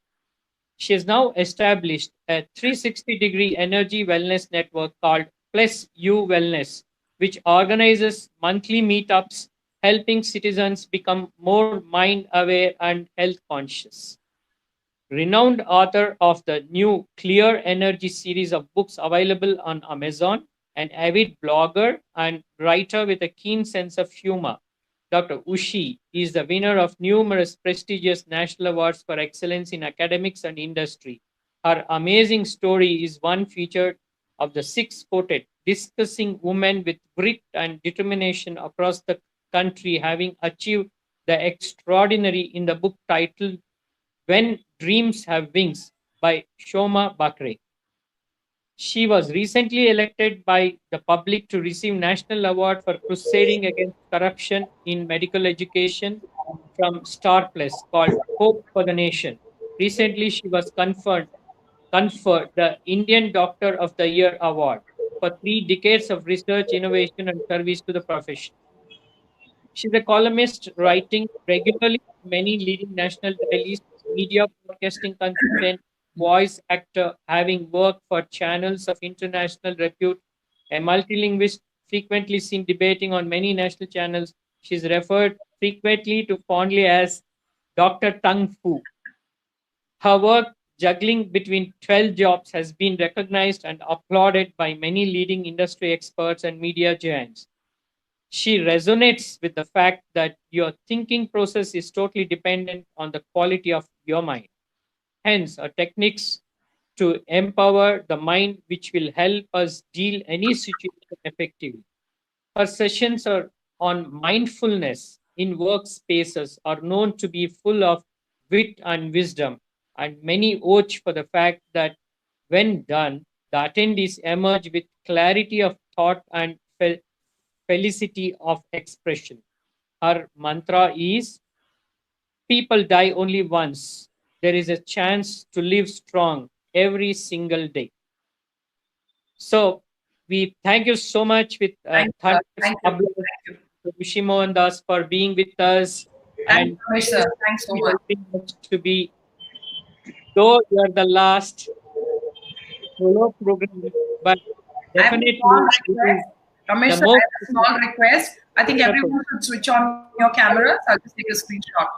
She has now established a 360-degree energy wellness network called Plus U Wellness, which organizes monthly meetups, helping citizens become more mind aware and health conscious. Renowned author of the new Clear Energy series of books available on Amazon, an avid blogger and writer with a keen sense of humor, Dr. Ushi is the winner of numerous prestigious national awards for excellence in academics and industry. Her amazing story is one featured of the 6 quoted, discussing women with grit and determination across the country having achieved the extraordinary in the book titled When Dreams Have Wings by Shoma Bakre. She was recently elected by the public to receive National Award for Crusading Against Corruption in Medical Education from Star Plus called Hope for the Nation. Recently, she was conferred the Indian Doctor of the Year Award for 3 decades of research, innovation, and service to the profession. She's a columnist writing regularly for many leading national dailies, media broadcasting consultant, voice actor, having worked for channels of international repute, a multilingualist, frequently seen debating on many national channels. She's referred frequently to fondly as Dr. Tung Fu. Her work juggling between 12 jobs has been recognized and applauded by many leading industry experts and media giants. She resonates with the fact that your thinking process is totally dependent on the quality of your mind. Hence, her techniques to empower the mind, which will help us deal any situation effectively. Her sessions are on mindfulness in workspaces are known to be full of wit and wisdom, and many vouch for the fact that when done, the attendees emerge with clarity of thought and felicity of expression. Her mantra is, people die only once. There is a chance to live strong every single day. So we thank you so much with Thank you. Usha Mohandas for being with us. Thank you, Ramesh sir. Thanks so much. To be, though you are the last solo program, but definitely Ramesh sir, I have a small request. I think everyone should switch on your cameras. I'll just take a screenshot.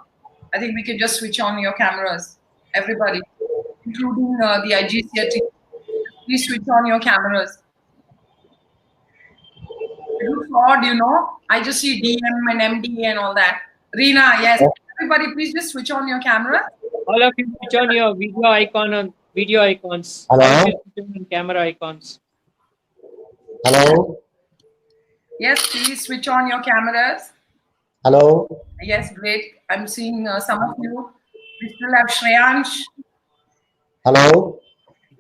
I think we can just switch on your cameras. Everybody, including the IGCA team. Please switch on your cameras. It looks odd, you know. I just see DM and MD and all that. Reena, yes. Everybody, please just switch on your camera. All of you switch on your video icon on video icons. Hello. Switch on camera icons. Hello. Yes, please switch on your cameras. Hello. Yes, great. I'm seeing some of you. We still have Shreyansh. Hello.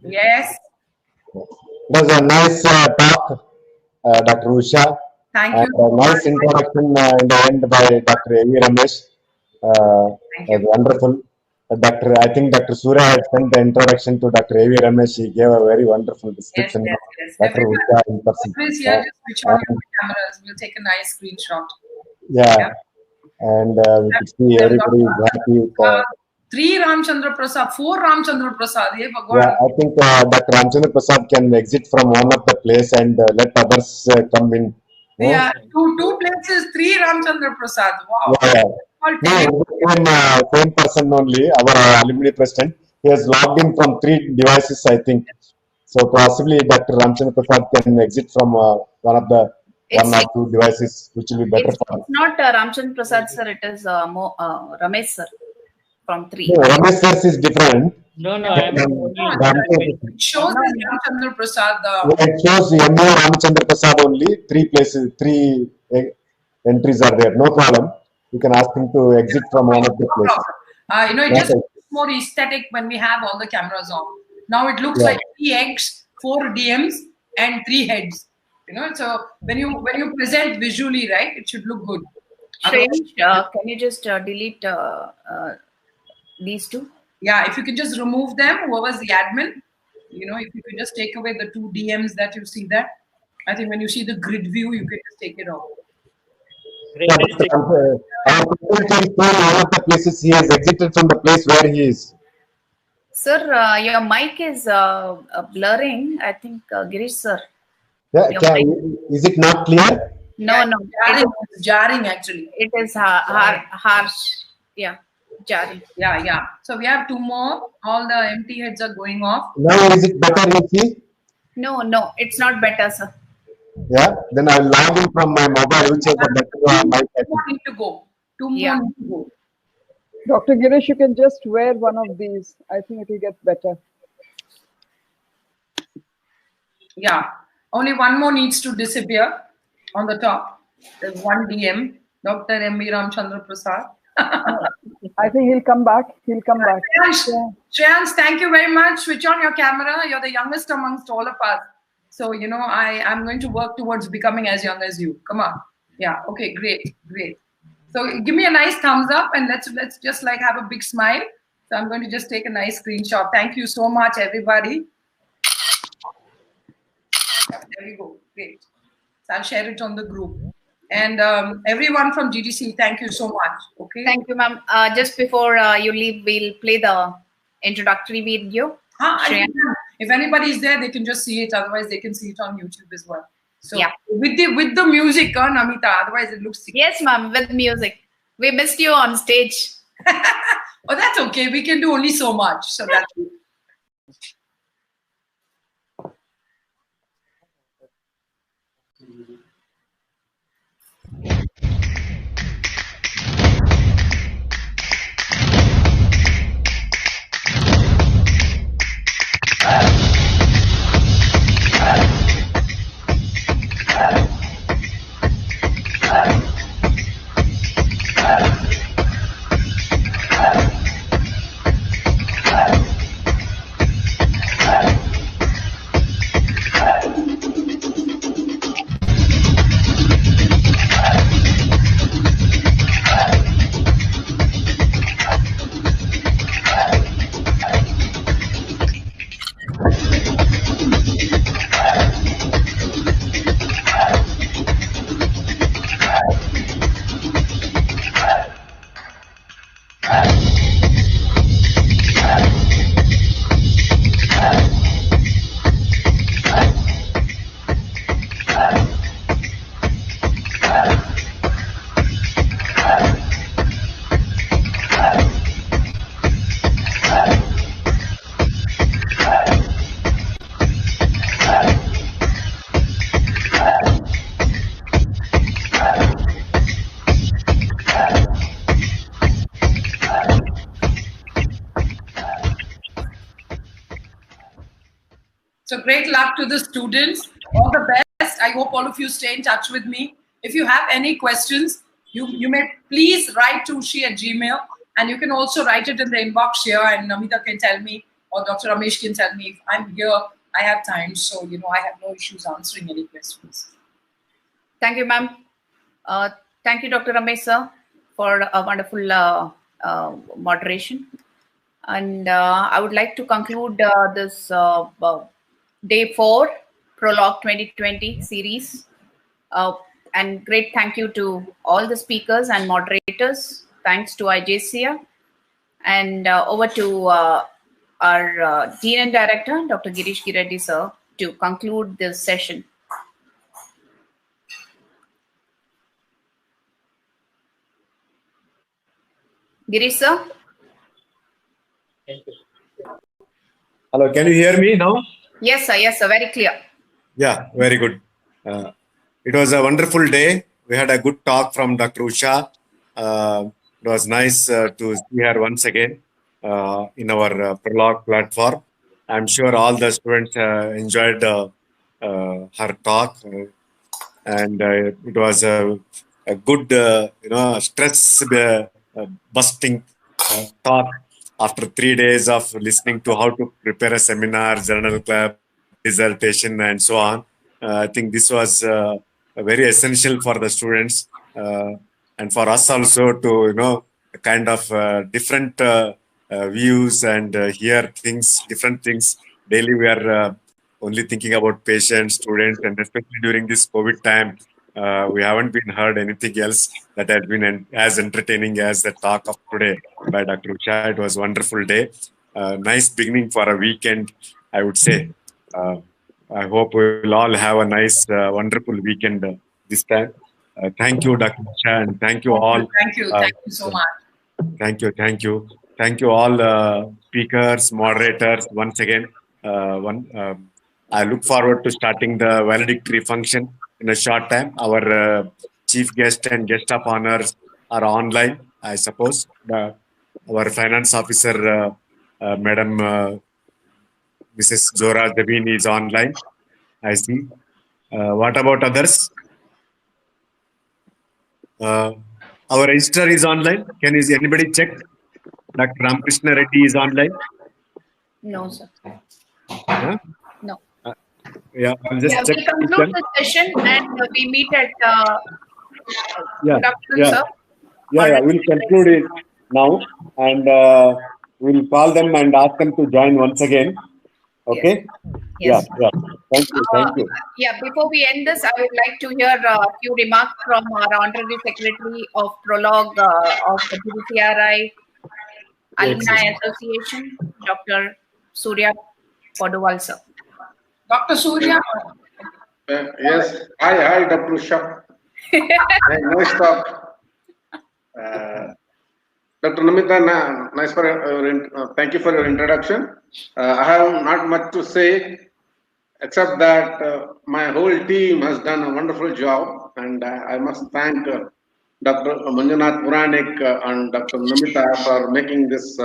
Yes. It was a nice talk, Dr. Usha. Thank And you. a nice introduction in the end by Dr. A.V. Ramesh. Thank Was you. wonderful. I think Dr. Surya had sent the introduction to Dr. A.V. Ramesh. He gave a very wonderful Yes, description yes, of yes. Dr. Everyone, Usha in person. always here, just switch on your cameras. We'll take a nice screenshot. Yeah. Yeah. And we could see everybody is happy with. 3 Ramchandra Prasad, 4 Ramchandra Prasad. Hey, Yeah, Bhagwan. I think Dr. Ramchandra Prasad can exit from one of the place and let others come in. Yeah, two places, 3 Ramchandra Prasad. Wow. Yeah. All No, tele- same person only, our alumni president. He has logged in from 3 devices, I think. So possibly Dr. Ramchandra Prasad can exit from one of the one or two devices, which will be better for him. It's not Ramchandra Prasad sir, it is Ramesh sir from 3. No, Ramesh sir is different. No, I'm No, only. it shows as Ramchandra Prasad. It shows MU Ramchandra Prasad only. 3 places, 3 entries are there. No problem. You can ask him to exit from one of the places. It just looks more aesthetic when we have all the cameras on. Now it looks like 3 eggs, 4 DMs, and 3 heads. So when you present visually, right, it should look good. Shreyansh, can you just delete these 2? Yeah, if you can just remove them, whoever's the admin, if you can just take away the 2 DMs that you see there. I think when you see the grid view, you can just take it off. One of the places he has exited from the place where he is. Sir, your mic is blurring. I think Girish sir. Yeah, is it not clear? No, no. It's jarring actually. It is harsh. Yeah, jarring. Yeah. So we have 2 more. All the empty heads are going off. Now is it better, you see? No, it's not better, sir. Yeah, then I'll log in from my mobile, which has a better mic. 2 more need to go. 2 more need to go. Dr. Girish, you can just wear one of these. I think it will get better. Yeah. Only 1 more needs to disappear on the top. There's 1 DM, Dr. M.V. Ramchandra Prasad. I think he'll come back. He'll come back. Shreyansh, thank you very much. Switch on your camera. You're the youngest amongst all of us. So, I'm going to work towards becoming as young as you. Come on. Yeah. Okay, great. So give me a nice thumbs up and let's just like have a big smile. So I'm going to just take a nice screenshot. Thank you so much, everybody. There you go. Great. So I'll share it on the group. And everyone from GDC, thank you so much. Okay. Thank you, ma'am. Just before you leave, we'll play the introductory video. If anybody is there, they can just see it. Otherwise, they can see it on YouTube as well. So yeah. with the music, Namita. Otherwise, it looks sick. Yes, ma'am. With music. We missed you on stage. Oh, that's okay. We can do only so much. So that's it. So great luck to the students. All the best. I hope all of you stay in touch with me. If you have any questions, You may please write to ushi@gmail, and you can also write it in the inbox here, and Namita can tell me, or Dr. Ramesh can tell me if I'm here. I have time, so I have no issues answering any questions. Thank you, ma'am. Thank you, Dr. Ramesh, sir, for a wonderful moderation. And I would like to conclude this Day 4 Prologue 2020 series. And great thank you to all the speakers and moderators. Thanks to IJCA. And over to our Dean and Director, Dr. Girish Gireddy, sir, to conclude this session. Girish, sir? Thank you. Hello, can you hear me now? Yes, sir, very clear. Yeah, very good. It was a wonderful day. We had a good talk from Dr. Usha. It was nice to see her once again in our Prologue platform. I'm sure all the students enjoyed her talk, and it was a good, stress busting talk after 3 days of listening to how to prepare a seminar, journal club, dissertation, and so on. I think this was very essential for the students and for us also to, kind of different views and hear things, different things. Daily we are only thinking about patients, students, and especially during this COVID time, we haven't been heard anything else that has been as entertaining as the talk of today by Dr. Usha. It was a wonderful day. Nice beginning for a weekend, I would say. I hope we'll all have a nice, wonderful weekend this time. Thank you, Dr. Usha, and thank you all. Thank you so much. Thank you. Thank you all speakers, moderators, once again. I look forward to starting the valedictory function in a short time. Our chief guest and guest of honors are online, I suppose. Our finance officer, Madam Mrs. Zora Zabini is online, I see. What about others? Our registrar is online. Is anybody check? Dr. Ramkrishna Reddy is online? No, sir. Huh? No. Yeah, I'll just check. We conclude the session and we meet at good afternoon, sir. Yeah, we'll conclude it now and we'll call them and ask them to join once again. Okay? Yes. Yeah. Thank you. Yeah, before we end this, I would like to hear a few remarks from our Honorary Secretary of Prologue of the GDCRI Alumni Association, Dr. Surya Podowal, sir. Dr. Surya? Yes. Hi, Dr. Usha. Nice talk. Dr. Namita, thank you for your introduction. I have not much to say, except that my whole team has done a wonderful job, and I must thank Dr. Manjunath Puranik and Dr. Namita for making this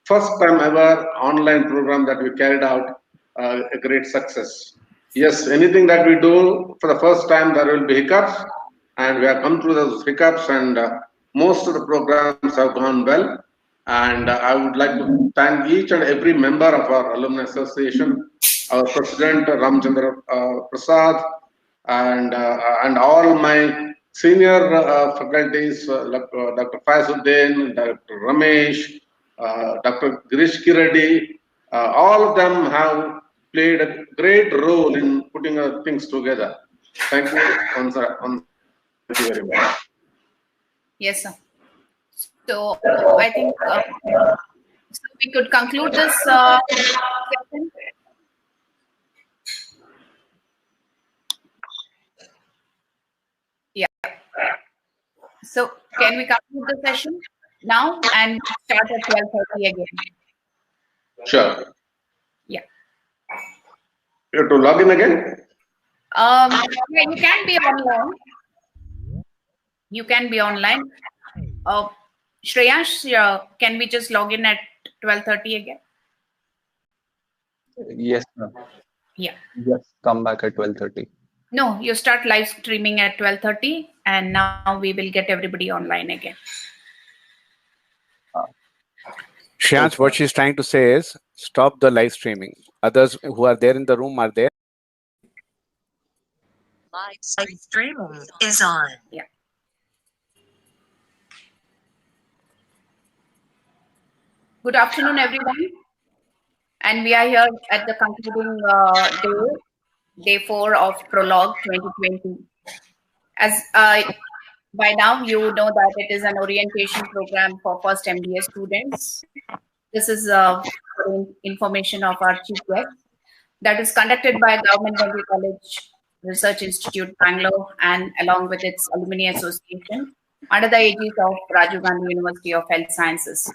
first time ever online program that we carried out a great success. Yes, anything that we do for the first time, there will be hiccups, and we have come through those hiccups, and most of the programs have gone well. And I would like to thank each and every member of our Alumni Association, our President Ramchandra Prasad, and all my senior faculties, Dr. Faizuddin, Dr. Ramesh, Dr. Girish Gireddy, all of them have played a great role in putting things together. Thank you. Thank you very much. Yes, sir. So I think we could conclude this session. Yeah. So can we conclude the session now and start at 12:30 again? Sure. Yeah. You have to log in again? Yeah, you can be online. You can be online. Shreyash, can we just log in at 12:30 again? Yes, ma'am. Yeah. Yes, come back at 12:30. No, you start live streaming at 12:30, and now we will get everybody online again. Shreyans, what she's trying to say is stop the live streaming. Others who are there in the room are there. Live streaming is on. Yeah. Good afternoon, everyone. And we are here at the concluding day 4 of Prologue 2020. As by now, you know that it is an orientation program for first MDS students. This is for information of our chief guest that is conducted by Government Dental College Research Institute, Bangalore, and along with its Alumni Association under the aegis of Rajiv Gandhi University of Health Sciences.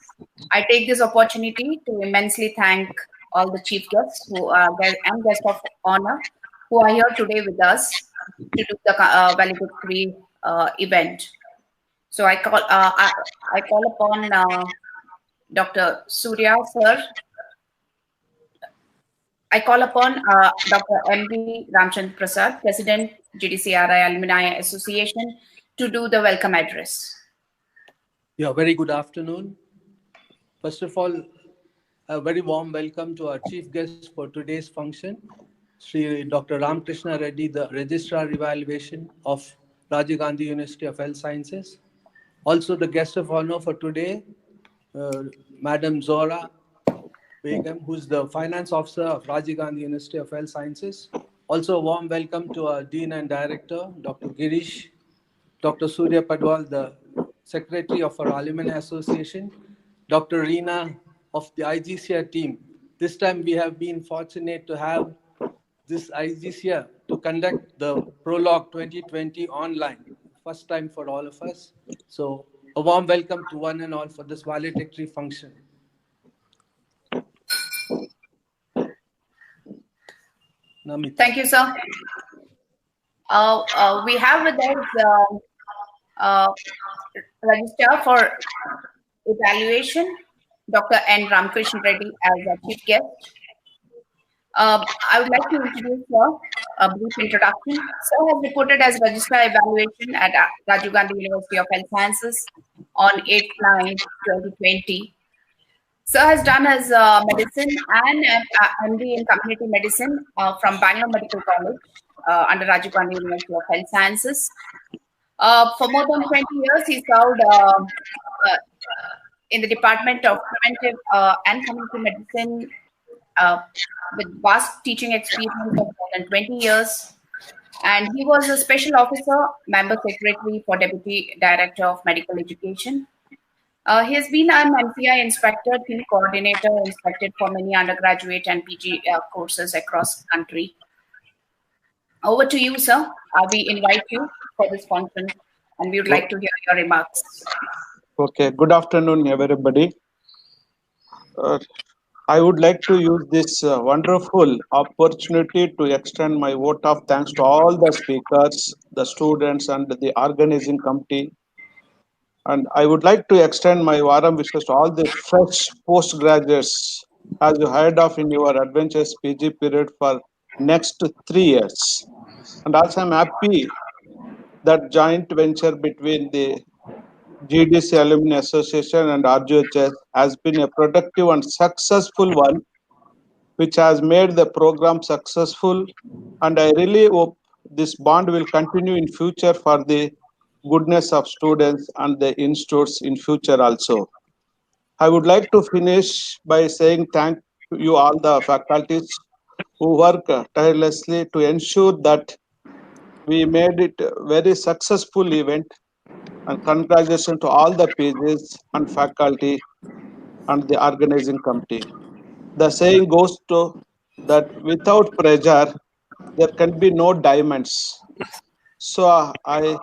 I take this opportunity to immensely thank all the chief guests who are and guests of honor who are here today with us to do the valedictory event. So I call upon Dr. Surya sir. I call upon Dr. M.D. Ramchandra Prasad, President, GDCRI Alumni Association, to do the welcome address. Yeah, very good afternoon. First of all, a very warm welcome to our chief guest for today's function, Sri Dr. Ramakrishna Reddy, the Registrar Evaluation of Rajiv Gandhi University of Health Sciences. Also the guest of honor for today, Madam Zora Begum, who's the Finance Officer of Rajiv Gandhi University of Health Sciences. Also a warm welcome to our Dean and Director, Dr. Girish, Dr. Surya Padwal, the Secretary of our Alumni Association, Dr. Reena of the IGCR team. This time we have been fortunate to have this IGCR to conduct the Prologue 2020 online. First time for all of us. So a warm welcome to one and all for this valedictory function. Namita. Thank you, sir. We have with us Registrar for Evaluation, Dr. N. Ramakrishna Reddy as our chief guest. I would like to introduce a brief introduction. Sir has reported as Registrar Evaluation at Rajiv Gandhi University of Health Sciences on 8/9/2020. Sir has done his medicine and MD in community medicine from Bangalore Medical College under Rajiv Gandhi University of Health Sciences. For more than 20 years, he served in the Department of Preventive and Community Medicine with vast teaching experience of more than 20 years. And he was a special officer, member secretary for Deputy Director of Medical Education. He has been an MCI inspector, field coordinator, inspected for many undergraduate and PG courses across the country. Over to you, sir. We invite you for this function, and we would like to hear your remarks. Okay, good afternoon, everybody. I would like to use this wonderful opportunity to extend my vote of thanks to all the speakers, the students, and the organizing committee. And I would like to extend my warm wishes to all the fresh postgraduates as you head off in your adventurous PG period for next 3 years. And also I'm happy that joint venture between the GDC Alumni Association and RGUHS has been a productive and successful one, which has made the program successful. And I really hope this bond will continue in future for the goodness of students and the institutes in future also. I would like to finish by saying thank you all the faculties who work tirelessly to ensure that we made it a very successful event, and congratulations to all the pages and faculty and the organizing committee. The saying goes to that without pressure, there can be no diamonds. So I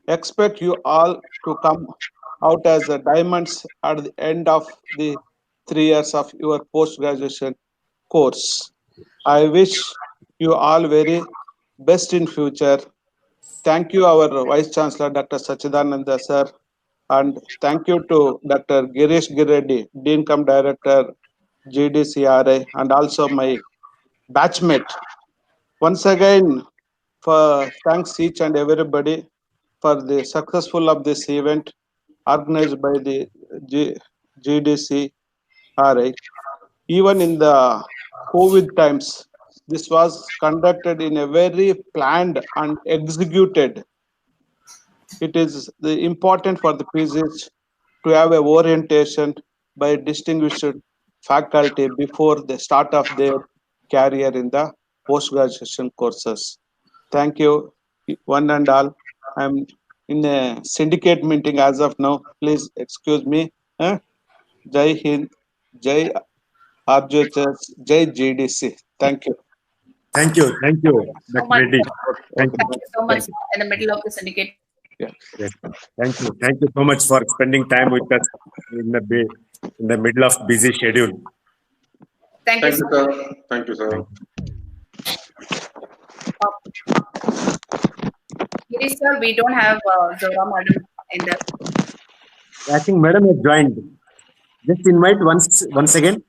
expect you all to come out as a diamonds at the end of the 3 years of your post-graduation course. I wish you all very best in future. Thank you, our Vice Chancellor, Dr. Sachidananda sir, and thank you to Dr. Girish Gireddy, Dean cum Director, GDCRI, and also my batchmate. Once again, thanks each and everybody for the successful of this event organized by the GDC RI. Even in the COVID times, this was conducted in a very planned and executed. It is important for the PGs to have a orientation by distinguished faculty before the start of their career in the post-graduation courses. Thank you, one and all. I'm in a syndicate meeting as of now. Please excuse me. Jai Hind, Jai RGUHS, Jai GDC. Thank you. Thank you, So Dr. much. Reddy. Thank Thank you. you so much in the middle of the syndicate. Yes. Thank you so much for spending time with us in the middle of busy schedule. Thank you, sir. Thank you, sir. Girish sir, we don't have Zora madam in the. I think madam has joined. Just invite once again.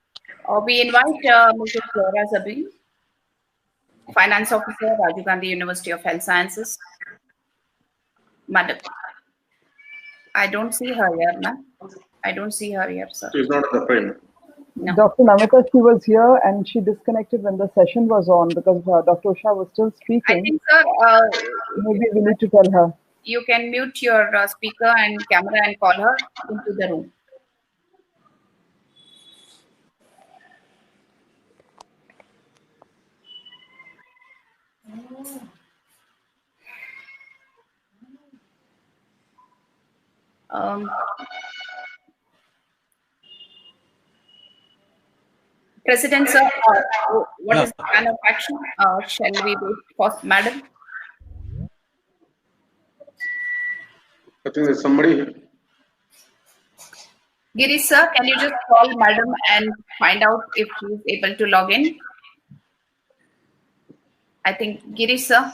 We invite Mrs. Flora Zabin, Finance Officer, Rajiv Gandhi University of Health Sciences. Madam, I don't see her here, ma'am. I don't see her here, sir. She's not in the frame. No. Dr. Namita, she was here and she disconnected when the session was on because Dr. Usha was still speaking. I think, sir, maybe we need to tell her. You can mute your speaker and camera and call her into the room. President, sir, what is the plan of action? Shall we wait for madam? I think there's somebody. Girish, sir, can you just call madam and find out if she is able to log in? I think Girish, sir.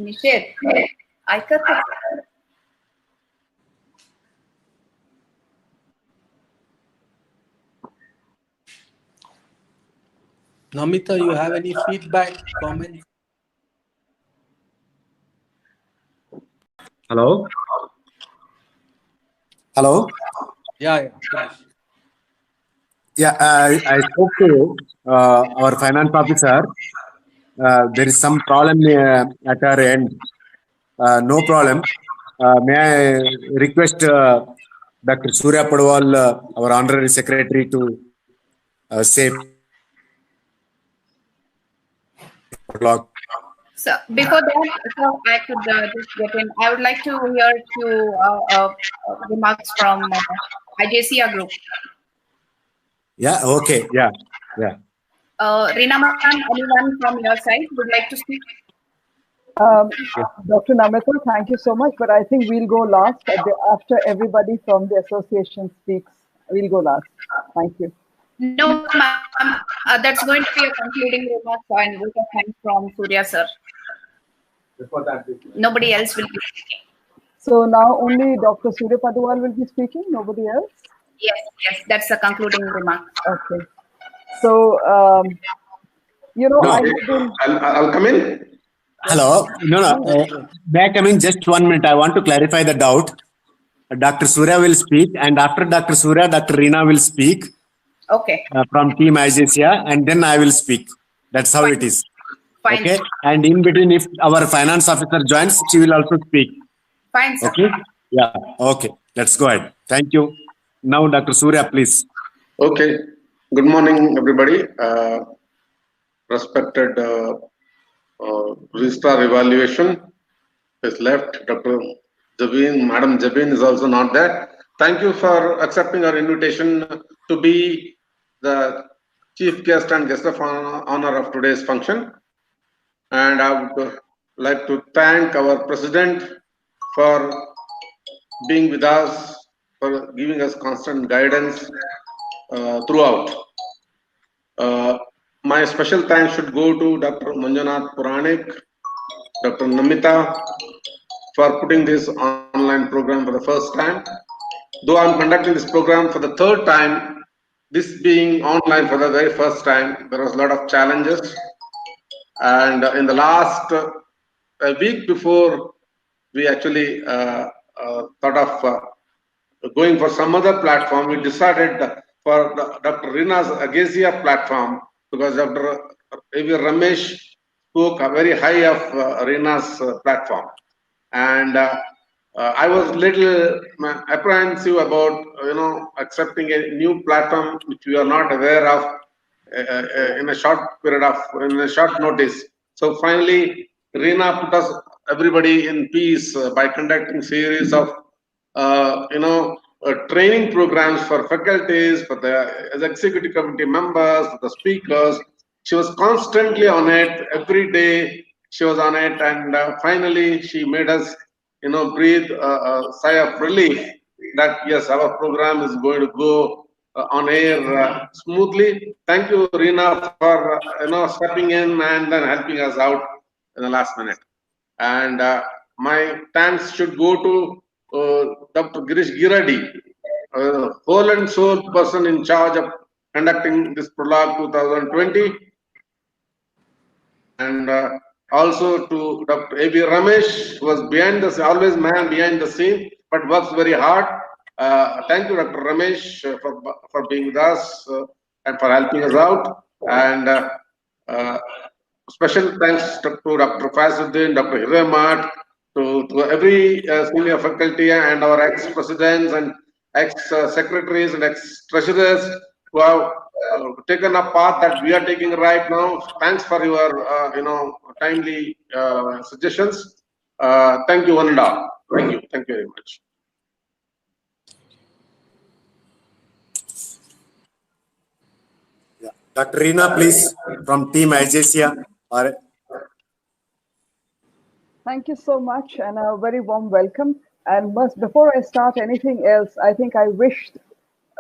निषेध ऐकत Namita, you have any feedback, comments? Hello? Hello? Yeah. Yeah, I spoke to our finance officer. There is some problem at our end. No problem. May I request Dr. Surya Padwal, our honorary secretary, to say Prologue. So before that, so I could just get in. I would like to hear a few remarks from IJCR group. Yeah. Okay. Yeah. Reena ma'am, anyone from your side would like to speak? Dr. Namita, thank you so much, but I think we'll go last after everybody from the association speaks. We'll go last. Thank you. No, ma'am. That's going to be a concluding remark and vote of thanks from Surya sir. Nobody else will be speaking. So now only Dr. Surya Padwal will be speaking, nobody else? Yes, that's the concluding remark. Okay. So, I'll come in. Hello. No. May I come in just 1 minute? I want to clarify the doubt. Dr. Surya will speak, and after Dr. Surya, Dr. Reena will speak. Okay. From Team IJCR, and then I will speak. That's how it is. Fine. Okay. And in between, if our finance officer joins, she will also speak. Fine, sir. Okay. Yeah. Okay. Let's go ahead. Thank you. Now, Dr. Surya, please. Okay. Good morning, everybody. Respected registrar evaluation is left. Dr. Jabin, Madam Jabin is also not there. Thank you for accepting our invitation to be the chief guest and guest of honor of today's function. and I would like to thank our president for being with us, for giving us constant guidance throughout. My special thanks should go to Dr. Manjunath Puranik, Dr. Namita, for putting this online program for the first time. Though I'm conducting this program for the third time, this being online for the very first time, there was a lot of challenges. And in the last a week before we actually thought of going for some other platform, we decided for Dr. Rina's Agasia platform, because Dr. A.V. Ramesh spoke very high of Rina's platform. And I was little apprehensive about accepting a new platform which we are not aware of in a short notice. So finally, Reena put us everybody in peace by conducting series of training programs for faculties, for the executive committee members, for the speakers. She was constantly on it every day. She was on it, and finally she made us breathe a sigh of relief that yes, our program is going to go on air smoothly. Thank you, Reena, for stepping in and then helping us out in the last minute. And my thanks should go to Dr. Girish Giradi, whole and soul person in charge of conducting this Prologue 2020. And also to Dr. A.B. Ramesh, who was always man behind the scene, but works very hard. Thank you, Dr. Ramesh, for being with us and for helping us out. And special thanks to Dr. Faizuddin, Dr. Hiramat, to every senior faculty and our ex-presidents and ex-secretaries and ex-treasurers who have taken a path that we are taking right now. Thanks for your timely suggestions. Thank you, one and all. Thank you very much. Yeah. Dr. Reena, please, from Team Agesia. Thank you so much, and a very warm welcome. And before I start anything else, I think I wish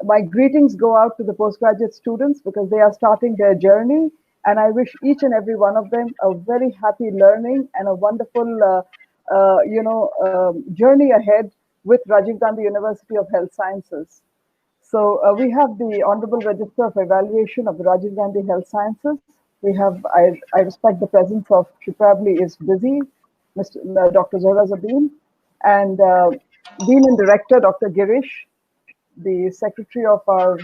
my greetings go out to the postgraduate students because they are starting their journey. And I wish each and every one of them a very happy learning and a wonderful, journey ahead with Rajiv Gandhi University of Health Sciences. So we have the Honorable Register of Evaluation of the Rajiv Gandhi Health Sciences. We have, I respect the presence of, she probably is busy, Dr. Zohra Zabin, and Dean and Director, Dr. Girish, the Secretary of our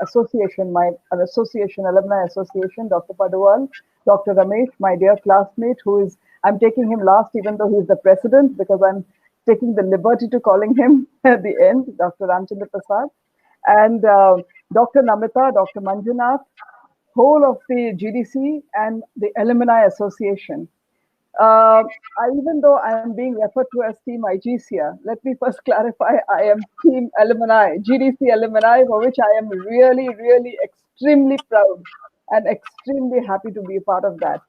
association, Alumni Association, Dr. Padwal, Dr. Ramesh, my dear classmate, I'm taking him last even though he's the president because I'm taking the liberty to calling him at the end, Dr. Ramchandra Prasad, and Dr. Namita, Dr. Manjunath, whole of the GDC and the Alumni Association. Even though I am being referred to as Team IGCA, let me first clarify, I am Team Alumni, GDC Alumni, for which I am really, really extremely proud and extremely happy to be a part of that.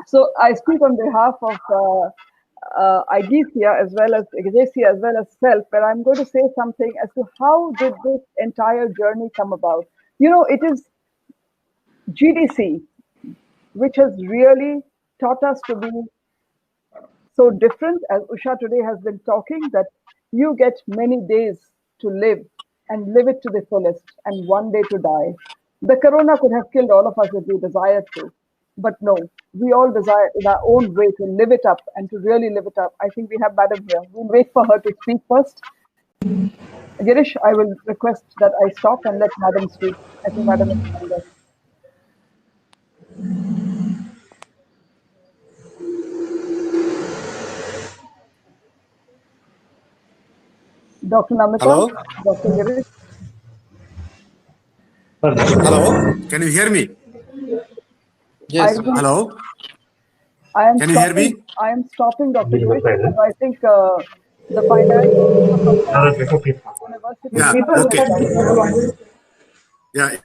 So I speak on behalf of IGCA as well as self, but I'm going to say something as to how did this entire journey come about. It is GDC which has really taught us to be so different, as Usha today has been talking, that you get many days to live and live it to the fullest and one day to die. The corona could have killed all of us if we desired to, but no, we all desire in our own way to live it up and to really live it up. I think we have Madam here. We'll wait for her to speak first. Girish, I will request that I stop and let Madam speak. I think Madam is there. Dr. Namita, hello? Dr. Girish. Hello, can you hear me? Yes. Hello? Can you hear me? I am stopping, Dr. Girish, because I think the financial university Yeah.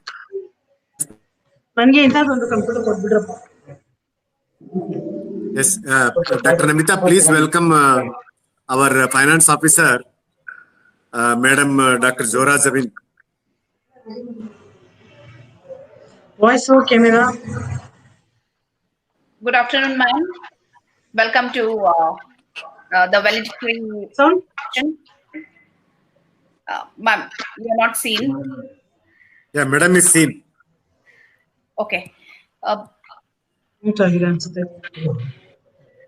Yes, Dr. Namita, please welcome our finance officer, Madam Dr. Zora Zabin. Voice over camera. Good afternoon, ma'am. Welcome to the valedictory sound. Ma'am, you are not seen. Yeah, Madam is seen. Okay.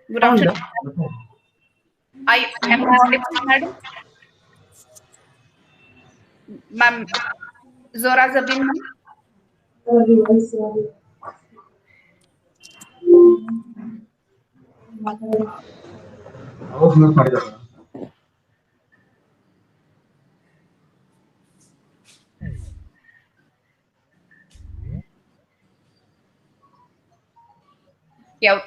Good afternoon. Am I audible, madam? Ma'am, Zora Zabin, ma'am? Yeah.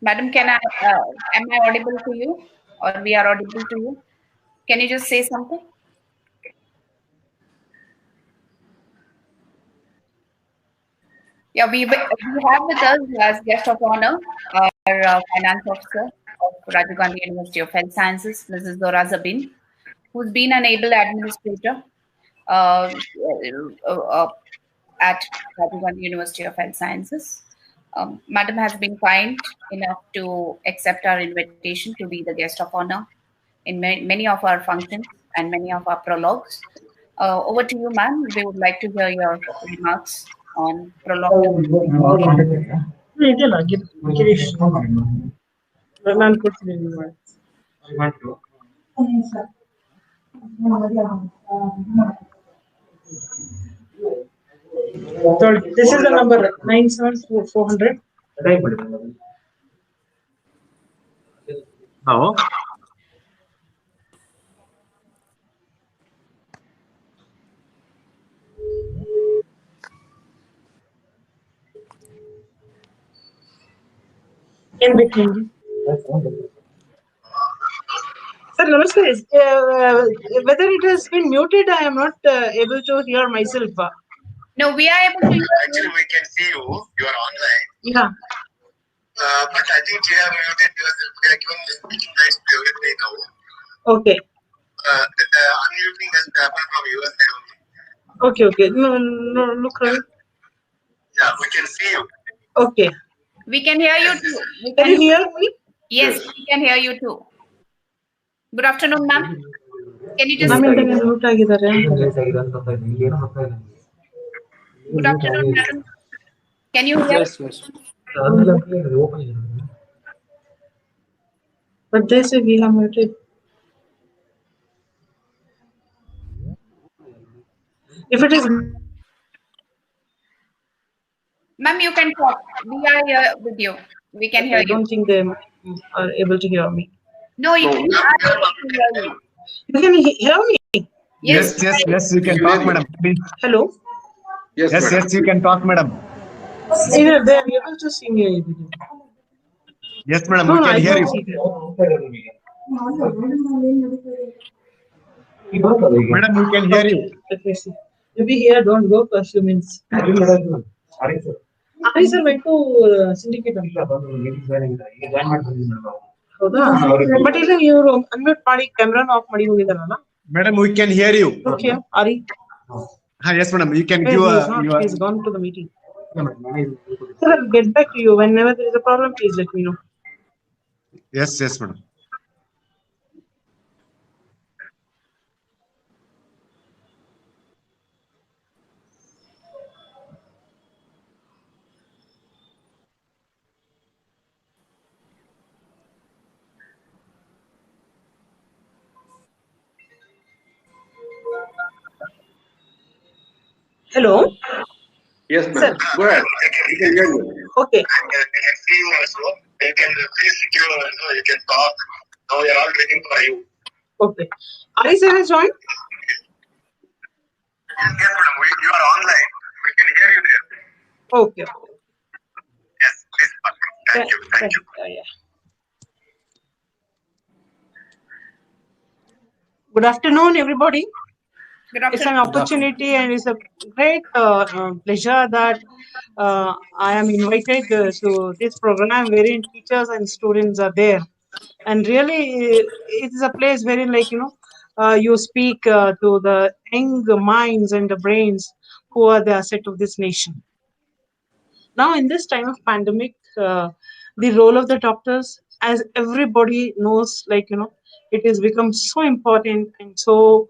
Madam, am I audible to you, or we are audible to you? Can you just say something? Yeah, we have with us as guest of honor our finance officer of Rajiv Gandhi University of Health Sciences, Mrs. Zora Zabin, who's been an able administrator at Rajiv Gandhi University of Health Sciences. Madam has been kind enough to accept our invitation to be the guest of honor in many of our functions and many of our prologues. Over to you, ma'am. We would like to hear your remarks on prologue. Sorry, this is the number 97400. Now, In between. Sir, namaste. Whether it has been muted, I am not able to hear myself. No, we are able to hear you. Actually, we can see you. You are online. Yeah. But I think you have muted yourself. We are giving the speaking rights to everybody now. Okay. The unmuting has to happen from your side only. Okay, okay. No, look, Ravi. Yeah, we can see you. Okay. We can hear you too. Can you hear me? Yes, we can hear you too. Good afternoon, ma'am. Can you just... Good afternoon, madam. Can you hear? Yes, yes. But they say we have muted. If it is... Ma'am, you can talk. We are here with you. We can hear you. I don't think they are able to hear me. No, you are able to hear you. You can hear me? Yes. Yes, you can talk, madam. Please. Hello? Yes, you can talk, madam. Either they are able to see me. Yes, madam, we can hear you. Madam, we can hear you. Let me see. Maybe here, don't go for a few minutes. Ari sir went to syndicate. ಹೌದಾ but ಇಲ್ಲ ಇವರು unmute ಮಾಡಿ ಕ್ಯಾಮೆರಾನ of ಮಾಡಿ ಹೋಗಿದಾರಲ್ಲ. Madam, we can hear you. Okay, Ari. Yes, madam, you can give He's gone to the meeting. Sir, I'll get back to you whenever there is a problem. Please let me know. Yes, madam. Hello. Yes, ma'am. Go ahead. We can hear you. Okay. We can see you also. You can please you can talk. Now we are all waiting for you. Okay. Ari sir has joined? Yes, madam. You are online. We can hear you there. Okay. Yes, please. Thank you. Yeah. Good afternoon, everybody. Good afternoon. It's an opportunity and it's a great pleasure that I am invited to this program wherein teachers and students are there, and really it is a place wherein, like, you speak to the young minds and the brains who are the asset of this nation. Now, in this time of pandemic, the role of the doctors, as everybody knows, like, it has become so important and so,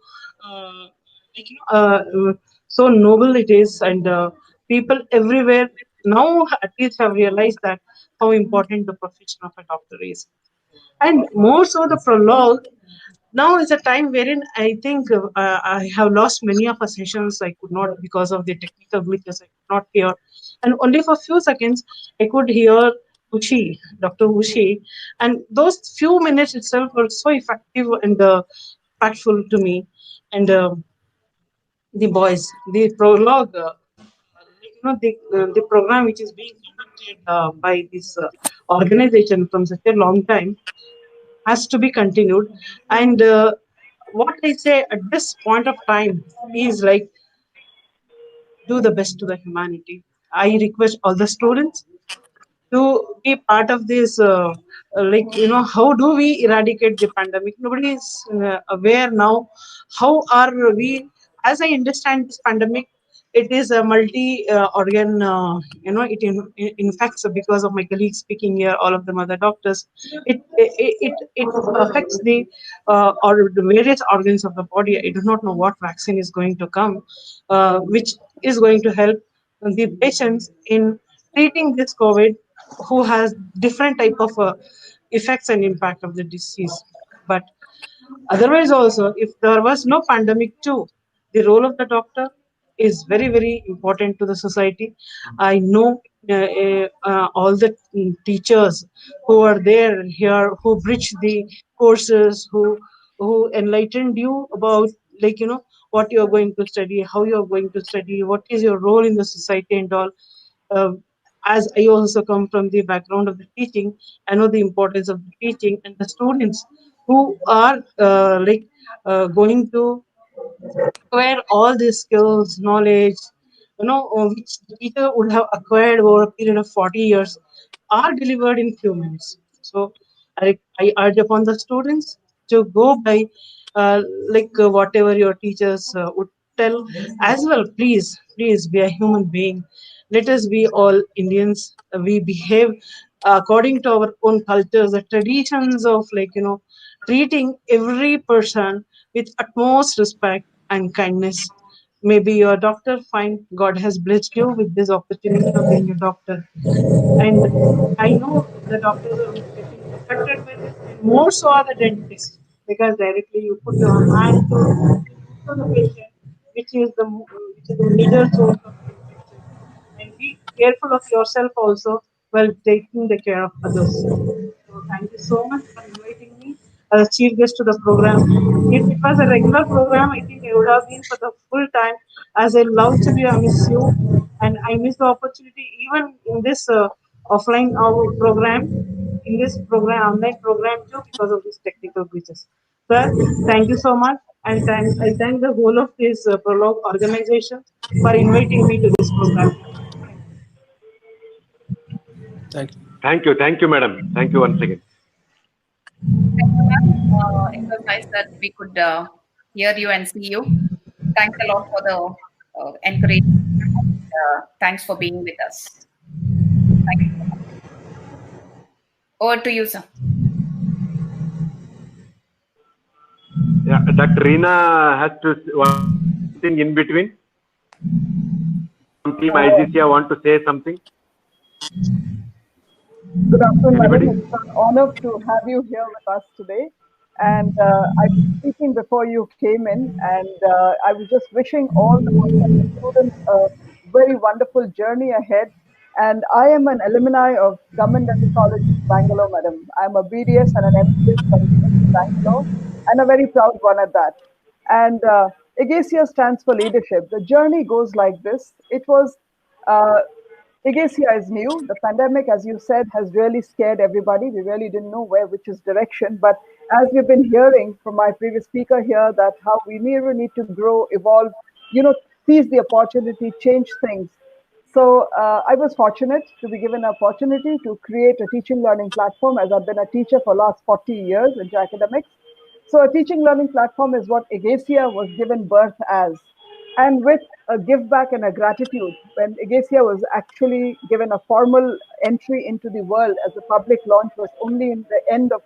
like, so noble it is, and people everywhere now at least have realized that how important the profession of a doctor is, and more so the prologue. Now is a time wherein I think I have lost many of our sessions. I could not, because of the technical glitches, I could not hear. And only for a few seconds, I could hear Ushi, Dr. Ushi. And those few minutes itself were so effective and impactful to me. And the boys, the prologue, the program which is being conducted by this organization from such a long time has to be continued. And what I say at this point of time is, like, do the best to the humanity. I request all the students to be part of this. Like, how do we eradicate the pandemic? Nobody is aware now. How are we? As I understand this pandemic, it is a multi-organ. It infects, because of my colleagues speaking here. All of them are the doctors. It affects or the various organs of the body. I do not know what vaccine is going to come, which is going to help the patients in treating this COVID, who has different type of effects and impact of the disease. But otherwise also, if there was no pandemic too, the role of the doctor is very, very important to the society. I know all the teachers who are there here, who bridge the courses, who enlightened you about, like, what you are going to study, how you are going to study, what is your role in the society and all. As I also come from the background of the teaching, I know the importance of the teaching, and the students who are going to acquire all these skills, knowledge, which the teacher would have acquired over a period of 40 years, are delivered in few minutes. So I urge upon the students to go by whatever your teachers would tell as well. Please be a human being. Let us be all Indians. We behave according to our own cultures, the traditions of, treating every person with utmost respect and kindness. Maybe you're a doctor, fine. God has blessed you with this opportunity of being a doctor. And I know the doctors are getting affected by this, and more so are the dentists, because directly you put your hand to the patient, which is the major source of infection. And be careful of yourself also while taking the care of others. So thank you so much for inviting me as a chief guest to the program. If it was a regular program, I think I would have been for the full time. As I love to be, I miss you, and I miss the opportunity even in this offline program, in this program, online program too, because of these technical glitches. Sir, thank you so much, and I thank the whole of this Prologue organization for inviting me to this program. Thank you, madam. Thank you once again. Thank you, ma'am. It was nice that we could hear you and see you. Thanks a lot for the encouragement. Thanks for being with us. Thank you so much. Over to you, sir. Yeah, Dr. Reena has to one thing in between. From Team IGC, want to say something? Good afternoon, madam. It's an honor to have you here with us today. And I was speaking before you came in, and I was just wishing all the students a very wonderful journey ahead. And I am an alumni of Government Dental College, Bangalore, madam. I'm a BDS and an MDS from Bangalore, and a very proud one at that. And AGACIA stands for leadership. The journey goes like this. It was AGACIA is new. The pandemic, as you said, has really scared everybody. We really didn't know which is direction. But as we've been hearing from my previous speaker here, that how we really need to grow, evolve, seize the opportunity, change things. So I was fortunate to be given an opportunity to create a teaching learning platform, as I've been a teacher for last 40 years into academics. So a teaching learning platform is what Agacia was given birth as. And with a give back and a gratitude, when Agacia was actually given a formal entry into the world as a public launch was only in the end of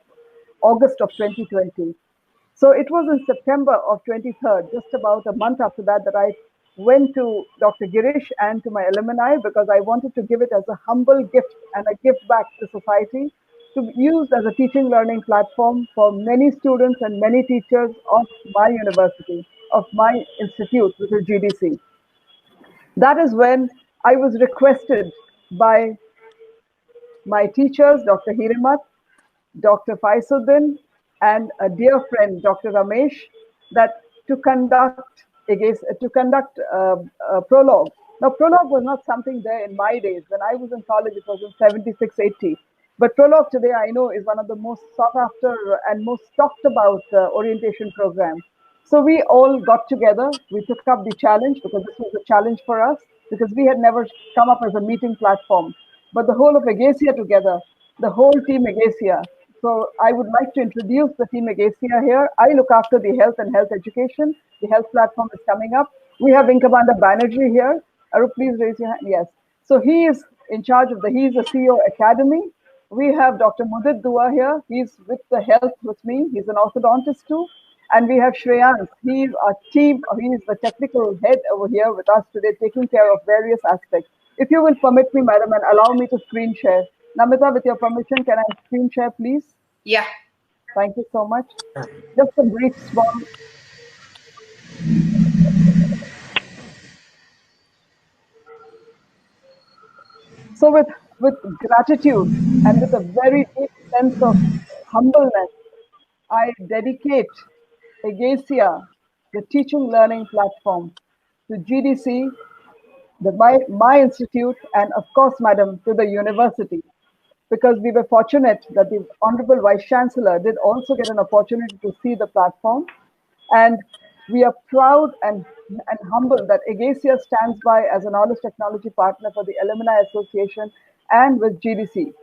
August of 2020. So it was in September of 23rd, just about a month after that, that I went to Dr. Girish and to my alumni because I wanted to give it as a humble gift and a gift back to society to be used as a teaching learning platform for many students and many teachers of my university, of my institute, which is GDC. That is when I was requested by my teachers, Dr. Hirimat, Dr. Faisuddin, and a dear friend, Dr. Ramesh, that to conduct a prologue. Now, prologue was not something there in my days. When I was in college, it was in 76, 80. But prologue today, I know, is one of the most sought after and most talked about orientation programs. So we all got together. We took up the challenge because this was a challenge for us because we had never come up as a meeting platform. But the whole of Agacia together, the whole team Agacia. So I would like to introduce the team Agacia here. I look after the health and health education. The health platform is coming up. We have Vinkamanda Banerjee here. Arup, please raise your hand. Yes. So he is in charge of he's the CEO Academy. We have Dr. Mudit Dua here. He's with the health with me. He's an orthodontist too. And we have Shreyans. He's our team. He's the technical head over here with us today, taking care of various aspects. If you will permit me, madam, and allow me to screen share. Namita, with your permission, can I screen share, please? Yeah. Thank you so much. Just a brief small. So with gratitude and with a very deep sense of humbleness, I dedicate Agacia, the teaching learning platform, to GDC, my institute, and of course, madam, to the university. Because we were fortunate that the Honorable Vice Chancellor did also get an opportunity to see the platform. And we are proud and humbled that Agacia stands by as a knowledge technology partner for the Alumni Association and with GDC.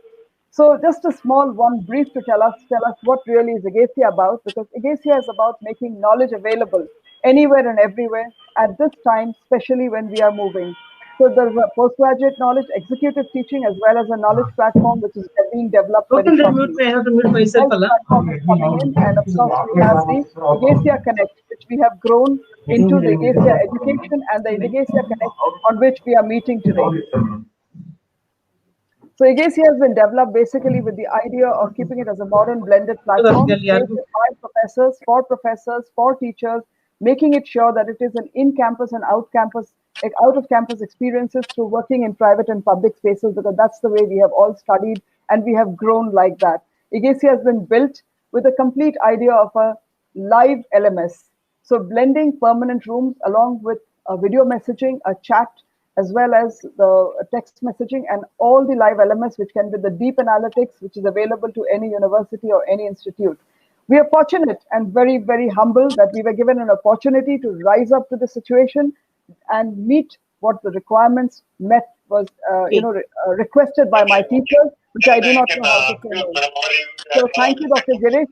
So just a small one brief to tell us what really is Agacia about, because Agacia is about making knowledge available anywhere and everywhere at this time, especially when we are moving. So there's a postgraduate knowledge, executive teaching, as well as a knowledge platform which is being developed very shortly. I have to mute myself. Health platform is coming in, and of course we have the Agacia Connect, which we have grown into the Agacia Education and the Agacia Connect, on which we are meeting today. So Agacia has been developed basically with the idea of keeping it as a modern blended platform based with by professors, for teachers, making it sure that it is an in-campus and out-of-campus experiences through working in private and public spaces, because that's the way we have all studied and we have grown like that. Agacia has been built with a complete idea of a live LMS. So blending permanent rooms along with video messaging, a chat, as well as the text messaging and all the live LMS, which can be the deep analytics, which is available to any university or any institute. We are fortunate and very, very humble that we were given an opportunity to rise up to the situation and meet what the requirements met was, requested by my teachers, which I do not know how to say no. So thank you, Dr. Girish.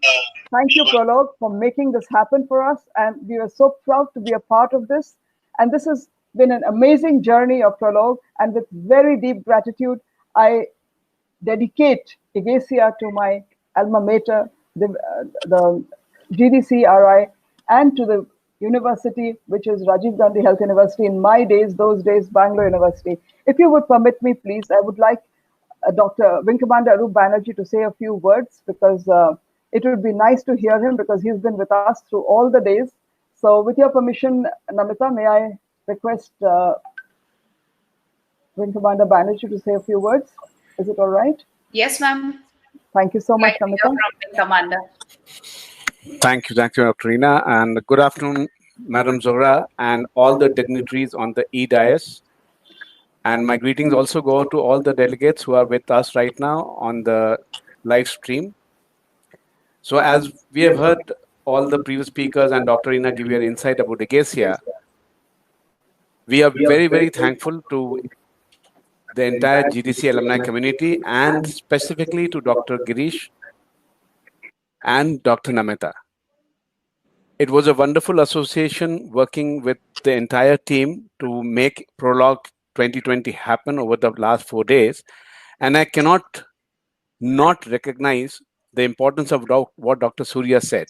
Thank you, Prologue, for making this happen for us. And we are so proud to be a part of this. And this has been an amazing journey of Prologue. And with very deep gratitude, I dedicate Agacia to my alma mater, the GDCRI, and to the university, which is Rajiv Gandhi Health University. In my days, those days, Bangalore University. If you would permit me, please, I would like Dr. Vinkamanda Arup Banerjee to say a few words, because it would be nice to hear him, because he's been with us through all the days. So with your permission, Namita, may I request Vinkamanda Banerjee to say a few words? Is it all right? Yes, ma'am. Thank you so much, Namita. Thank you, Dr. Reena, and good afternoon, Madam Zohra, and all the dignitaries on the e-dais. And my greetings also go to all the delegates who are with us right now on the live stream. So as we have heard all the previous speakers and Dr. Reena give you an insight about Agacia, we are very, very thankful to the entire GDC alumni community, and specifically to Dr. Girish and Dr. Namita. It was a wonderful association working with the entire team to make Prologue 2020 happen over the last 4 days. And I cannot not recognize the importance of what Dr. Surya said.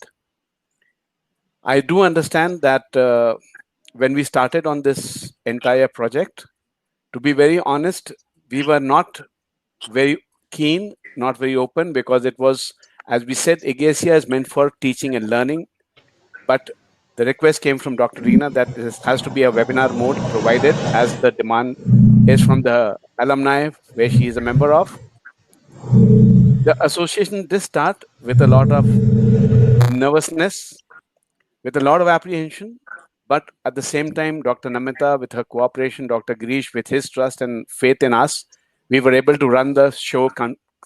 I do understand that when we started on this entire project, to be very honest, we were not very keen, not very open, because it was, as we said, Igacia is meant for teaching and learning. But the request came from Dr. Reena that this has to be a webinar mode provided, as the demand is from the alumni where she is a member of. The association did start with a lot of nervousness, with a lot of apprehension, but at the same time, Dr. Namita, with her cooperation, Dr. Girish, with his trust and faith in us, we were able to run the show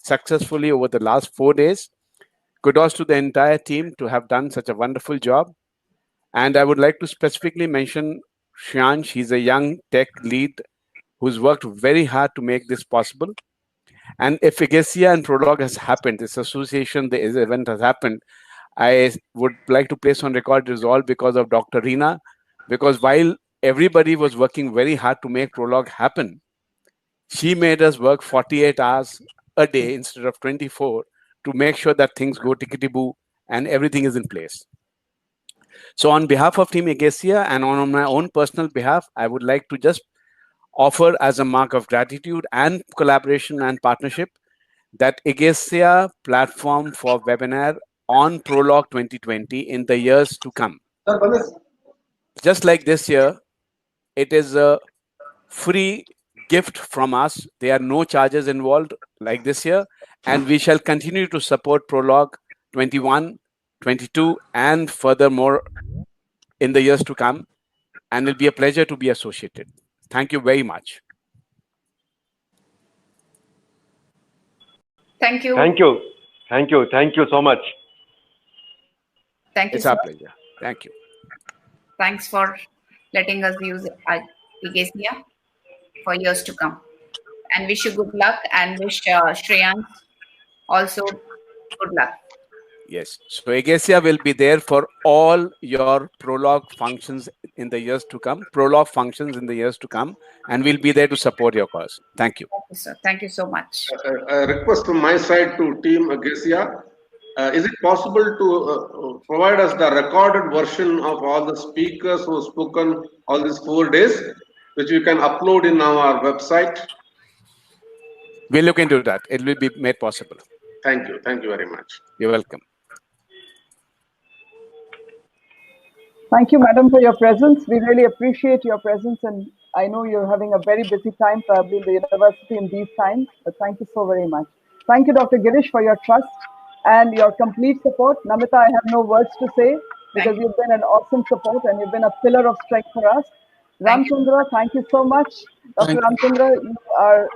successfully over the last 4 days. Kudos to the entire team to have done such a wonderful job. And I would like to specifically mention Shyansh. He's a young tech lead who's worked very hard to make this possible. And if Igacia and Prologue has happened, this association, this event has happened, I would like to place on record it is all because of Dr. Reena, because while everybody was working very hard to make Prologue happen, she made us work 48 hours a day instead of 24 to make sure that things go tickety-boo and everything is in place. So on behalf of Team Igacia and on my own personal behalf, I would like to just offer as a mark of gratitude and collaboration and partnership that Igacia platform for webinar on Prologue 2020 in the years to come. Just like this year, it is a free gift from us. There are no charges involved like this year, and we shall continue to support Prologue 21, 22, and furthermore in the years to come, and it'll be a pleasure to be associated. Thank you very much. Thank you. Thank you. Thank you. Thank you so much. Thank you, It's sir. our pleasure. Thank you. Thanks for letting us use Igacia for years to come. And wish you good luck, and wish Shreyans also good luck. Yes. So Igacia will be there for all your Prologue functions in the years to come, Prologue functions in the years to come, and we'll be there to support your cause. Thank you. Thank you, sir. Thank you so much. A request from my side to Team Agacia. Is it possible to provide us the recorded version of all the speakers who have spoken all these 4 days, which we can upload in our website? We'll look into that. It will be made possible. Thank you. Thank you very much. You're welcome. Thank you, madam, for your presence. We really appreciate your presence, and I know you're having a very busy time, probably in the university in these times, but thank you so very much. Thank you, Dr. Girish, for your trust and your complete support. Namita, I have no words to say because you've been an awesome support and you've been a pillar of strength for us. Ramchandra, thank you so much. Dr. Ramchandra,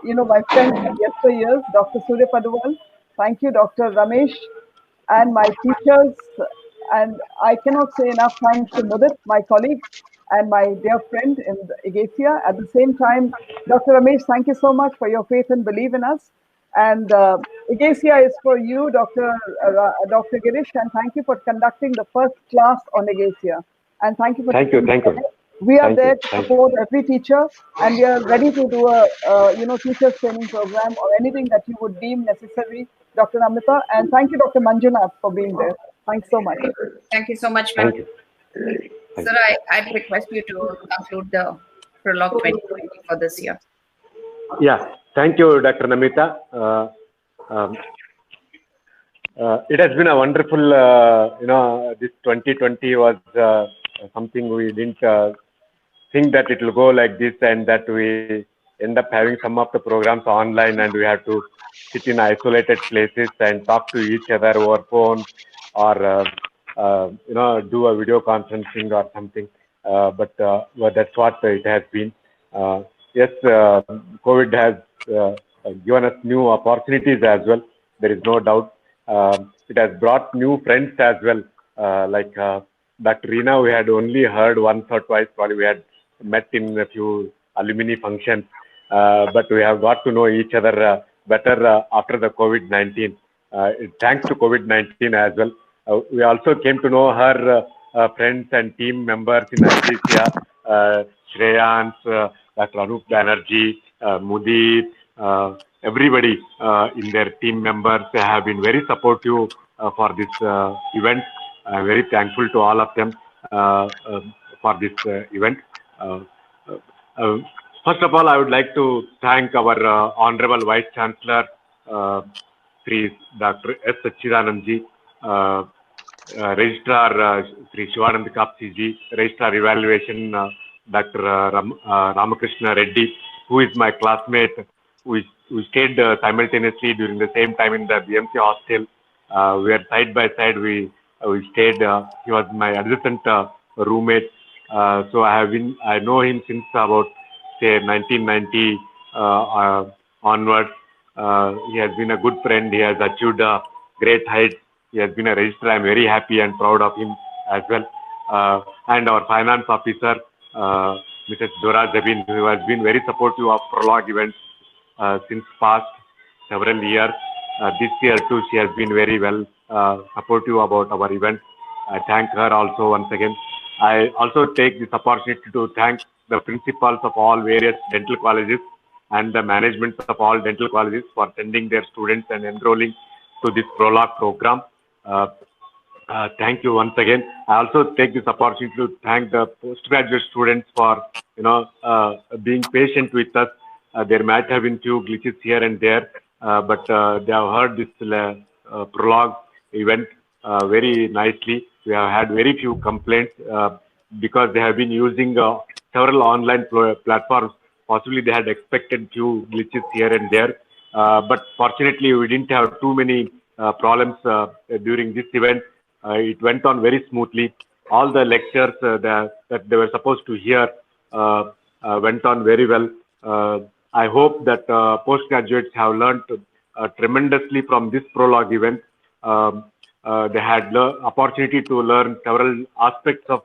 you are, my friend from yesteryears. Dr. Surya Padwal, thank you. Dr. Ramesh, and my teachers. And I cannot say enough thanks to Mudit, my colleague, and my dear friend in Igacia. At the same time, Dr. Ramesh, thank you so much for your faith and belief in us. And Igacia is for you, Dr. Girish, and thank you for conducting the first class on Igacia. And thank you for Thank you. We are there to support every teacher, and we are ready to do a teachers training program or anything that you would deem necessary, Dr. Amita. And thank you, Dr. Manjunath, for being there. Thanks so much. Thank you so much, ma'am. Sir, I request you to conclude the Prologue 2020 for this year. Yeah, thank you, Dr. Namita. It has been a wonderful, this 2020 was something we didn't think that it will go like this, and that we end up having some of the programs online and we have to sit in isolated places and talk to each other over phone or, do a video conferencing or something. But that's what it has been. Yes, COVID has given us new opportunities as well. There is no doubt. It has brought new friends as well. Like Dr. Reena, we had only heard once or twice. Probably we had met in a few alumni functions. but we have got to know each other better after the COVID-19. Thanks to COVID-19 as well. We also came to know her friends and team members in IGCA, Shreyans, Dr. Anup Banerjee, Mudit, everybody in their team members have been very supportive for this event. I'm very thankful to all of them for this event. First of all, I would like to thank our Honorable Vice Chancellor, Sri Dr. S. Sachidanandji, Registrar Sri Shivanand Kapsiji, Registrar Evaluation Dr. Ramakrishna Reddy, who is my classmate, who stayed simultaneously during the same time in the BMC hostel. We are side by side. We stayed. He was my adjacent roommate. So I know him since about say 1990 onwards. He has been a good friend. He has achieved great heights. He has been a registrar. I'm very happy and proud of him as well. And our finance officer, Mrs. Dora Zabin, who has been very supportive of Prologue events since past several years. This year too, she has been very well supportive about our event. I thank her also once again. I also take this opportunity to thank the principals of all various dental colleges and the management of all dental colleges for sending their students and enrolling to this Prologue program. Thank you once again. I also take this opportunity to thank the postgraduate students for being patient with us. There might have been few glitches here and there, but they have heard this Prologue event very nicely. We have had very few complaints because they have been using several online platforms. Possibly they had expected few glitches here and there, but fortunately we didn't have too many problems during this event. It went on very smoothly. All the lectures that they were supposed to hear went on very well. I hope that postgraduates have learned tremendously from this Prologue event. They had the opportunity to learn several aspects of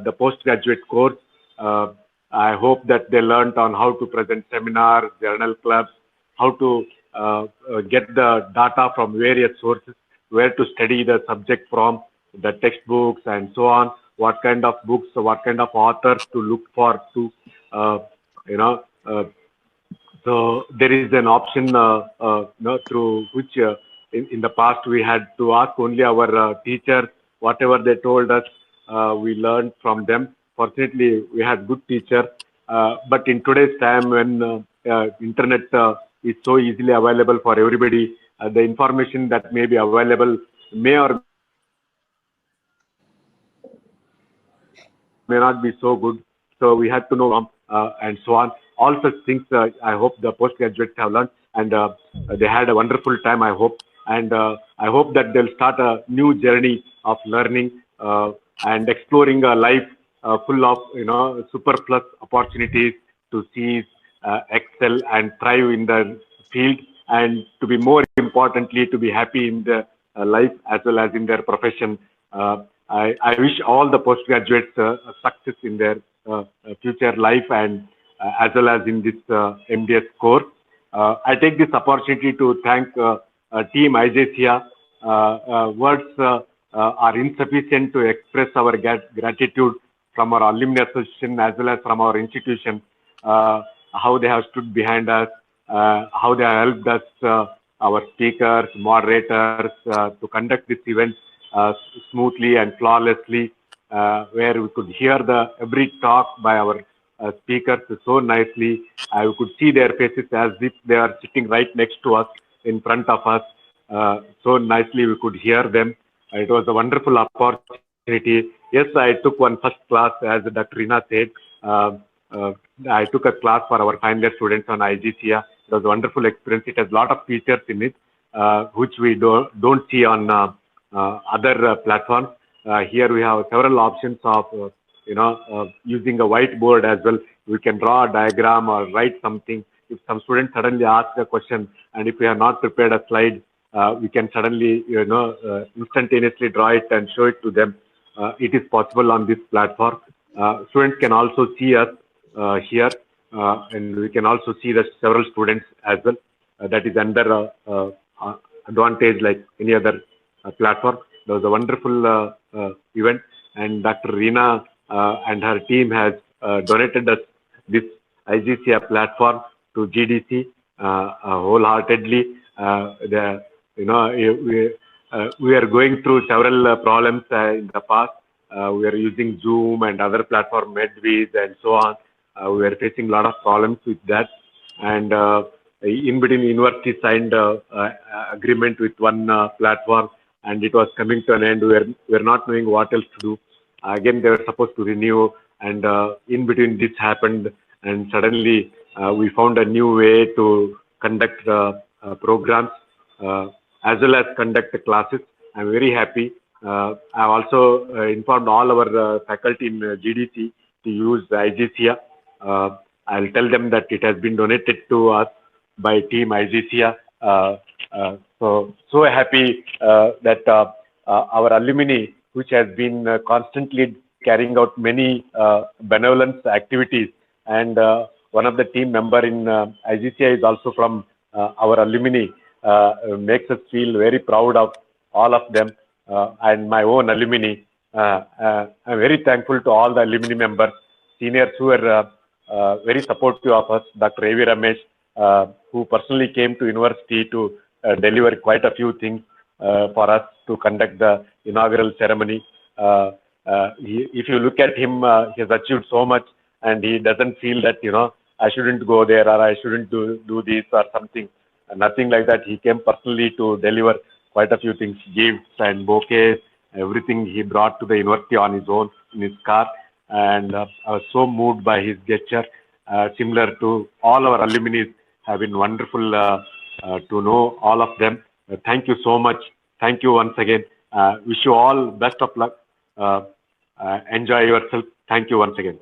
the postgraduate course. I hope that they learned on how to present seminars, journal clubs, how to get the data from various sources, where to study the subject from, the textbooks and so on, what kind of books, what kind of authors to look for to, so there is an option through which in the past we had to ask only our teachers, whatever they told us, we learned from them. Fortunately, we had good teachers, but in today's time when internet is so easily available for everybody, the information that may be available may or may not be so good. So we had to know and so on. All such things I hope the postgraduates have learned, and they had a wonderful time, I hope. And I hope that they'll start a new journey of learning and exploring a life full of superfluous opportunities to seize, excel and thrive in the field, and to be more importantly to be happy in the life as well as in their profession. I wish all the postgraduates success in their future life and as well as in this MDS course. I take this opportunity to thank Team IJCA. Words are insufficient to express our gratitude from our alumni association as well as from our institution, how they have stood behind us, how they have helped us, our speakers, moderators, to conduct this event smoothly and flawlessly, where we could hear every talk by our speakers so nicely. I could see their faces as if they are sitting right next to us, in front of us. So nicely we could hear them. It was a wonderful opportunity. Yes, I took one first class, as Dr. Rina said. I took a class for our final year students on IGCA. It was a wonderful experience. It has a lot of features in it, which we don't see on other platforms. Here we have several options of using a whiteboard as well. We can draw a diagram or write something. If some student suddenly ask a question, and if we have not prepared a slide, we can suddenly instantaneously draw it and show it to them. It is possible on this platform. Students can also see us here. and we can also see that several students as well. That is under advantage like any other platform. It was a wonderful event, and Dr. Reena and her team has donated us this IGCA platform to GDC wholeheartedly. We are going through several problems in the past. We are using Zoom and other platform, Medviz and so on. We are facing a lot of problems with that. And in between, university signed agreement with one platform, and it was coming to an end. We are not knowing what else to do. Again, they were supposed to renew, and in between this happened, and suddenly we found a new way to conduct programs as well as conduct the classes. I'm very happy. I've also informed all our faculty in GDC to use the IGCA. I'll tell them that it has been donated to us by Team IGCA. So happy that our alumni, which has been constantly carrying out many benevolence activities, and one of the team member in IGCA is also from our alumni, makes us feel very proud of all of them and my own alumni. I'm very thankful to all the alumni members, seniors who were very supportive of us. Dr. A.V. Ramesh, who personally came to university to deliver quite a few things for us to conduct the inaugural ceremony. If you look at him, he has achieved so much, and he doesn't feel that, I shouldn't go there or I shouldn't do this or something. Nothing like that. He came personally to deliver quite a few things, gifts and bouquets, everything he brought to the university on his own, in his car. And I was so moved by his gesture. Similar to all our alumni, have been wonderful to know all of them. Thank you so much. Thank you once again. Wish you all best of luck. Enjoy yourself. Thank you once again.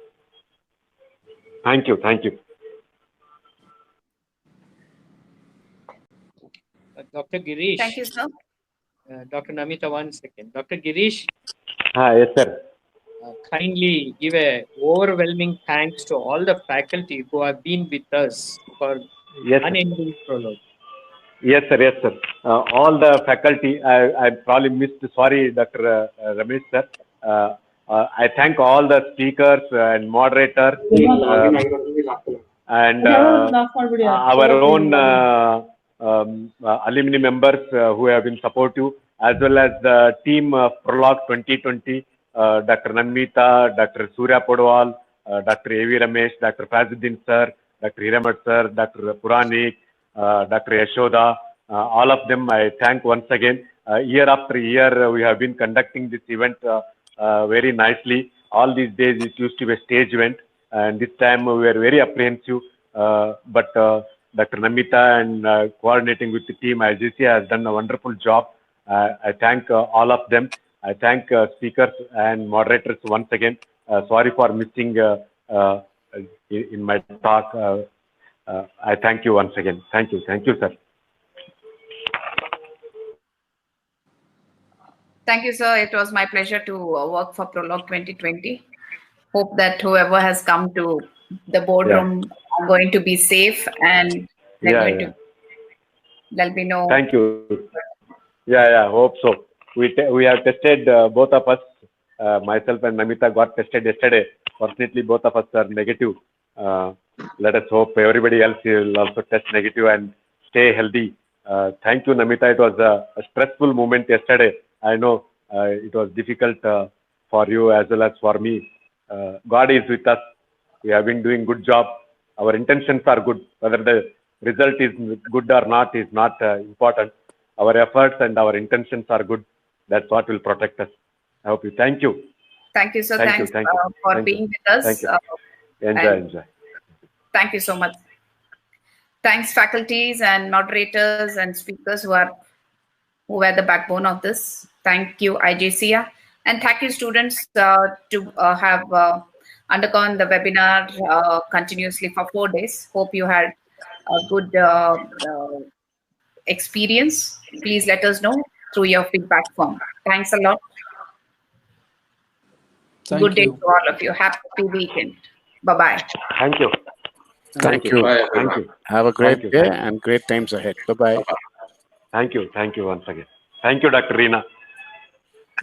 Thank you. Thank you. Dr. Girish. Thank you, sir. Dr. Namita, 1 second. Dr. Girish. Yes, sir. Kindly give a overwhelming thanks to all the faculty who have been with us for unending Prologue. Yes, sir. Yes, sir. All the faculty, I probably missed. Sorry, Dr. Ramesh, sir. I thank all the speakers and moderators and our own alumni members who have been supportive, as well as the team of Prologue 2020, Dr. Namita, Dr. Surya Podwal, Dr. A.V. Ramesh, Dr. Fazuddin sir, Dr. Hiramat sir, Dr. Puranik, Dr. Yashoda, all of them I thank once again. Year after year, we have been conducting this event very nicely. All these days, it used to be a stage event, and this time we were very apprehensive. But Dr. Namita and coordinating with the team IGCA has done a wonderful job. I thank all of them. I thank speakers and moderators once again. Sorry for missing in my talk. I thank you once again. Thank you. Thank you, sir. Thank you, sir. It was my pleasure to work for Prologue 2020. Hope that whoever has come to the boardroom are going to be safe, and there'll be no. Thank you. Hope so. We have tested, both of us, myself and Namita got tested yesterday. Fortunately, both of us are negative. Let us hope everybody else will also test negative and stay healthy. Thank you, Namita. It was a stressful moment yesterday. I know it was difficult for you as well as for me. God is with us. We have been doing good job. Our intentions are good. Whether the result is good or not is not important. Our efforts and our intentions are good. That's what will protect us. I hope you. Thank you. Thank you, sir. Thanks for being with us. Thank you. Enjoy. Thank you so much. Thanks, faculties and moderators and speakers who were the backbone of this. Thank you, IGCA. And thank you, students, to have undergone the webinar continuously for 4 days. Hope you had a good experience. Please let us know through your feedback form. Thanks a lot. Good day to all of you. Happy weekend. Bye-bye. Thank you. Thank you. Bye, Thank everyone. you. Have a great Thank you. day Thank you. and great times ahead. Bye-bye. Thank you. Thank you once again. Thank you, Dr. Reena.